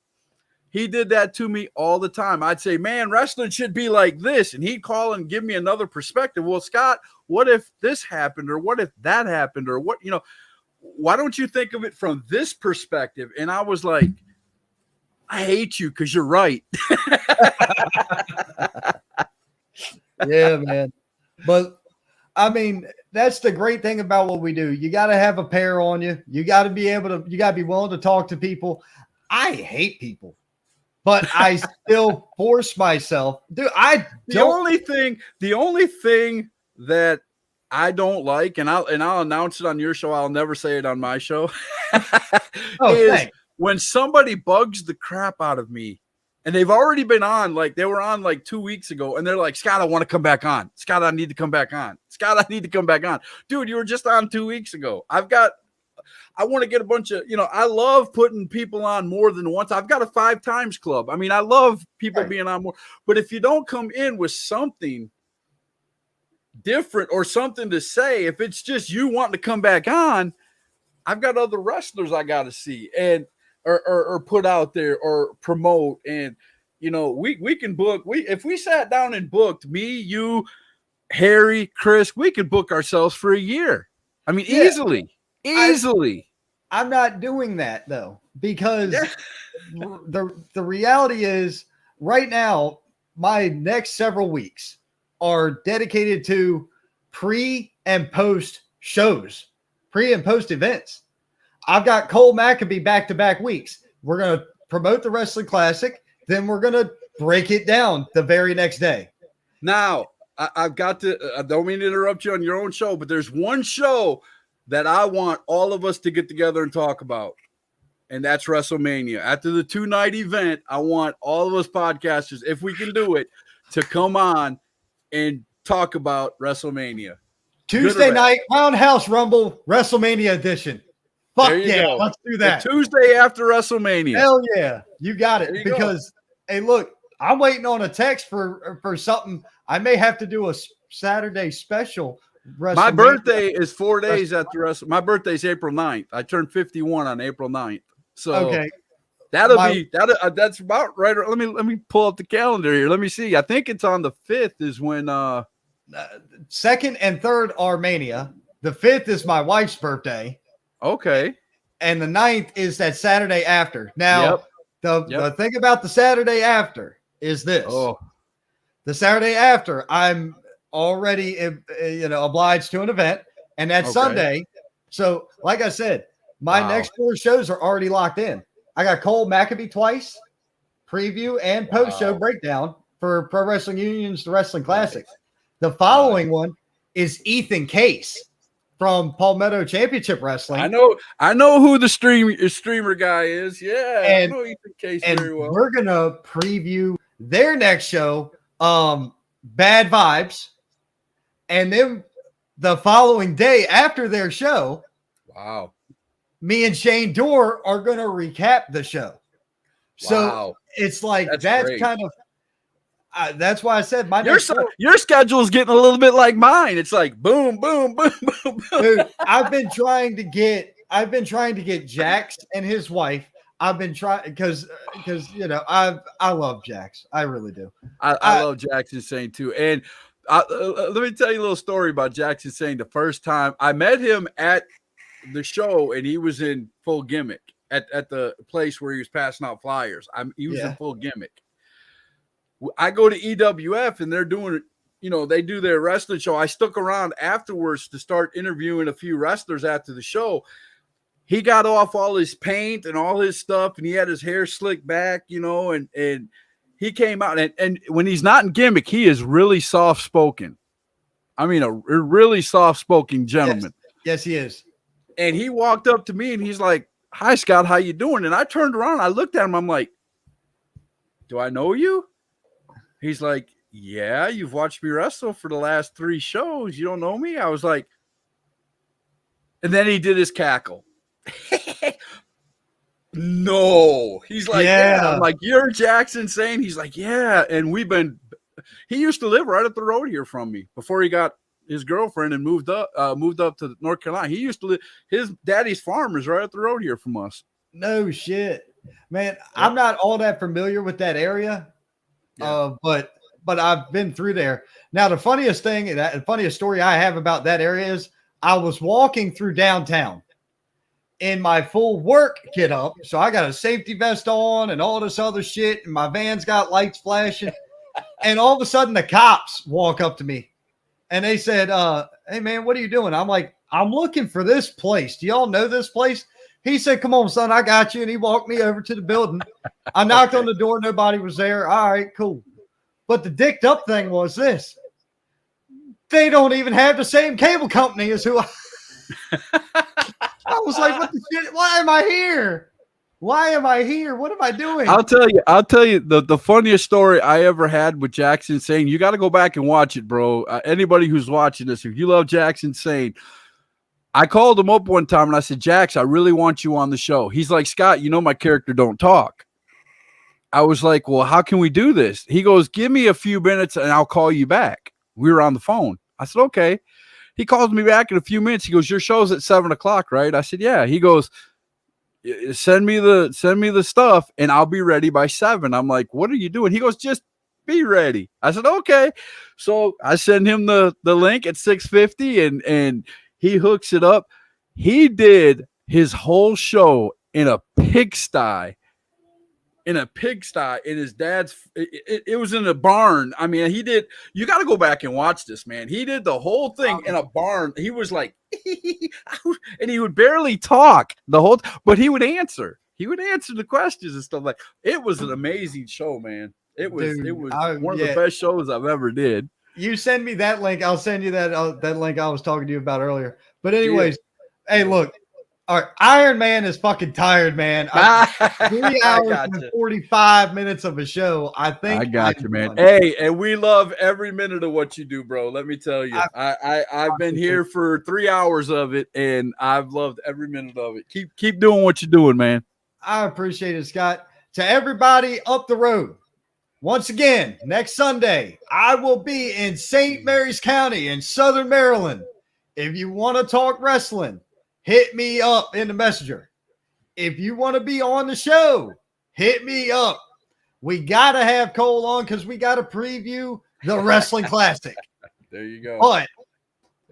He did that to me all the time. I'd say, man, wrestling should be like this. And he'd call and give me another perspective. Well, Scott, what if this happened? Or what if that happened? Or what, why don't you think of it from this perspective? And I was like, I hate you because you're right. Yeah, man. But I mean, that's the great thing about what we do. You got to have a pair on you. You got to be willing to talk to people. I hate people. But I still force myself. Dude, the only thing that I don't like, and I'll announce it on your show, I'll never say it on my show, is when somebody bugs the crap out of me, and they've already been on, like they were on like 2 weeks ago, and they're like, Scott, I want to come back on. Scott, I need to come back on. Scott, I need to come back on. Dude, you were just on 2 weeks ago. I want to get a bunch of, I love putting people on more than once. I've got a 5 times club. I mean, I love people being on more, but if you don't come in with something different or something to say, if it's just you wanting to come back on, I've got other wrestlers I got to see and, or put out there or promote. And, we can book, if we sat down and booked me, you, Harry, Chris, we could book ourselves for a year. I mean, easily. I'm not doing that though, because the reality is right now, my next several weeks are dedicated to pre and post shows, pre and post events. I've got Cole Maccabee back-to-back weeks. We're going to promote the Wrestling Classic. Then we're going to break it down the very next day. Now I've got to, I don't mean to interrupt you on your own show, but there's one show that I want all of us to get together and talk about, and that's WrestleMania. After the 2-night event, I want all of us podcasters, if we can do it, to come on and talk about WrestleMania. Tuesday night, Roundhouse Rumble, WrestleMania edition. Fuck yeah, go. Let's do that. The Tuesday after WrestleMania. Hell yeah, you got it. Because, hey, look, I'm waiting on a text for something. I may have to do a Saturday special. My birthday is 4 days after WrestleMania. My birthday's April 9th. I turned 51 on April 9th. So okay. That's about right. Let me pull up the calendar here. Let me see. I think it's on the 5th is when 2nd and 3rd are Mania. The 5th is my wife's birthday. Okay. And the 9th is that Saturday after. Now, the thing about the Saturday after is this. Oh. The Saturday after, I'm already obliged to an event, and that's Sunday. So, like I said, my next 4 shows are already locked in. I got Cole Maccabee twice, preview and post-show breakdown for Pro Wrestling Union's The Wrestling Classic. The following one is Ethan Case from Palmetto Championship Wrestling. I know who the streamer guy is. Yeah, and, I know Ethan Case very well. We're gonna preview their next show, Bad Vibes, and then the following day after their show, me and Shane Dorr are gonna recap the show. So it's like that's kind of. That's why I said your schedule is getting a little bit like mine. It's like boom, boom, boom, boom, boom. Dude, I've been trying to get Jax and his wife. I've been trying because I love Jax. I really do. I love Jax Insane too. And let me tell you a little story about Jax Insane. The first time I met him at the show, and he was in full gimmick at the place where he was passing out flyers. He was in full gimmick. I go to EWF and they're doing, they do their wrestling show. I stuck around afterwards to start interviewing a few wrestlers after the show. He got off all his paint and all his stuff, and he had his hair slicked back, and he came out. And when he's not in gimmick, he is really soft-spoken. I mean, a really soft-spoken gentleman. Yes, he is. And he walked up to me and he's like, "Hi, Scott, how you doing?" And I turned around, I looked at him, I'm like, "Do I know you?" He's like, "Yeah, you've watched me wrestle for the last 3 shows. You don't know me?" I was like, and then he did his cackle. No, he's like, yeah. I'm like, "You're Jackson Sane?" He's like, "Yeah." And he used to live right up the road here from me before he got his girlfriend and moved up to North Carolina. He used to live, his daddy's farm is right up the road here from us. No shit, man. Yeah. I'm not all that familiar with that area, but I've been through there. Now, the funniest story I have about that area is I was walking through downtown in my full work get up. So I got a safety vest on and all this other shit, and my van's got lights flashing. And all of a sudden, the cops walk up to me and they said, "Hey, man, what are you doing?" I'm like, "I'm looking for this place. Do y'all know this place?" He said, "Come on, son, I got you." And he walked me over to the building. I knocked on the door. Nobody was there. All right, cool. But the dicked up thing was this. They don't even have the same cable company as who I was like, "What the shit? Why am I here? Why am I here? What am I doing?" I'll tell you the funniest story I ever had with Jackson Sane. You got to go back and watch it, bro. Anybody who's watching this, if you love Jackson Sane, I called him up one time and I said, "Jax, I really want you on the show." He's like, "Scott, you know my character don't talk." I was like, "Well, how can we do this?" He goes, "Give me a few minutes and I'll call you back." We were on the phone. I said, "Okay." He calls me back in a few minutes. He goes, "Your show's at 7:00, right?" I said, "Yeah." He goes, send me the stuff and I'll be ready by 7. I'm like, "What are you doing?" He goes, "Just be ready." I said, "Okay." So I send him the link at 6:50 and he hooks it up. He did his whole show in a pigsty. In his dad's, it was in a barn. I mean, you got to go back and watch this, man. He did the whole thing in a barn. He was like, and he would barely talk but he would answer. He would answer the questions and stuff. Like, it was an amazing show, man. It was one of the best shows I've ever did. You send me that link. I'll send you that link I was talking to you about earlier. But anyways, hey, look. All right, Iron Man is fucking tired, man. 3 hours and 45 minutes of a show. I think I got you, man. Hey, and we love every minute of what you do, bro. Let me tell you, I've been here for 3 hours of it, and I've loved every minute of it. Keep doing what you're doing, man. I appreciate it, Scott. To everybody up the road, once again, next Sunday, I will be in St. Mary's County in Southern Maryland. If you want to talk wrestling, hit me up in the messenger. If you want to be on the show, hit me up. We got to have Cole on because we got to preview the Wrestling Classic. There you go. But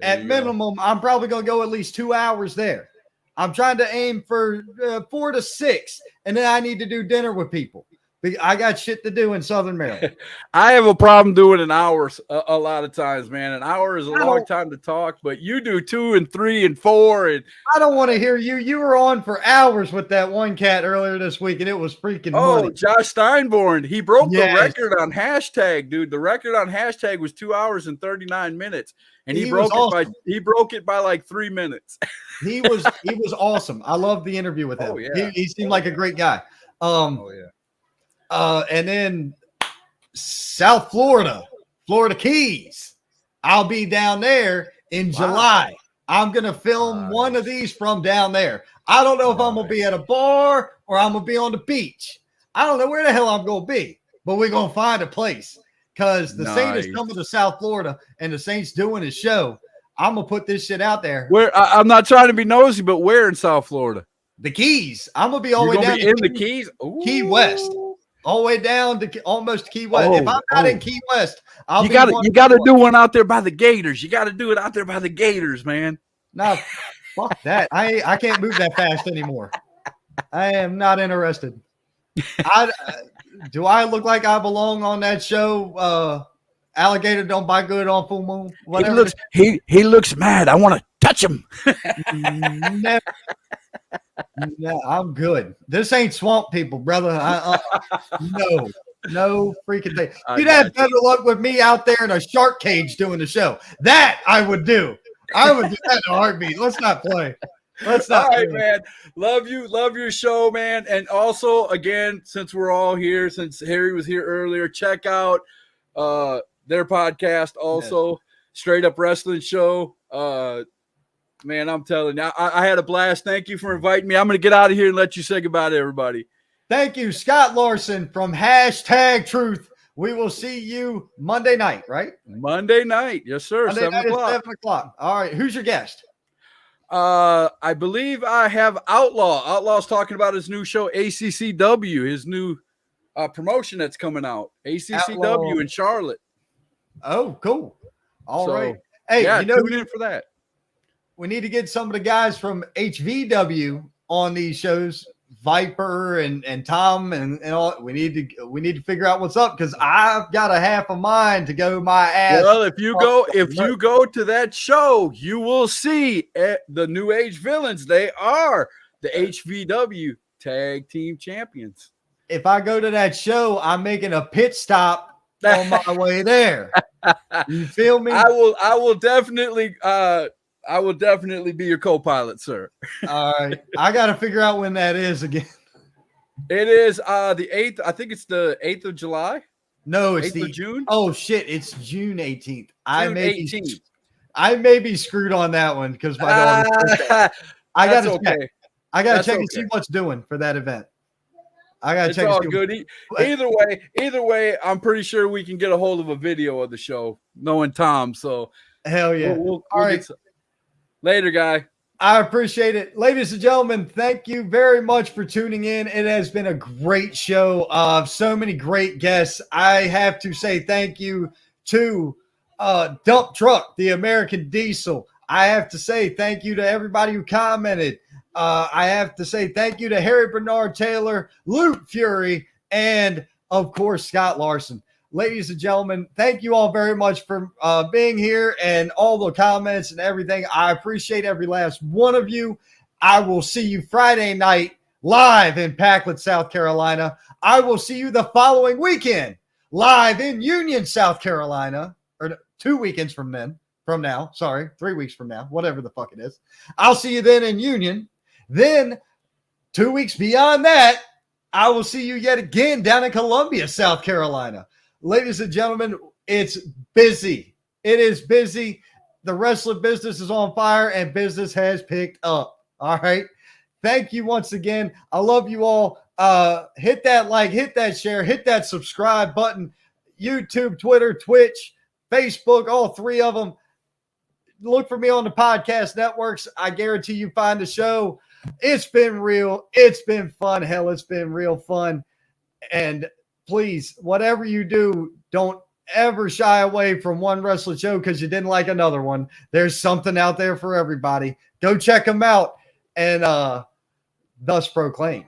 at minimum, I'm probably going to go at least 2 hours there. I'm trying to aim for 4 to 6, and then I need to do dinner with people. I got shit to do in Southern Maryland. I have a problem doing an hour a lot of times, man. An hour is a long time to talk, but you do 2 and 3 and 4. And I don't want to hear you. You were on for hours with that one cat earlier this week, and it was freaking money. Josh Steinborn. He broke the record on hashtag, dude. The record on hashtag was 2 hours and 39 minutes. And he broke it by like 3 minutes. He was awesome. I loved the interview with him. Oh, yeah. He seemed like a great guy. And then South Florida Keys. I'll be down there in July. I'm going to film one of these from down there. I don't know if I'm going to be at a bar or I'm going to be on the beach. I don't know where the hell I'm going to be, but we're going to find a place because the Saint is coming to South Florida and the Saint's doing his show. I'm going to put this shit out there. Where I'm not trying to be nosy, but where in South Florida? The Keys. I'm going to be all the way down in the Keys. Ooh. Key West. All the way down to almost Key West. If I'm not in Key West, you got to do one out there by the Gators. You got to do it out there by the Gators, man. No, fuck that. I can't move that fast anymore. I am not interested. Do I look like I belong on that show? Alligator don't buy good on full moon. Whatever. He looks mad. I want to touch him. Never. No, I'm good. This ain't swamp people, brother. No freaking thing. You'd have better luck with me out there in a shark cage doing the show. That I would do. I would do that in a heartbeat. Let's not play. Let's not. All right, man. Love you. Love your show, man. And also, again, since we're all here, since Harry was here earlier, check out their podcast also, yes. Straight Up Wrestling Show. Man, I'm telling you, I had a blast. Thank you for inviting me. I'm going to get out of here and let you say goodbye to everybody. Thank you, Scott Larson from #Truth. We will see you Monday night, right? Monday night. Yes, sir. Monday 7 o'clock. 7 o'clock. All right. Who's your guest? I believe I have Outlaw. Outlaw's talking about his new show, ACCW, his new promotion that's coming out. ACCW Outlaw. In Charlotte. Oh, cool. All right. Hey, yeah, tune in for that. We need to get some of the guys from HVW on these shows. Viper and Tom and all. We need to figure out what's up because I've got a half a mind to go my ass. Well, if you go to that show, you will see the New Age Villains. They are the HVW Tag Team Champions. If I go to that show, I'm making a pit stop on my way there. You feel me? I will definitely be your co-pilot, sir. All right. I got to figure out when that is again. It is the 8th. I think it's the 8th of July. No, it's 8th of June. Oh, shit. It's June 18th. June 18th. I may be screwed on that one because my daughter's I got to check. I got to check and see what's doing for that event. I got to check. It's all good. Either way, I'm pretty sure we can get a hold of a video of the show, knowing Tom. So hell yeah. We'll all right. Later, guy. I appreciate it. Ladies and gentlemen, thank you very much for tuning in. It has been a great show of so many great guests. I have to say thank you to Dump Truck, the American Diesel. I have to say thank you to everybody who commented. I have to say thank you to Harry Bernard Taylor, Luke Fury, and, of course, Scott Larson. Ladies and gentlemen, thank you all very much for being here and all the comments and everything. I appreciate every last one of you. I will see you Friday night live in Packlet, South Carolina. I will see you the following weekend live in Union, South Carolina, or 2 weekends from now. Sorry, 3 weeks from now, whatever the fuck it is. I'll see you then in Union. Then 2 weeks beyond that, I will see you yet again down in Columbia, South Carolina. Ladies and gentlemen, it's busy. It is busy. The wrestling business is on fire and business has picked up. All right. Thank you once again. I love you all. Hit that like, hit that share, hit that subscribe button. YouTube, Twitter, Twitch, Facebook, all three of them. Look for me on the podcast networks. I guarantee you find the show. It's been real. It's been fun. Hell, it's been real fun. And please, whatever you do, don't ever shy away from one wrestling show because you didn't like another one. There's something out there for everybody. Go check them out and thus proclaimed.